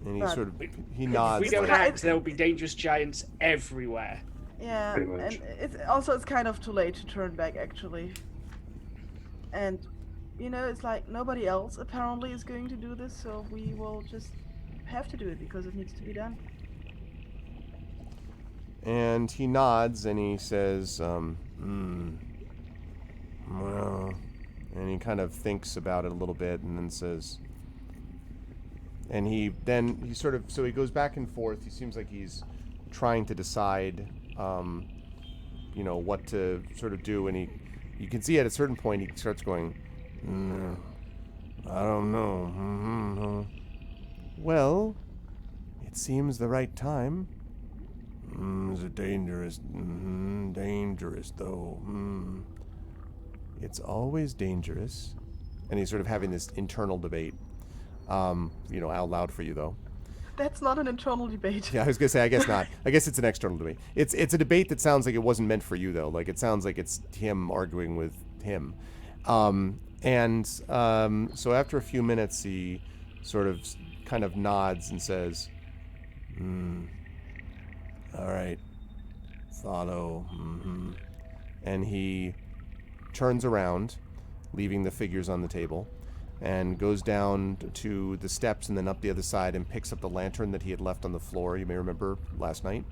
And he But- sort of, he If nods. we don't like- act, there will be dangerous giants everywhere. Yeah, Pretty much. and it's kind of too late to turn back actually. And it's like nobody else apparently is going to do this, so we will just have to do it because it needs to be done. And he nods and he says, well, and he kind of thinks about it a little bit and then says, and he sort of, so he goes back and forth. He seems like he's trying to decide, what to sort of do. And you can see at a certain point he starts going, I don't know. Well, it seems the right time. Is it dangerous? Dangerous, though. It's always dangerous. And he's sort of having this internal debate, out loud for you, though. That's not an internal debate. Yeah, I was going to say, I guess not. I guess it's an external debate. It's a debate that sounds like it wasn't meant for you, though. Like, it sounds like it's him arguing with him. So after a few minutes, he sort of kind of nods and says, all right, follow. And he turns around, leaving the figures on the table, and goes down to the steps and then up the other side and picks up the lantern that he had left on the floor, you may remember, last night.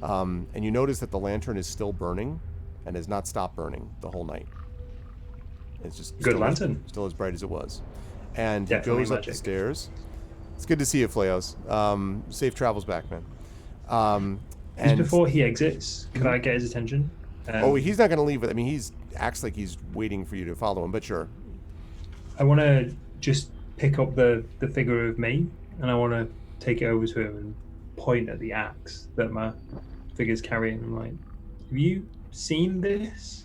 And you notice that the lantern is still burning and has not stopped burning the whole night. It's just Good still lantern. still as bright as it was. And he Definitely goes up the magic. stairs. It's good to see you, Fleos. Safe travels back, man. Just And before he exits, could I get his attention? he's not going to leave it. I mean, he's acts like he's waiting for you to follow him, but sure. I want to just pick up the figure of me, and I want to take it over to him and point at the axe that my figure's carrying. I'm like, have you seen this?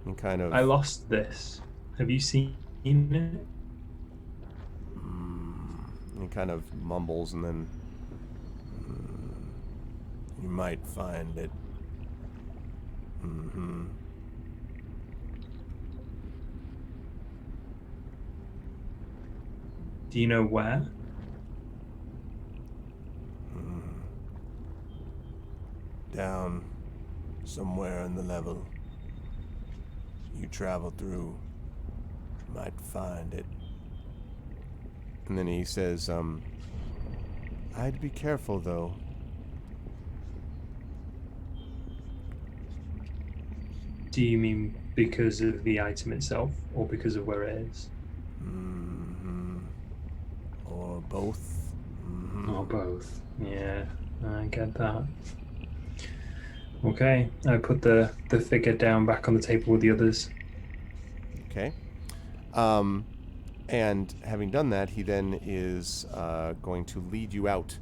And kind of I lost this. Have you seen it? he kind of mumbles and then you might find it. Do you know where? Down somewhere in the level you travel through, might find it. And then he says, I'd be careful though. Do you mean because of the item itself, or because of where it is? Or both. Or both. Yeah, I get that. Okay, I put the figure down back on the table with the others. Okay. And having done that, he then is going to lead you out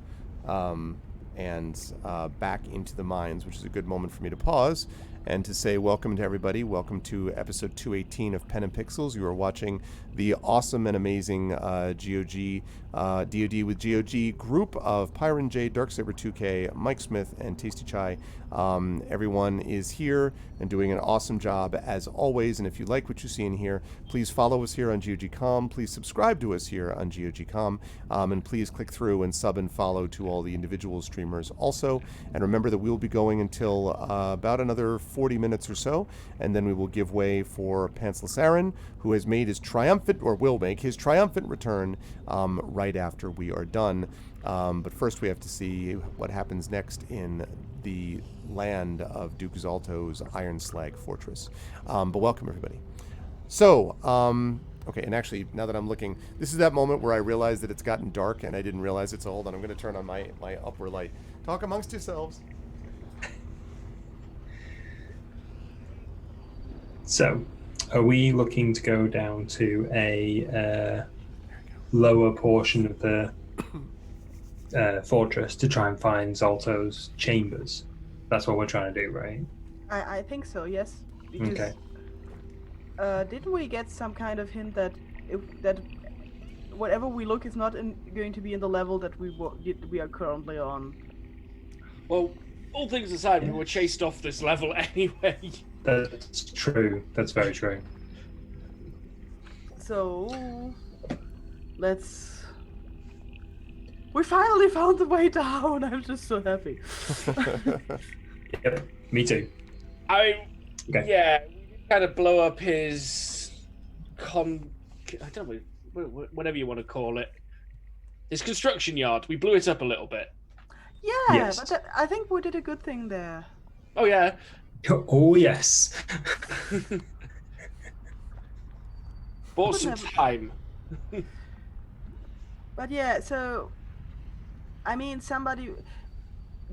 and back into the mines, which is a good moment for me to pause and to say welcome to everybody. Welcome to episode 218 of Pen and Pixels. You are watching the awesome and amazing GOG, DoD with GOG group of Pyron J, Darksaber 2K, Mike Smith, and Tasty Chai. Everyone is here and doing an awesome job as always. And if you like what you see in here, please follow us here on GOG.com. Please subscribe to us here on GOG.com. And please click through and sub and follow to all the individual streamers also. And remember that we will be going until about another 40 minutes or so. And then we will give way for Pantsless Aaron, who has made his triumphant, or will make his triumphant return right after we are done. But first we have to see what happens next in the land of Duke Zalto's Iron Slag Fortress. But welcome, everybody. So, okay, and actually, now that I'm looking, this is that moment where I realize that it's gotten dark and I didn't realize it, so hold on, I'm going to turn on my upper light. Talk amongst yourselves. So, are we looking to go down to a lower portion of the fortress to try and find Zalto's chambers? That's what we're trying to do, right? I think so, yes. Because, Okay. Didn't we get some kind of hint that that whatever we look is not going to be in the level that we are currently on? Well, all things aside, we were chased off this level anyway. That's true. That's very true. So, we finally found the way down. I'm just so happy. Yep, me too. Yeah, we did kind of blow up his I don't know, whatever you want to call it. His construction yard. We blew it up a little bit. Yeah, Yes. but I think we did a good thing there. Oh yeah. Oh, yes. Bought some time. But yeah, so I mean,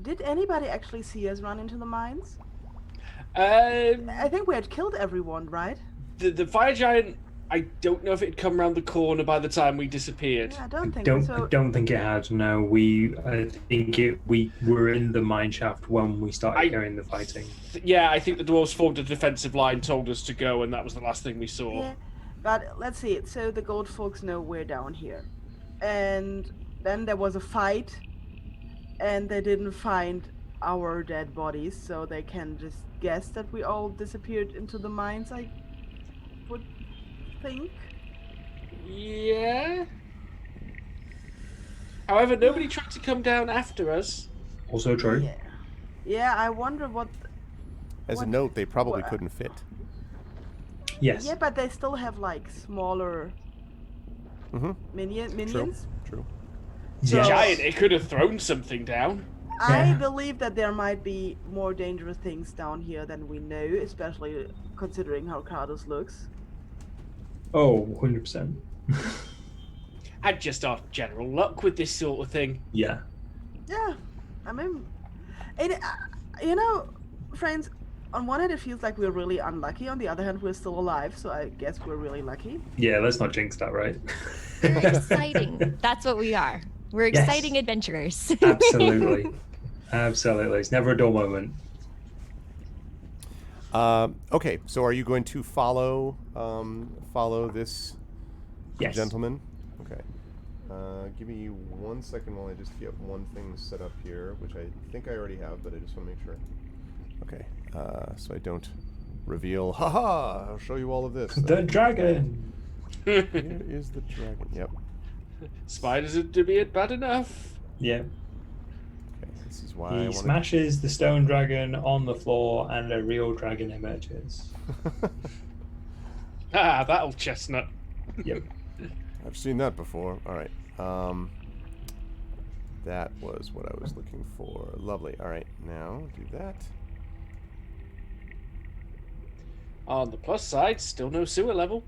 did anybody actually see us run into the mines? I think we had killed everyone, right? The fire giant, I don't know if it had come around the corner by the time we disappeared. Yeah, I don't think I so. don't think it had. No, I think we were in the mine shaft when we started hearing the fighting. Yeah, I think the dwarves formed a defensive line, told us to go, and that was the last thing we saw. Yeah, but let's see. So the gold folks know we're down here, and then there was a fight, and they didn't find our dead bodies, so they can just guess that we all disappeared into the mines. I would think. Yeah. However, nobody tried to come down after us. Also true. Yeah. Yeah, I wonder what. As a note, they probably couldn't fit. Yes. Yeah, but they still have like smaller minions. True. So Yes. giant, it could have thrown something down. I Yeah. believe that there might be more dangerous things down here than we know, especially considering how Cardos looks. Oh, 100%. And just our general luck with this sort of thing. Yeah. Yeah, I mean, friends, on one hand it feels like we're really unlucky, on the other hand we're still alive, so I guess we're really lucky. Yeah, let's not jinx that, right? We're exciting. That's what we are. We're Yes. exciting adventurers. Absolutely. Absolutely. It's never a dull moment. Okay, so are you going to follow this Yes. gentleman? Okay. Give me 1 second while I just get one thing set up here, which I think I already have, but I just want to make sure. Okay, so I don't reveal. Haha! I'll show you all of this. The dragon! Here is the dragon. Yep. Spiders are to be it bad enough. Yeah. Okay, this is why I He want smashes the stone dragon on the floor and a real dragon emerges. Ah, that old chestnut. Yep. I've seen that before. All right. That was what I was looking for. Lovely. All right, now do that. On the plus side, still no sewer level.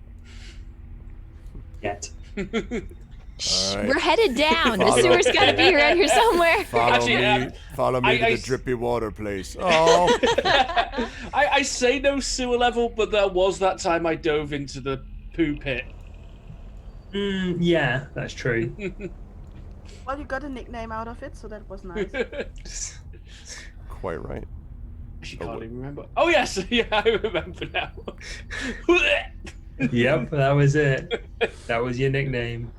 Yet. All right. We're headed down. The Follow- sewer's got to be around here somewhere. Follow me to I the drippy water place. Oh. I say no sewer level, but there was that time I dove into the poo pit. Yeah, that's true. Well, you got a nickname out of it, so that was nice. Quite right. Actually, can't even remember. Oh yes, yeah, I remember now. Yep, that was it. That was your nickname.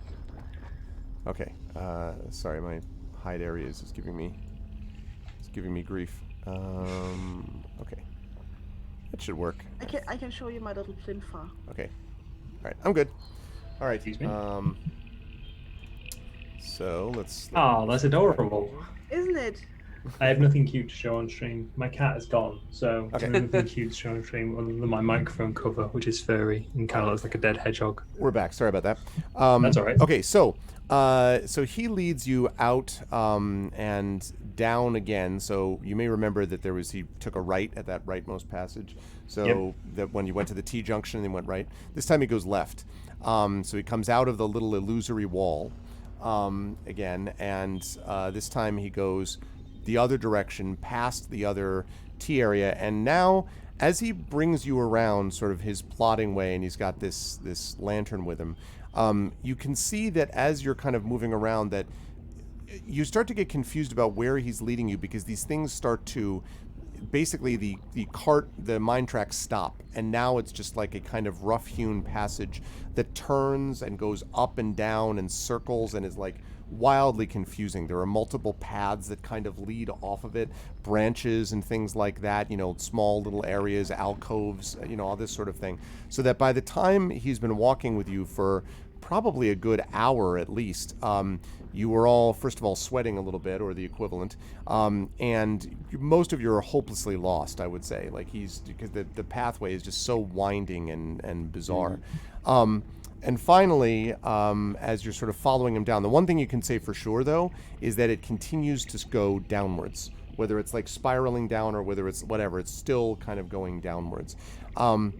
Okay. Sorry, my hide areas is giving me grief. Okay. That should work. I can show you my little plinfa. Okay. All right. I'm good. All right. Excuse me? So let's. Oh, that's adorable. Isn't it? I have nothing cute to show on stream. My cat is gone, so Okay. I have nothing cute to show on stream other than my microphone cover, which is furry and kind of looks like a dead hedgehog. We're back. Sorry about that. That's all right. Okay, so he leads you out and down again. So you may remember that he took a right at that rightmost passage. So that when you went to the T junction, and he went right. This time he goes left. So he comes out of the little illusory wall again, and this time he goes the other direction, past the other T area, and now as he brings you around sort of his plodding way, and he's got this lantern with him, you can see that as you're kind of moving around that you start to get confused about where he's leading you, because these things start to basically the mine tracks stop, and now it's just like a kind of rough-hewn passage that turns and goes up and down and circles and is like wildly confusing. There are multiple paths that kind of lead off of it, branches and things like that, small little areas, alcoves, all this sort of thing. So that by the time he's been walking with you for probably a good hour at least, you were all, first of all, sweating a little bit, or the equivalent, and most of you are hopelessly lost, I would say. Like because the pathway is just so winding and bizarre. And finally, as you're sort of following him down, the one thing you can say for sure, though, is that it continues to go downwards. Whether it's like spiraling down or whether it's whatever, it's still kind of going downwards. And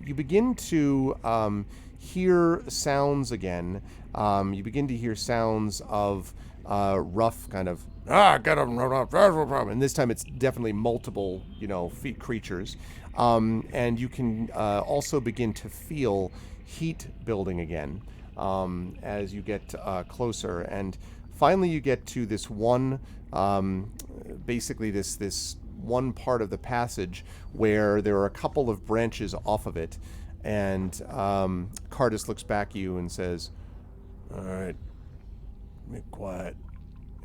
you begin to hear sounds again. You begin to hear sounds of rough kind of, get him, and this time it's definitely multiple, feet creatures. And you can also begin to feel heat building again as you get closer. And finally you get to this one, basically this one part of the passage where there are a couple of branches off of it. And Cardus looks back at you and says, "All right, be quiet,"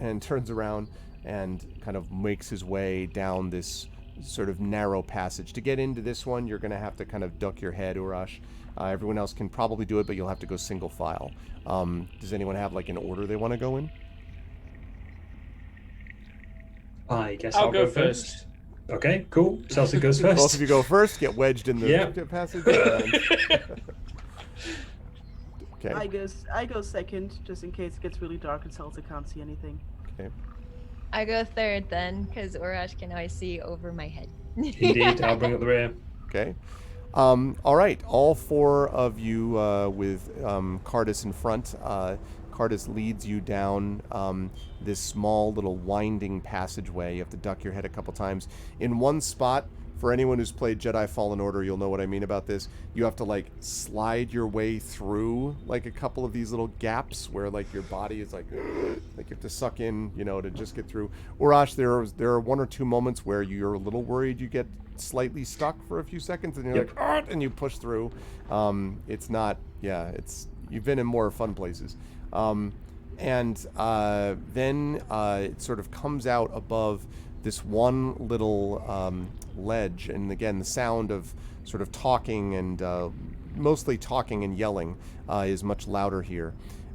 and turns around and kind of makes his way down this sort of narrow passage. To get into this one, you're going to have to kind of duck your head, Urash. Everyone else can probably do it, but you'll have to go single file. Does anyone have like an order they want to go in? I guess I'll go first. Okay, cool. Celtic goes first. Both of you go first, get wedged in the passage. Okay. I go second, just in case it gets really dark and Celtic can't see anything. Okay. I go third then, because Urash can always see over my head. Indeed, I'll bring up the rear. Okay. All right. All four of you with Cardus in front. Cardus leads you down this small little winding passageway. You have to duck your head a couple times. In one spot, for anyone who's played Jedi Fallen Order, you'll know what I mean about this. You have to like slide your way through like a couple of these little gaps where like your body is like you have to suck in, to just get through. Urash, there are one or two moments where you're a little worried you get slightly stuck for a few seconds, and you're like, and you push through. It's not, you've been in more fun places. And then it sort of comes out above this one little ledge, and again the sound of sort of talking and mostly talking and yelling is much louder here.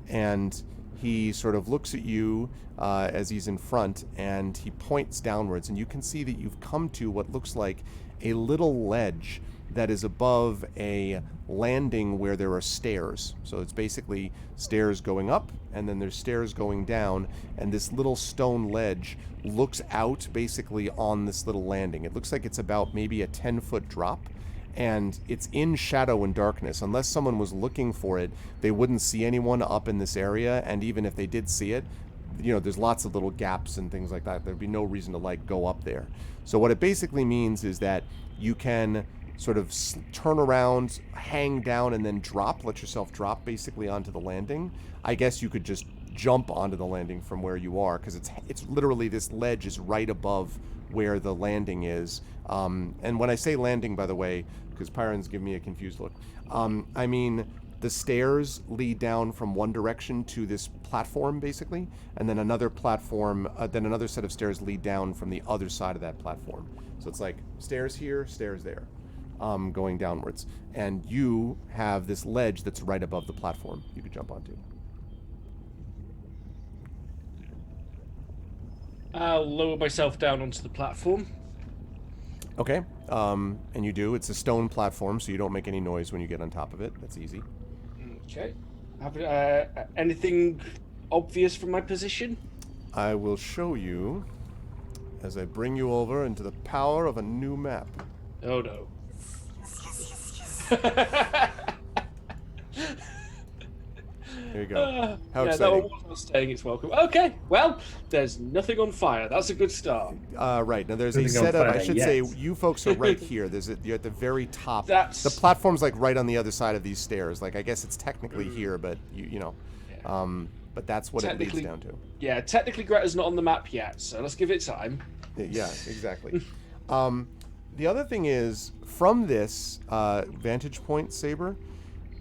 And he sort of looks at you as he's in front, and he points downwards, and you can see that you've come to what looks like a little ledge that is above a landing where there are stairs. So it's basically stairs going up, and then there's stairs going down, and this little stone ledge looks out basically on this little landing. It looks like it's about maybe a 10-foot drop, and it's in shadow and darkness. Unless someone was looking for it, they wouldn't see anyone up in this area, and even if they did see it, there's lots of little gaps and things like that. There'd be no reason to like go up there. So what it basically means is that you can sort of turn around, hang down, and then let yourself drop basically onto the landing. I guess you could just jump onto the landing from where you are, because it's literally, this ledge is right above where the landing is. And when I say landing, by the way, because Pyron's giving me a confused look, I mean the stairs lead down from one direction to this platform, basically, and then another platform, then another set of stairs lead down from the other side of that platform. So it's like stairs here, stairs there, going downwards. And you have this ledge that's right above the platform you could jump onto. I'll lower myself down onto the platform. Okay, and you do. It's a stone platform, so you don't make any noise when you get on top of it. That's easy. Okay. Have, anything obvious from my position? I will show you as I bring you over into the power of a new map. Oh no. Here you go. How yeah, exciting. that one was staying its welcome. Okay, well, there's nothing on fire. That's a good start. Right, now there's a Nothing on set of, I fire should yet. say, you folks are right here. You're at the very top. That's... The platform's like right on the other side of these stairs. Like, I guess it's technically here, but you know. Yeah. But that's what it leads down to. Yeah, technically Greta's not on the map yet, so let's give it time. Yeah, exactly. The other thing is, from this vantage point, Saber,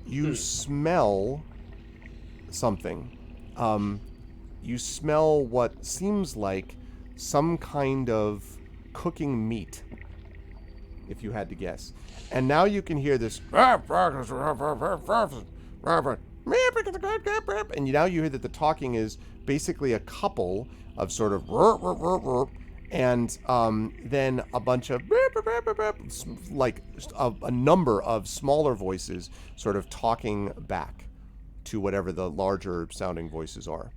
you smell something. You smell what seems like some kind of cooking meat, if you had to guess. And now you can hear this, and now you hear that the talking is basically a couple of sort of, and then a bunch of, like a number of smaller voices sort of talking back to whatever the larger sounding voices are.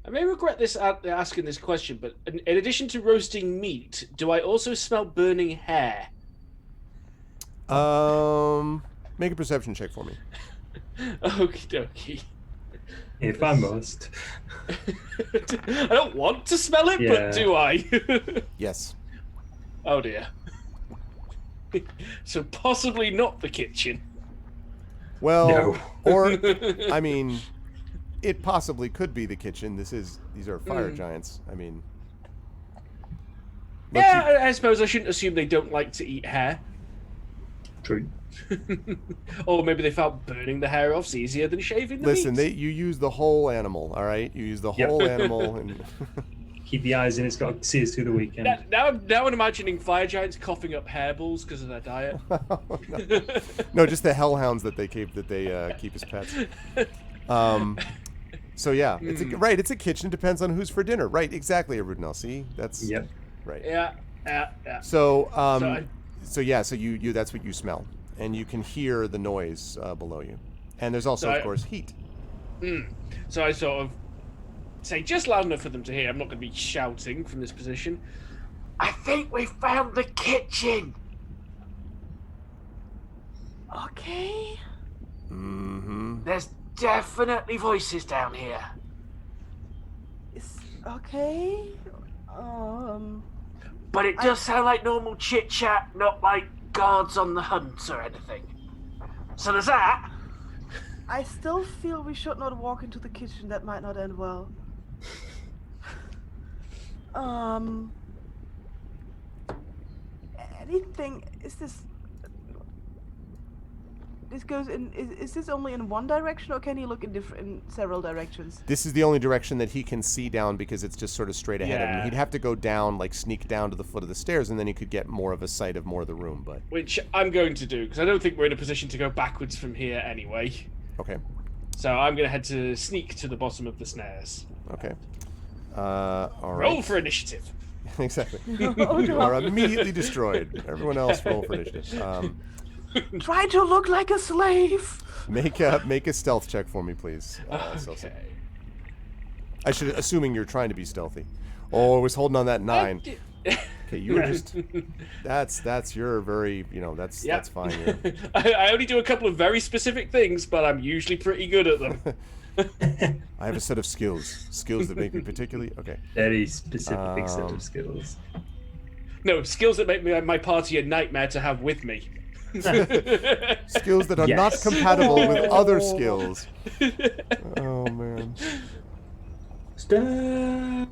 I may regret this asking this question, but in addition to roasting meat, do I also smell burning hair? Make a perception check for me. Okie dokie. If I must. I don't want to smell it, Yeah. but do I? Yes. Oh dear. So possibly not the kitchen. Well, No. or, I mean, it possibly could be the kitchen. These are fire giants. I mean... Yeah, I suppose I shouldn't assume they don't like to eat hair. True. Or maybe they felt burning the hair off's easier than shaving the Listen, meat. you use the whole animal, all right? You use the Yep. whole animal. And Keep the eyes in. It's got to see us through the weekend. Now I'm imagining fire giants coughing up hairballs because of their diet. no, just the hellhounds that they keep as pets. So yeah, it's a kitchen. Depends on who's for dinner. Right, exactly, Arudnell. See, that's Yep. right. Yeah. So So you that's what you smell, and you can hear the noise below you, and there's also of course heat. So I sort of say just loud enough for them to hear. I'm not going to be shouting from this position. I think we found the kitchen. Okay. Mm-hmm. There's definitely voices down here. Okay. But it does sound like normal chit chat, not like guards on the hunt or anything. So there's that. I still feel we should not walk into the kitchen. That might not end well. Anything? Is this? This goes in. Is this only in one direction, or can he look in several directions? This is the only direction that he can see down because it's just sort of straight ahead of him. Yeah. He'd have to go down, like sneak down to the foot of the stairs, and then he could get more of a sight of more of the room. But Which I'm going to do, because I don't think we're in a position to go backwards from here anyway. okay, So I'm going to head to sneak to the bottom of the stairs. okay, all right. Roll for initiative. Exactly. Oh, You no. are immediately destroyed. Everyone else roll for initiative. Try to look like a slave. Make a stealth check for me, please. Celsi. Okay. I should, assuming you're trying to be stealthy. Oh, I was holding on that 9. Okay, you were just. That's your very. That's fine. You're, I only do a couple of very specific things, but I'm usually pretty good at them. I have a set of skills that make me particularly okay. Very specific set of skills. No, skills that make my party a nightmare to have with me. Skills that are not Yes. compatible with other skills. Oh man. Stop.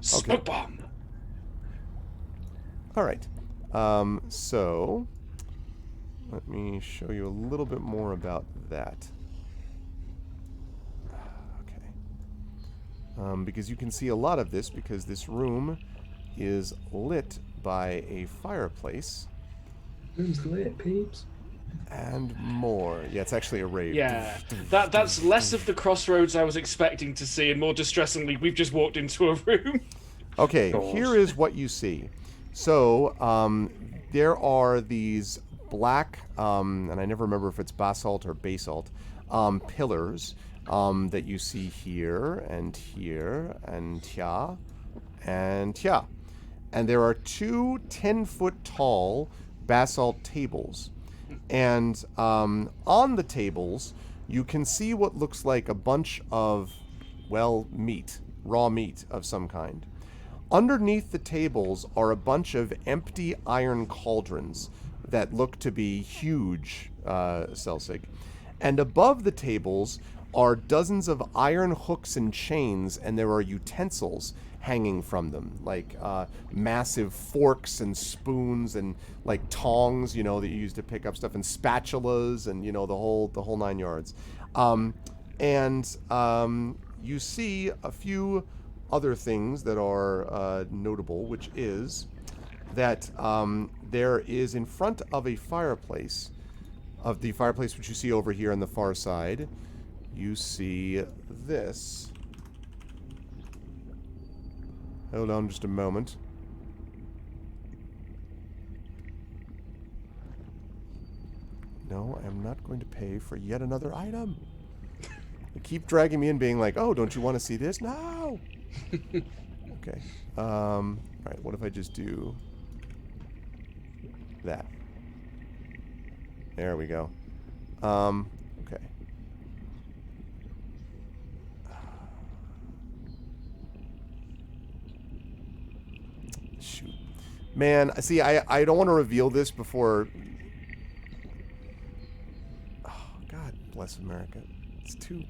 Smoke bomb. All right. So let me show you a little bit more about that. Okay. Because you can see a lot of this because this room is lit by a fireplace. Room's lit, peeps. And more. Yeah, it's actually a rave. Yeah, that's less of the crossroads I was expecting to see, and more distressingly, we've just walked into a room. Okay, God. here is what you see. So, there are these black, and I never remember if it's basalt or basalt, pillars that you see here and here and here and here. And there are two 10-foot tall basalt tables. And on the tables, you can see what looks like a bunch of, well, meat, raw meat of some kind. Underneath the tables are a bunch of empty iron cauldrons that look to be huge, Celsig. And above the tables are dozens of iron hooks and chains, and there are utensils hanging from them, like massive forks and spoons and like tongs, you know, that you use to pick up stuff, and spatulas, and you know, the whole 9 yards. You see a few other things that are notable, which is that there is in front of a fireplace, of the fireplace which you see over here on the far side, you see this. Hold on just a moment. No, I'm not going to pay for yet another item. They keep dragging me in, being like, oh, don't you want to see this? No! Okay. Alright, what if I just do that? There we go. Okay. Shoot. Man, see, I don't want to reveal this before... Oh, God bless America. It's too...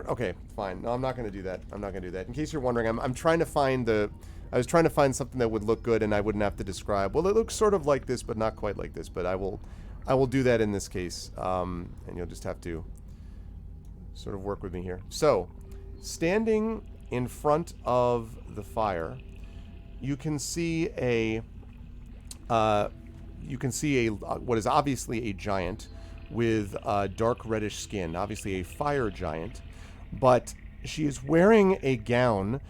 Okay, fine. No, I'm not going to do that. I'm not going to do that. In case you're wondering, I'm trying to find the... I was trying to find something that would look good and I wouldn't have to describe. Well, it looks sort of like this, but not quite like this. But I will do that in this case. And you'll just have to sort of work with me here. So, standing in front of the fire, you can see what is obviously a giant with dark reddish skin, obviously a fire giant, but she is wearing a gown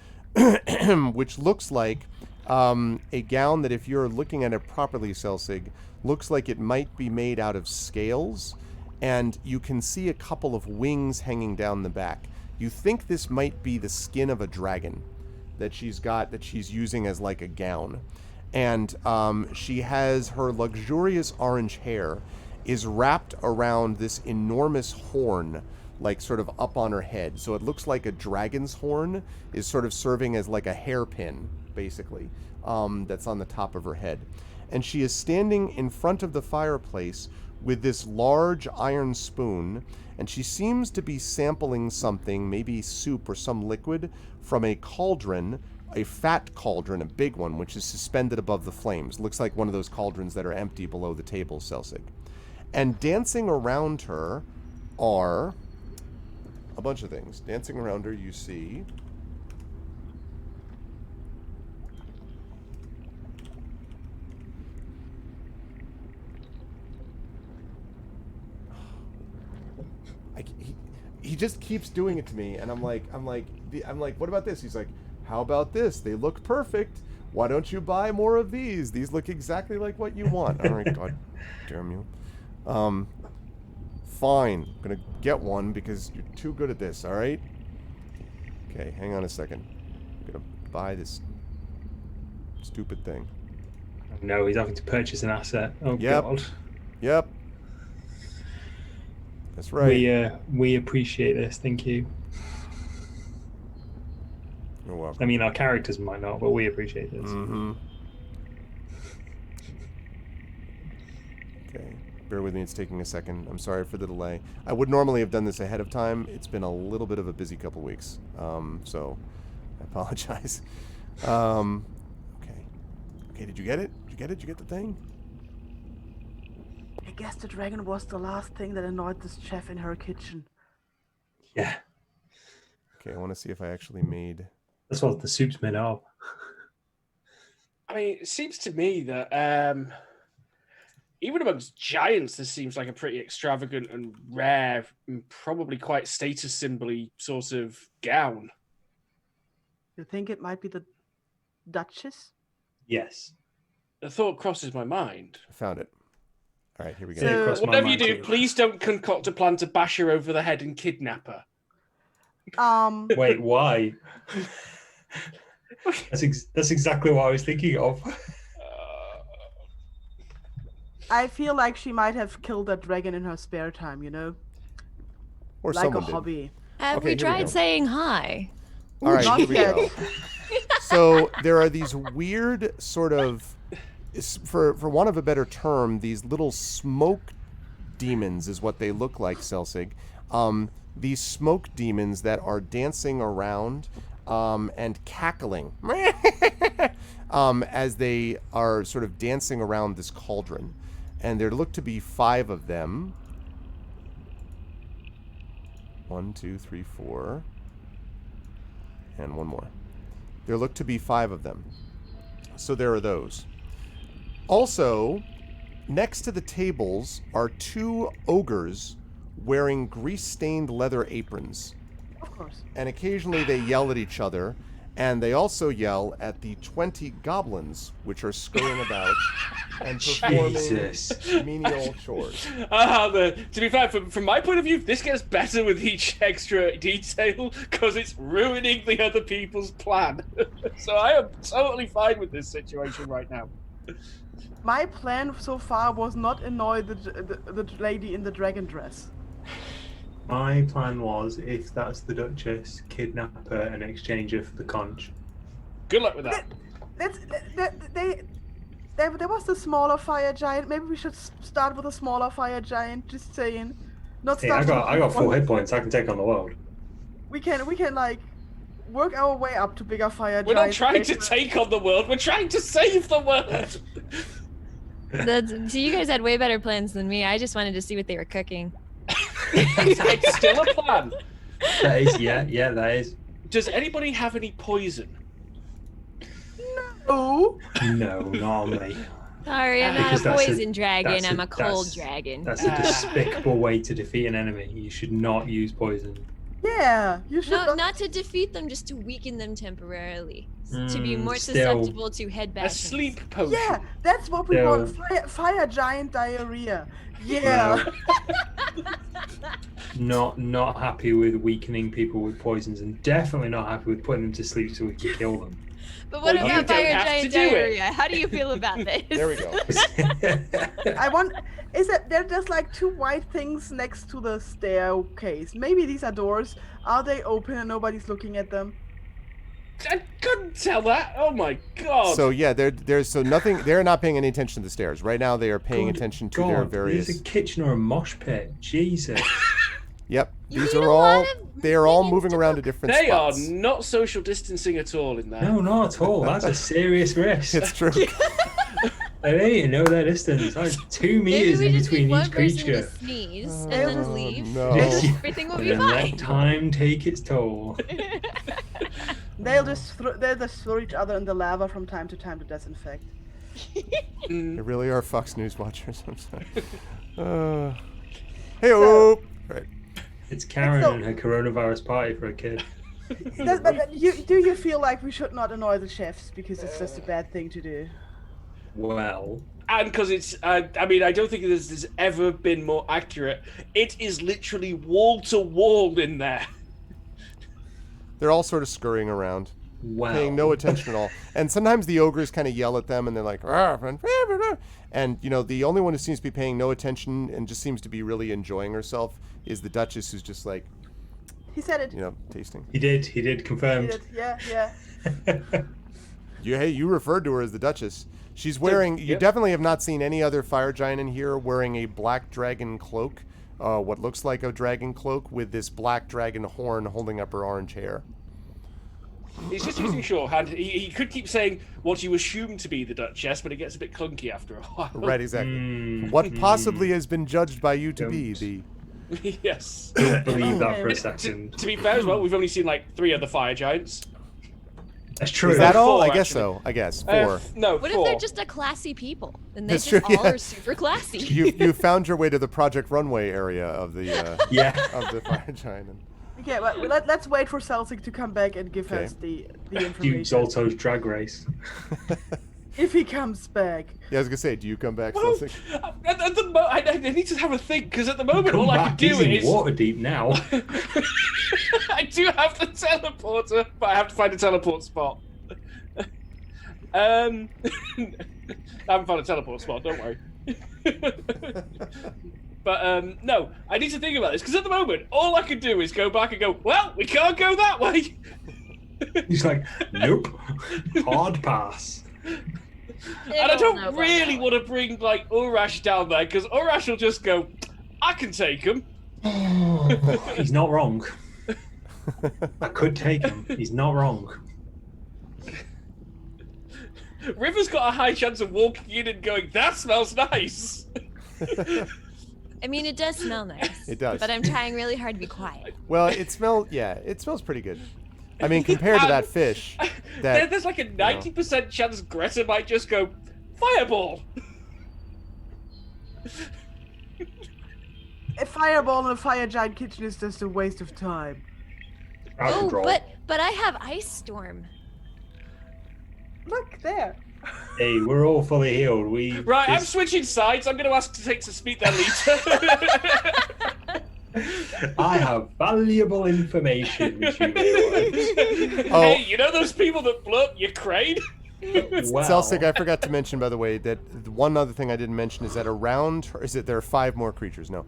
which looks like a gown that, if you're looking at it properly, Celsig, looks like it might be made out of scales, and you can see a couple of wings hanging down the back. You think this might be the skin of a dragon that she's got, that she's using as like a gown. And she has her luxurious orange hair is wrapped around this enormous horn, like sort of up on her head. So it looks like a dragon's horn is sort of serving as like a hairpin, basically, that's on the top of her head. And she is standing in front of the fireplace with this large iron spoon, and she seems to be sampling something, maybe soup or some liquid, from a cauldron, a fat cauldron, a big one, which is suspended above the flames. Looks like one of those cauldrons that are empty below the table, Celsig. And dancing around her are a bunch of things. Dancing around her, you see... He just keeps doing it to me, and I'm like, what about this? He's like, how about this? They look perfect. Why don't you buy more of these? These look exactly like what you want. All right, God damn you. Fine. I'm gonna get one because you're too good at this, all right? Okay, hang on a second. I'm gonna buy this stupid thing. No, he's having to purchase an asset. Oh, Yep. God. Yep. That's right. We appreciate this. Thank you. You're welcome. I mean, our characters might not, but we appreciate this. Mm-hmm. Okay. Bear with me, it's taking a second. I'm sorry for the delay. I would normally have done this ahead of time. It's been a little bit of a busy couple weeks, so I apologize. Okay. Okay, did you get it? Did you get it? Did you get the thing? I guess the dragon was the last thing that annoyed this chef in her kitchen. Yeah, Okay, I want to see if I actually made... that's what the soup's made of. I mean, it seems to me that even amongst giants, this seems like a pretty extravagant and rare, and probably quite status symbol-y sort of gown. You think it might be the Duchess? Yes. The thought crosses my mind. I found it. All right, here we go. So- Crossed my Whatever you mind do, too. please don't concoct a plan to bash her over the head and kidnap her. Wait, why? That's exactly what I was thinking of. I feel like she might have killed that dragon in her spare time, you know? Or Like a someone did. hobby. Have Okay, we here we tried go. saying hi? All right, Not here we yet. go. So there are these weird sort of, for want of a better term, these little smoke demons is what they look like, Selsig. These smoke demons that are dancing around and cackling as they are sort of dancing around this cauldron. And there look to be 5 of them. 1, 2, 3, 4. And one more. There look to be 5 of them. So there are those. Also, next to the tables are 2 ogres wearing grease-stained leather aprons. Of course. And occasionally they yell at each other. And they also yell at the 20 goblins, which are scurrying about and performing Jesus. menial chores. To be fair, from my point of view, this gets better with each extra detail because it's ruining the other people's plan. So I am totally fine with this situation right now. My plan so far was not annoy the lady in the dragon dress. My plan was, if that's the Duchess, kidnap her and exchange her for the conch. Good luck with that. There was the smaller fire giant. Maybe we should start with a smaller fire giant. Just saying. Not Hey, start. I got with 4 hit points. I can take on the world. We can like work our way up to bigger fire We're not giants. trying to take on the world, we're trying to save the world. So you guys had way better plans than me. I just wanted to see what they were cooking. It's still a plan. That is, yeah, that is. Does anybody have any poison? Oh, No, not on me. Sorry, I'm not Because a that's a- poison dragon. that's I'm a- a cold that's- dragon. That's a despicable way to defeat an enemy. You should not use poison. yeah. You should. No, not to defeat them, just to weaken them temporarily. To be more Still. susceptible to head A bashing. sleep potion. Yeah, that's what we No. want. Fire giant diarrhea. Yeah. Not happy with weakening people with poisons, and definitely not happy with putting them to sleep so we can kill them. But what Well, you about don't fire have to giant do it. diarrhea? How do you feel about this? There we go. I want. Is it there's like 2 white things next to the staircase? Maybe these are doors. Are they open and nobody's looking at them? I couldn't tell that. Oh my god. So yeah, there's so nothing. They're not paying any attention to the stairs right now. They are paying Good attention to their God, various. There's a kitchen or a mosh pit. Jesus. Yep, You these need are a lot all. of They are all minions moving to around to cook. different they are spots. not social distancing at all in there. No, not at all. That's a serious risk. It's true. They don't even know their distance. Like 2 Maybe meters we in just need between one each person to creature. sneeze Oh, and then leave. no. Everything will And be then let fine. time take its toll. They'll just throw each other in the lava from time to time to disinfect. Mm. They really are Fox News watchers. I'm sorry. Hey-oh. Right. It's Karen So- and her coronavirus party for a kid. But do you feel like we should not annoy the chefs because it's just a bad thing to do? Well, And because it's, I mean, I don't think there's ever been more accurate. It is literally wall to wall in there. They're all sort of scurrying around, wow. paying no attention at all. And sometimes the ogres kind of yell at them, and they're like, "Rah, rah, rah, rah." And you know, the only one who seems to be paying no attention and just seems to be really enjoying herself is the Duchess, who's just like, He said it. you know, tasting. He did He confirmed. did. Yeah. Hey, you referred to her as the Duchess. She's wearing. You yep. definitely have not seen any other fire giant in here wearing a black dragon cloak, what looks like a dragon cloak with this black dragon horn holding up her orange hair. He's just using shorthand. He could keep saying what you assume to be the Duchess, but it gets a bit clunky after a while. Right, exactly. What possibly has been judged by you to be the. Yes. Don't believe that for a second. To be fair as well, we've only seen like 3 other fire giants. That's true. Is that all? 4, I guess actually. so. I guess 4. No, What 4. if they're just a classy people? Then they That's just true, all yeah. are super classy. You found your way to the Project Runway area of the Yeah. of the fire giant. Okay, well, let's wait for Celtic to come back and give Okay. us the Duke information. Zolto's drag race. If he comes back. Yeah, I was gonna say, do you come back? Well, Celtic? at the I need to have a think because at the moment Come all I back, can do he's in is Waterdeep now. I do have the teleporter, but I have to find a teleport spot. I haven't found a teleport spot. Don't worry. But no, I need to think about this because at the moment all I can do is go back and go. Well, we can't go that way. He's like, nope, hard pass. And I don't really want to bring like Urash down there because Urash will just go, I can take him. He's not wrong. I could take him. He's not wrong. River's got a high chance of walking in and going, that smells nice. I mean, it does smell nice. It does. But I'm trying really hard to be quiet. Well, it smells pretty good. I mean, compared to that fish, There's like a 90% chance Greta might just go, fireball. A fireball in a fire giant kitchen is just a waste of time. Out of Oh, control. but I have ice storm. Look there. Hey, we're all fully healed. Right, I'm switching sides. I'm going to ask to take to speak their leader. I have valuable information, which you may want. Hey, you know those people that blew up your crane? Well, Celtic, I forgot to mention, by the way, that one other thing I didn't mention is that around, or is it there are 5 more creatures? No.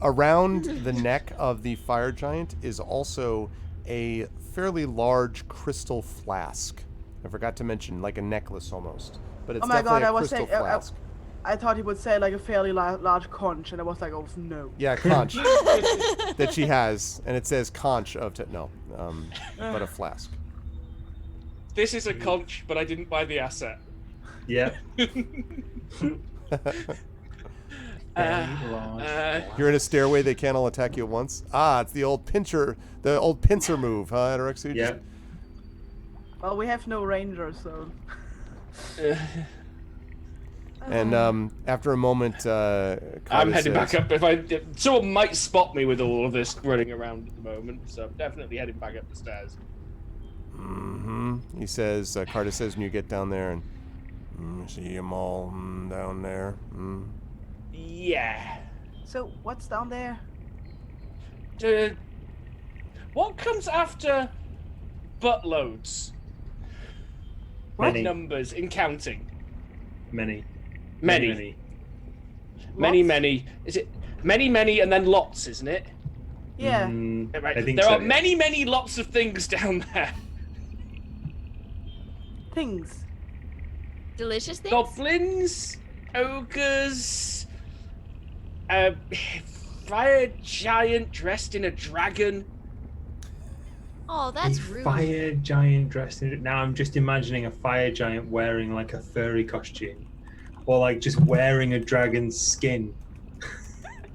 Around the neck of the fire giant is also a fairly large crystal flask. I forgot to mention, like a necklace almost. But it's Oh my definitely god, I a was crystal saying, flask. I thought he would say like a fairly large conch, and I was like, oh no. Yeah, conch that she has, and it says conch of but a flask. This is a conch, but I didn't buy the asset. yeah. You're in a stairway; they can't all attack you at once. Ah, it's the old pincer move, huh, Anorexia? Yeah. Well, we have no ranger, so. And after a moment, I'm heading back up. If someone might spot me with all of this running around at the moment, so I'm definitely heading back up the stairs. Mm-hmm. He says, Carter says, when you get down there, and see them all down there. Yeah. So, what's down there? What comes after buttloads? Many. Numbers in counting. Many. Many. Lots? Many. Is it many, and then lots, isn't it? Yeah. Right. I think there so, are yeah. many lots of things down there. Things. Delicious things? Goblins, ogres, fire giant dressed in a dragon. Oh, that's A rude. fire giant dressed in it. Now I'm just imagining a fire giant wearing like a furry costume, or like just wearing a dragon's skin,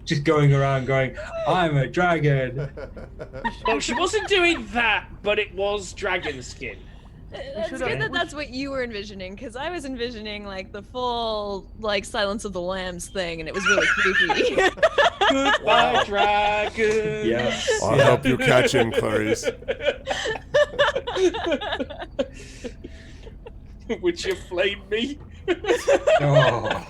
just going around going, "I'm a dragon." Well, she wasn't doing that, but it was dragon skin. It's should've- good that that's what you were envisioning, because I was envisioning like the full like Silence of the Lambs thing, and it was really creepy. Goodbye, dragon. Yes. I'll help you catch him, Clarice. Would you flame me? Oh.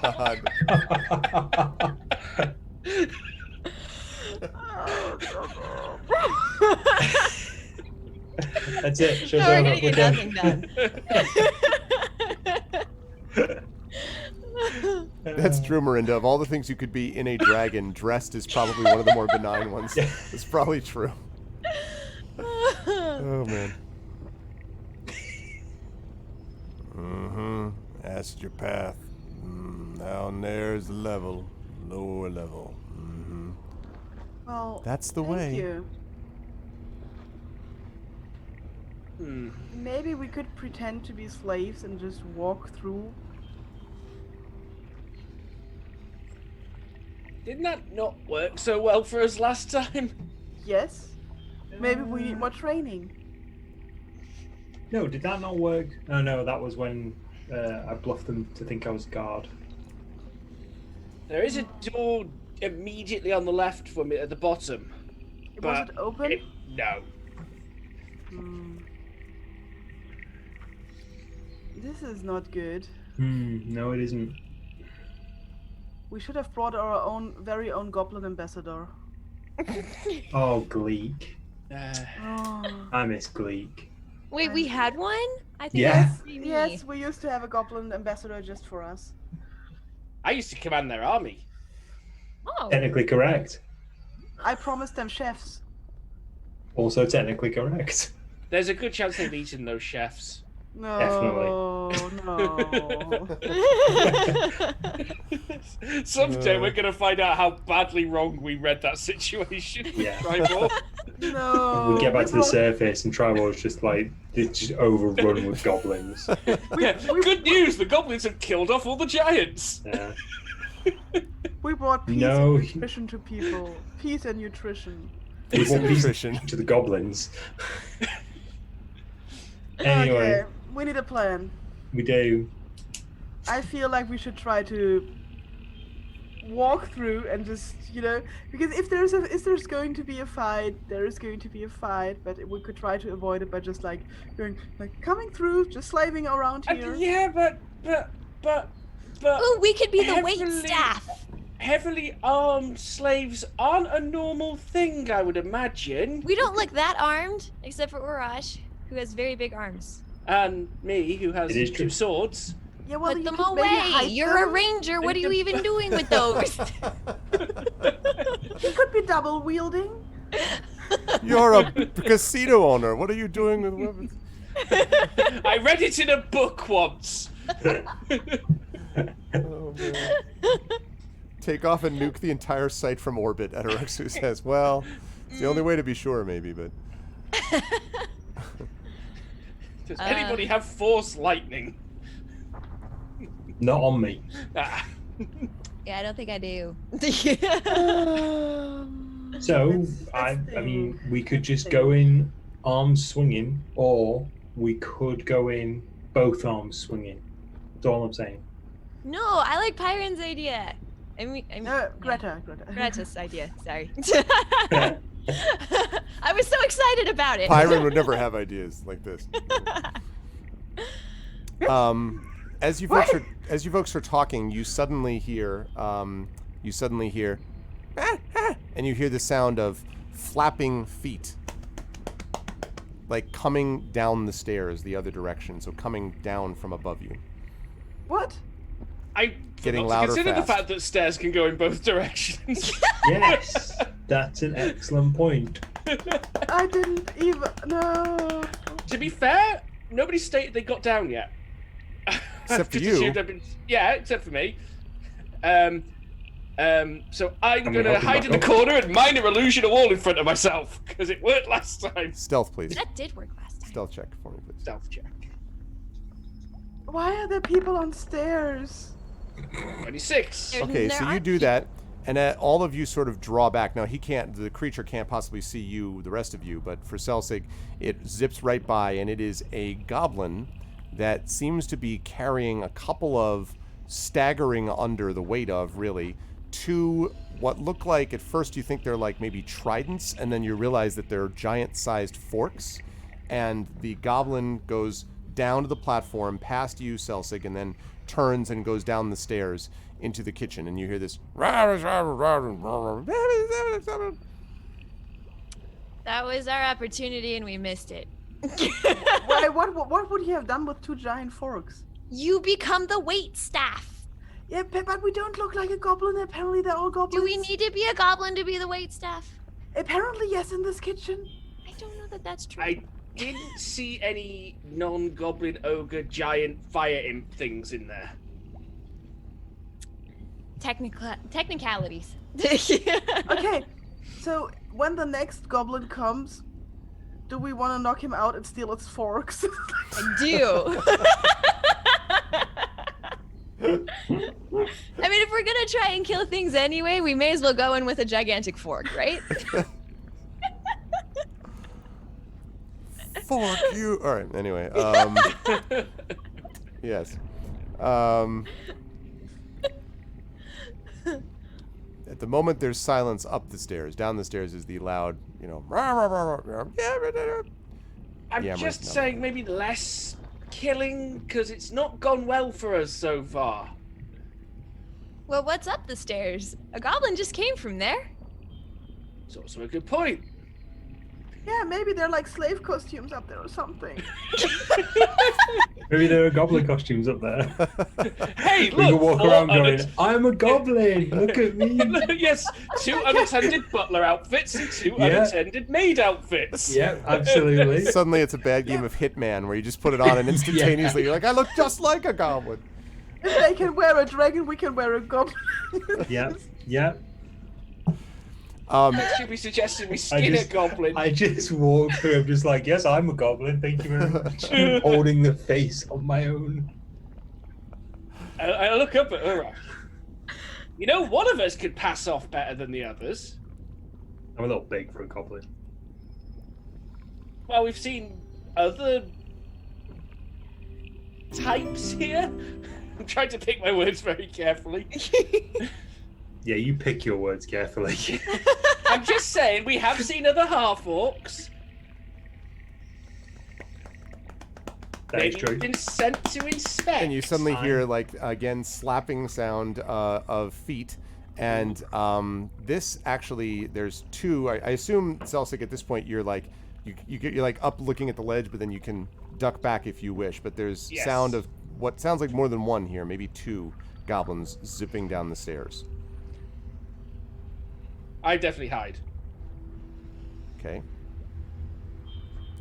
That's it. Show's No, we're over. gonna get done. nothing done. That's true, Miranda. Of all the things you could be in a dragon, dressed is probably one of the more benign ones. Yeah. It's probably true. Oh, man. Acid your path. Down there's the level. Lower level. Well, That's the thank way. you. Hmm. Maybe we could pretend to be slaves and just walk through. Didn't that not work so well for us last time? Yes. Maybe we need more training. No, did that not work? Oh no, that was when I bluffed them to think I was guard. There is a door immediately on the left from it at the bottom. Was it open? No. This is not good. No, it isn't. We should have brought our very own goblin ambassador. Oh, Gleek. Oh. I miss Gleek. Wait, we had one? I think Yeah. that was me. Yes, we used to have a goblin ambassador just for us. I used to command their army. Oh. Technically correct. I promised them chefs. Also technically correct. There's a good chance they've eaten those chefs. No, no. Someday we're gonna find out how badly wrong we read that situation. Yeah. Tribal. No. We get back to the brought- surface and Tribal's just like, it's just overrun with goblins. Yeah. Good news, the goblins have killed off all the giants. Yeah. We brought peace No. and nutrition to people. Peace and nutrition. We Peace and want peace nutrition. to the goblins. Anyway, Okay, we need a plan. we do. I feel like we should try to walk through and just, because if there's going to be a fight, there is going to be a fight, but we could try to avoid it by just coming through, just slaving around here. Yeah, but Ooh, we could be the wait Heavily- staff. heavily armed slaves aren't a normal thing, I would imagine. We don't look that armed, except for Urash, who has very big arms. And me, who has It is 2 true. swords. Yeah, well, Put you them could maybe away. hide You're a them. ranger. What are you even doing with those? He could be double wielding. You're a casino owner. What are you doing with weapons? I read it in a book once. Oh, man. Take off and nuke the entire site from orbit, Edaraxu says. Well, it's the only way to be sure, maybe, but... Does anybody have force lightning? Not on me. Ah. Yeah, I don't think I do. So, Let's I think. mean, we could just go in arms swinging, or we could go in both arms swinging. That's all I'm saying. No, I like Pyron's idea. I mean, Greta. Greta's idea. Sorry. I was so excited about it. Pyron would never have ideas like this. As you folks are talking, you suddenly hear, and you hear the sound of flapping feet, like coming down the stairs the other direction, so coming down from above you. What? I Getting forgot to louder consider the fast. fact that stairs can go in both directions. Yes, that's an excellent point. I didn't even. No. To be fair, nobody stated they got down yet. Except for Just you. assumed they've been- yeah, except for me. So I'm And we gonna help them hide back in the up. corner and minor illusion a wall in front of myself because it worked last time. Stealth, please. That did work last time. Stealth check for me, please. Stealth check. Why are there people on stairs? 26. There- Okay, there so you aren't do people. that, and all of you sort of draw back. Now the creature can't possibly see you, the rest of you, but for Celsig, it zips right by, and it is a goblin that seems to be carrying a couple of, staggering under the weight of, really, 2 what look like, at first you think they're like maybe tridents, and then you realize that they're giant-sized forks, and the goblin goes down to the platform, past you, Celsig, and then turns and goes down the stairs into the kitchen, and you hear this. That was our opportunity and we missed it. Why? What would he have done with 2 giant forks? You become the wait staff. Yeah, but we don't look like a goblin. Apparently, they're all goblins. Do we need to be a goblin to be the wait staff? Apparently, yes, in this kitchen. I don't know that that's true. didn't see any non-goblin ogre giant fire imp things in there. Technicalities. Okay, so when the next goblin comes, do we want to knock him out and steal its forks? I do. I mean, if we're gonna try and kill things anyway, we may as well go in with a gigantic fork, right? Fork you. All right. Anyway. Yes. At the moment, there's silence up the stairs. Down the stairs is the loud, I'm Yammers, just no. saying maybe less killing, because it's not gone well for us so far. Well, what's up the stairs? A goblin just came from there. It's also a good point. Yeah, maybe they're like slave costumes up there or something. Maybe there are goblin costumes up there. Hey, We look! can walk four around going, unatt- I'm a goblin, look at me. Yes, 2 unattended butler outfits and 2 Yeah. unattended maid outfits. Yep, absolutely. Suddenly, it's a bad game of Hitman where you just put it on and instantaneously you're like, I look just like a goblin. If they can wear a dragon, we can wear a goblin. Yep, yep. Should we suggest we skin just- a goblin? I just walk through, I'm just like, yes, I'm a goblin, thank you very much. I'm holding the face of my own. I look up at Urach. You know, one of us could pass off better than the others. I'm a little big for a goblin. Well, we've seen other types here. I'm trying to pick my words very carefully. Yeah, you pick your words carefully. I'm just saying, we have seen other half-orcs. That is Maybe true. we've been sent to inspect. And you suddenly Fine. hear, like, again, slapping sound of feet. And this actually, there's 2. I assume, Celsic, at this point, you're like, you're like up looking at the ledge, but then you can duck back if you wish. But there's Yes. sound of what sounds like more than 1 here, maybe 2 goblins zipping down the stairs. I definitely hide. Okay.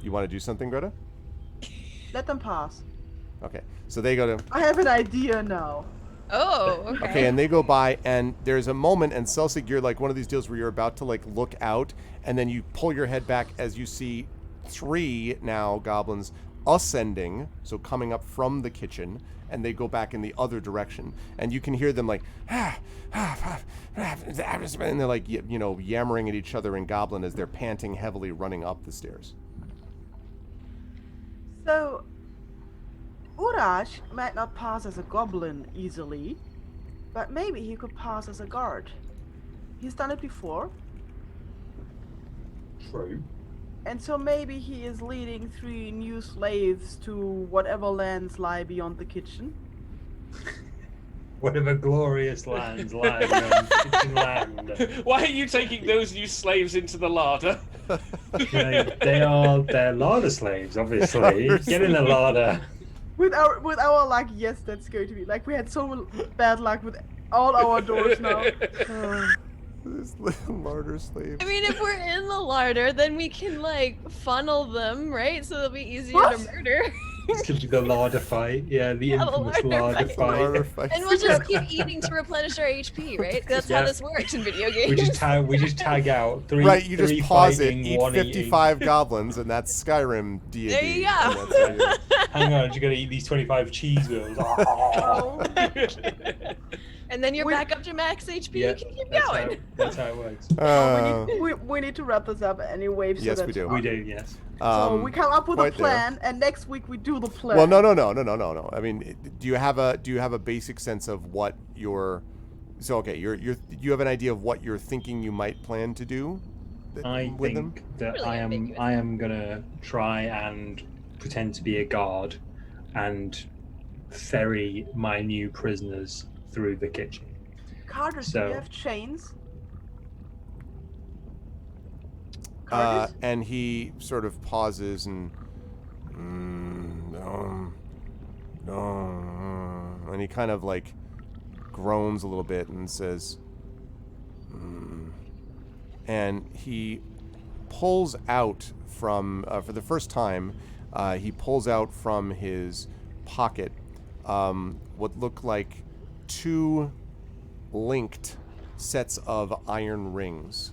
You want to do something, Greta? Let them pass. Okay. So they go to... I have an idea now. Oh, okay. Okay, and they go by, and there's a moment, and Celsic, you're like one of these deals where you're about to like look out, and then you pull your head back as you see 3 now goblins ascending, so coming up from the kitchen, and they go back in the other direction, and you can hear them like, and they're like, you know, yammering at each other in Goblin as they're panting heavily running up the stairs. So, Uraj might not pass as a goblin easily, but maybe he could pass as a guard. He's done it before, True. and so maybe he is leading 3 new slaves to whatever lands lie beyond the kitchen. Whatever glorious lands lie beyond kitchen land. Why are you taking those new slaves into the larder? They're larder slaves, obviously. Get in the larder. With our luck, yes, that's going to be like we had so bad luck with all our doors now. This little larder slave. I mean, if we're in the larder, then we can like funnel them, right? So they'll be easier What? to murder. It's gonna be the larder fight. Yeah, the Yeah, the infamous larder larder fight. fight. Larder fight. And we'll just keep eating to replenish our HP, right? That's Yeah. how this works in video games. We just tag out 3. Right, you just 3 pause it, fighting, eat 1 55 goblins, and that's Skyrim D&D. There you go. And that's how you- Hang on, you're gonna eat these 25 cheese wheels. Oh. And then you're We- back up to max HP. Yeah, You can keep that's going. that's how it works. We need to wrap this up anyway. So Yes, that, we do. We do, yes. So we come up with a quite there. plan, and next week we do the plan. Well, no. I mean, do you have a basic sense of what you're? So okay, you have an idea of what you're thinking you might plan to do I with them? think that Really I ambiguous. am gonna try and pretend to be a guard and ferry my new prisoners through the kitchen. Carter, do So- you have chains? Carter? And he sort of pauses and and he kind of like groans a little bit and says, and he pulls out from, for the first time, he pulls out from his pocket what look like 2 linked sets of iron rings.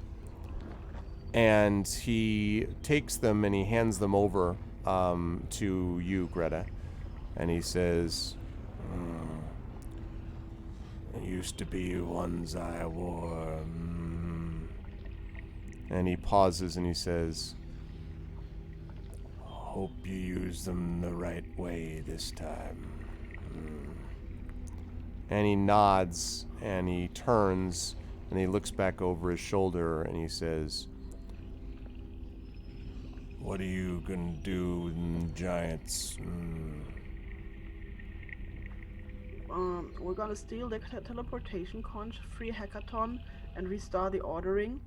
And he takes them and he hands them over to you, Greta. And he says, "There used to be ones I wore." And he pauses and he says, "Hope you use them the right way this time." And he nods and he turns and he looks back over his shoulder and he says, "What are you gonna do with them giants?" We're gonna steal the teleportation conch, free hackathon, and restart the ordering.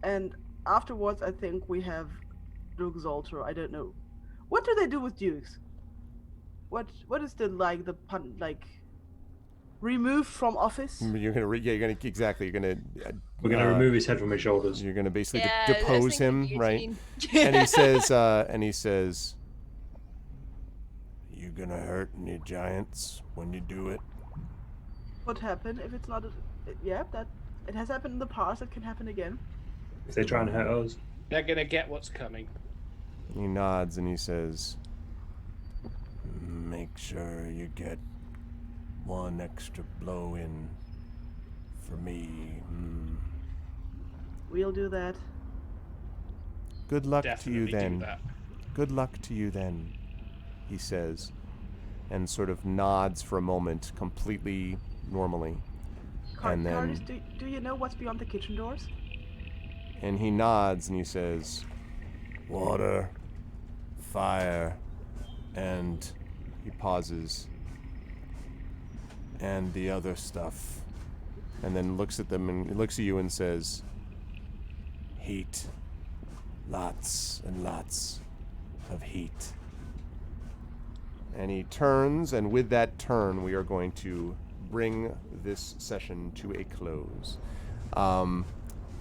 And afterwards, I think we have Duke's altar. I don't know. What do they do with Dukes? What is the removed from office? You're gonna, you're gonna exactly. You're gonna. We're going to remove his head from his shoulders. You're gonna basically Yeah, I was depose him, thinking right? guillotine. And he says, "You gonna hurt any giants when you do it?" What happened if it's not? That it has happened in the past. It can happen again. If they try and hurt us. They're gonna get what's coming. He nods and he says, "Make sure you get 1 extra blow in for me." We'll do that. Good luck Definitely to you then. do that. Good luck to you then, he says, and sort of nods for a moment, completely normally. And then, Cardis, do you know what's beyond the kitchen doors? and he nods and he says, "Water, fire," and he pauses, "and the other stuff," and then looks at them and he looks at you and says, "Heat. Lots and lots of heat." And he turns, and with that turn, we are going to bring this session to a close.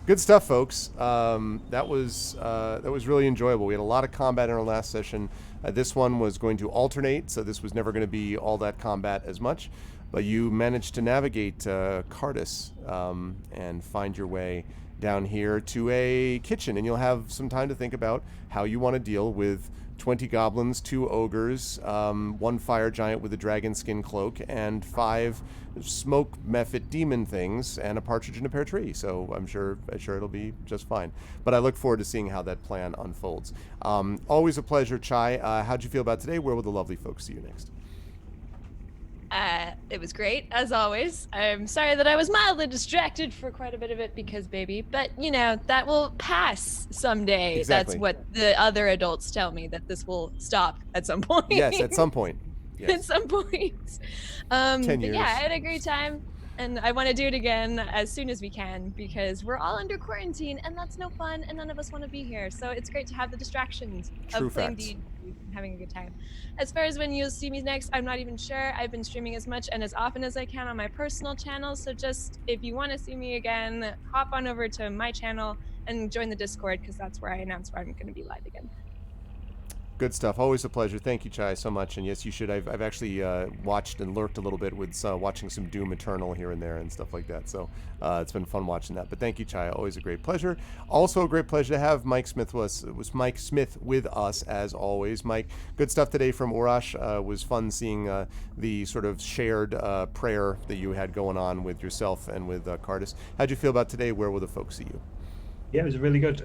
Good stuff, folks. That was really enjoyable. We had a lot of combat in our last session. This one was going to alternate, so this was never going to be all that combat as much. But you managed to navigate Cardis and find your way down here to a kitchen, and you'll have some time to think about how you want to deal with 20 goblins, 2 ogres, 1 fire giant with a dragon skin cloak, and 5 smoke mephit demon things, and a partridge in a pear tree. So I'm sure it'll be just fine. But I look forward to seeing how that plan unfolds. Always a pleasure, Chai. How'd you feel about today? Where will the lovely folks see you next? It was great, as always. I'm sorry that I was mildly distracted for quite a bit of it because baby, but you know, that will pass someday. Exactly. That's what the other adults tell me, that this will stop at some point. Yes, at some point. At Yes. some point. 10 but years. yeah, I had a great time. And I want to do it again as soon as we can because we're all under quarantine and that's no fun and none of us want to be here. So it's great to have the distractions True of playing facts. D&D and having a good time. As far as when you'll see me next, I'm not even sure. I've been streaming as much and as often as I can on my personal channel. So just if you want to see me again, hop on over to my channel and join the Discord because that's where I announce where I'm going to be live again. Good stuff. Always a pleasure. Thank you, Chai, so much. And yes, you should. I've actually watched and lurked a little bit with watching some Doom Eternal here and there and stuff like that. So it's been fun watching that. But thank you, Chai. Always a great pleasure. Also a great pleasure to have Mike Smith with us. It was Mike Smith with us as always. Mike, good stuff today from Urash. Was fun seeing the sort of shared prayer that you had going on with yourself and with Cardis. How'd you feel about today? Where will the folks see you? Yeah, it was really good.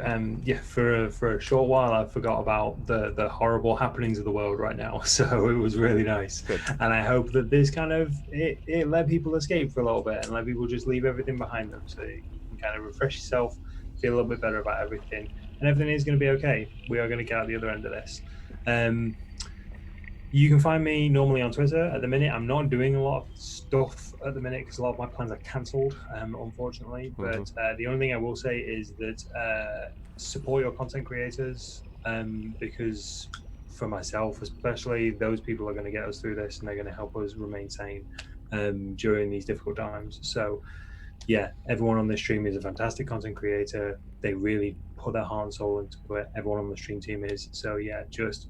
For a short while, I forgot about the horrible happenings of the world right now. So it was really nice. Good. And I hope that this kind of it let people escape for a little bit and let people just leave everything behind them, so you can kind of refresh yourself, feel a little bit better about everything, and everything is going to be okay. We are going to get out the other end of this. You can find me normally on Twitter. At the minute, I'm not doing a lot of stuff at the minute because a lot of my plans are cancelled, unfortunately. But the only thing I will say is that support your content creators, because for myself especially, those people are going to get us through this and they're going to help us remain sane during these difficult times. So yeah, everyone on the stream is a fantastic content creator. They really put their heart and soul into it. Everyone on the stream team is. So yeah, just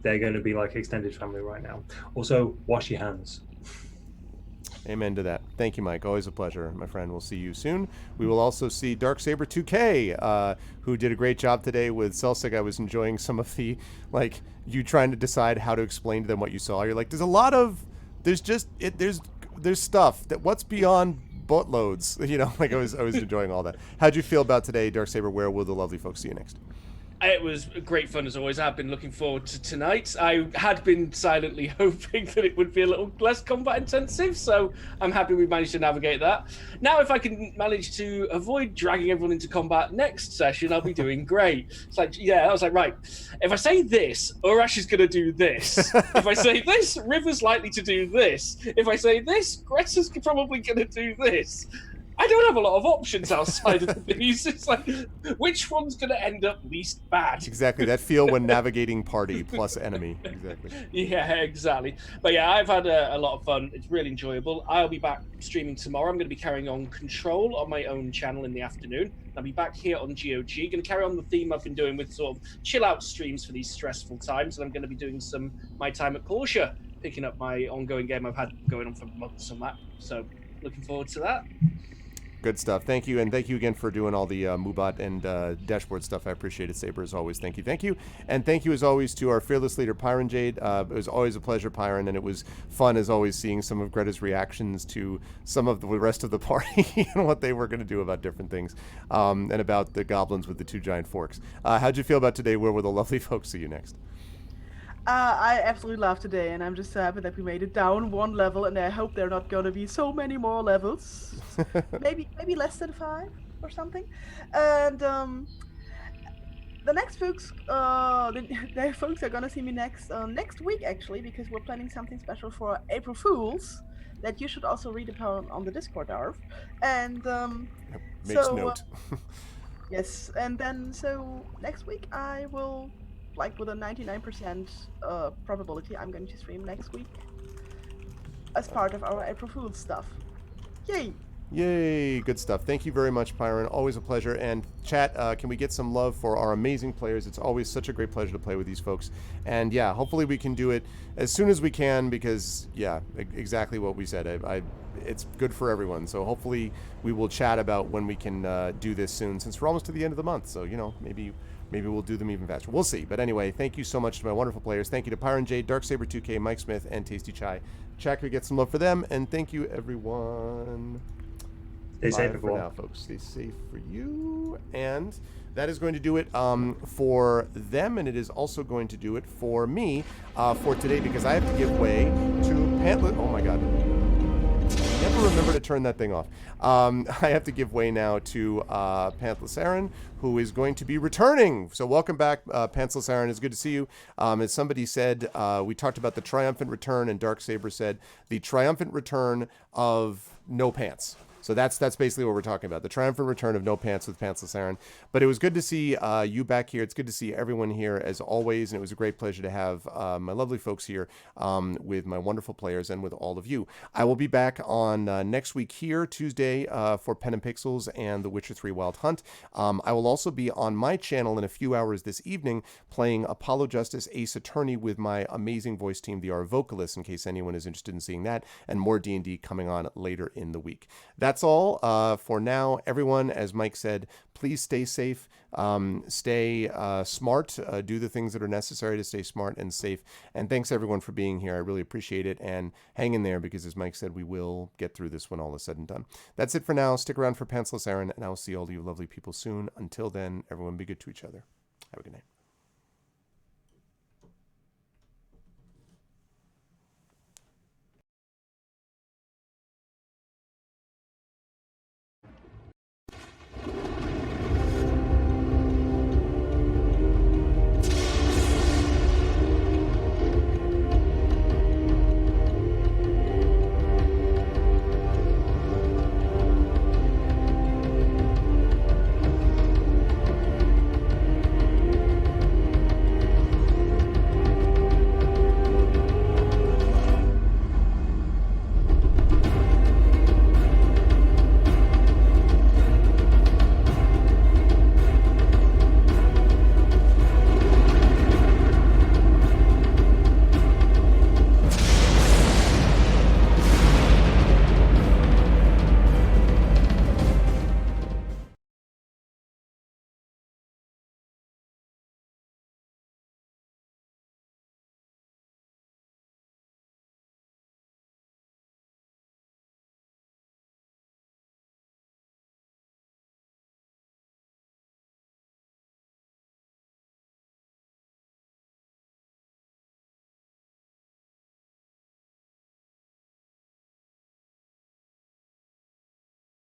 they're going to be like extended family right now. Also, wash your hands. Amen to that. Thank you, Mike. Always a pleasure, my friend. We'll see you soon. We will also see Darksaber 2K, who did a great job today with Celsig. I was enjoying some of the, like, you trying to decide how to explain to them what you saw. You're like, there's a lot of, there's stuff that what's beyond boatloads. You know, like I was enjoying all that. How'd you feel about today, Darksaber? Where will the lovely folks see you next? It was great fun as always. I've been looking forward to tonight. I had been silently hoping that it would be a little less combat intensive, so I'm happy we managed to navigate that. Now, if I can manage to avoid dragging everyone into combat next session, I'll be doing great. It's like, yeah, I was like, right, if I say this, Urash is going to do this. If I say this, River's likely to do this. If I say this, Greta's probably going to do this. I don't have a lot of options outside of these. It's like, which one's going to end up least bad? Exactly. That feel when navigating party plus enemy. Exactly. Yeah, exactly. But yeah, I've had a lot of fun. It's really enjoyable. I'll be back streaming tomorrow. I'm going to be carrying on Control on my own channel in the afternoon. I'll be back here on GOG. Going to carry on the theme I've been doing with sort of chill out streams for these stressful times. And I'm going to be doing some My Time at Porsche, picking up my ongoing game I've had going on for months on that. So looking forward to that. Good stuff. Thank you, and thank you again for doing all the Moobot and dashboard stuff. I appreciate it, Saber, as always. Thank you. And thank you, as always, to our fearless leader, Pyron Jade. It was always a pleasure, Pyron, and it was fun, as always, seeing some of Greta's reactions to some of the rest of the party and what they were going to do about different things, and about the goblins with the two giant forks. How'd you feel about today? Where will the lovely folks see you next? I absolutely love today, and I'm just so happy that we made it down one level, and I hope there are not going to be so many more levels. maybe less than 5 or something. And the next folks, the folks are gonna see me next week actually, because we're planning something special for April Fools that you should also read about on the Discord, Arv. And Makes note. yes, and then so next week I will, like with a 99% probability, I'm going to stream next week as part of our April Fool's stuff. Yay! Yay, good stuff. Thank you very much, Pyron. Always a pleasure. And chat, can we get some love for our amazing players? It's always such a great pleasure to play with these folks. And yeah, hopefully we can do it as soon as we can, because yeah, exactly what we said. It's good for everyone. So hopefully we will chat about when we can do this soon, since we're almost to the end of the month. So, you know, maybe we'll do them even faster. We'll see. But anyway, thank you so much to my wonderful players. Thank you to Pyron Jade, Darksaber 2K, Mike Smith, and Tasty Chai. Chat, could we get some love for them? And thank you, everyone. Stay safe, for now, folks. Stay safe for you. And that is going to do it for them, and it is also going to do it for me for today, because I have to give way to Pantless. Oh my God. Never remember to turn that thing off. I have to give way now to Pantless Aaron, who is going to be returning. So welcome back, Pantless Aaron. It's good to see you. As somebody said, we talked about the triumphant return, and Darksaber said the triumphant return of no pants. So that's basically what we're talking about, the triumphant return of No Pants with Pantsless Aaron. But it was good to see you back here. It's good to see everyone here as always, and it was a great pleasure to have my lovely folks here with my wonderful players and with all of you. I will be back on next week here, Tuesday, for Pen and Pixels and The Witcher 3 Wild Hunt. I will also be on my channel in a few hours this evening playing Apollo Justice Ace Attorney with my amazing voice team, the R Vocalists, in case anyone is interested in seeing that, and more D&D coming on later in the week. That's all for now. Everyone, as Mike said, please stay safe, stay smart, do the things that are necessary to stay smart and safe. And thanks everyone for being here. I really appreciate it. And hang in there, because as Mike said, we will get through this when all is said and done. That's it for now. Stick around for Pantsless Aaron, and I will see all you lovely people soon. Until then, everyone be good to each other. Have a good night.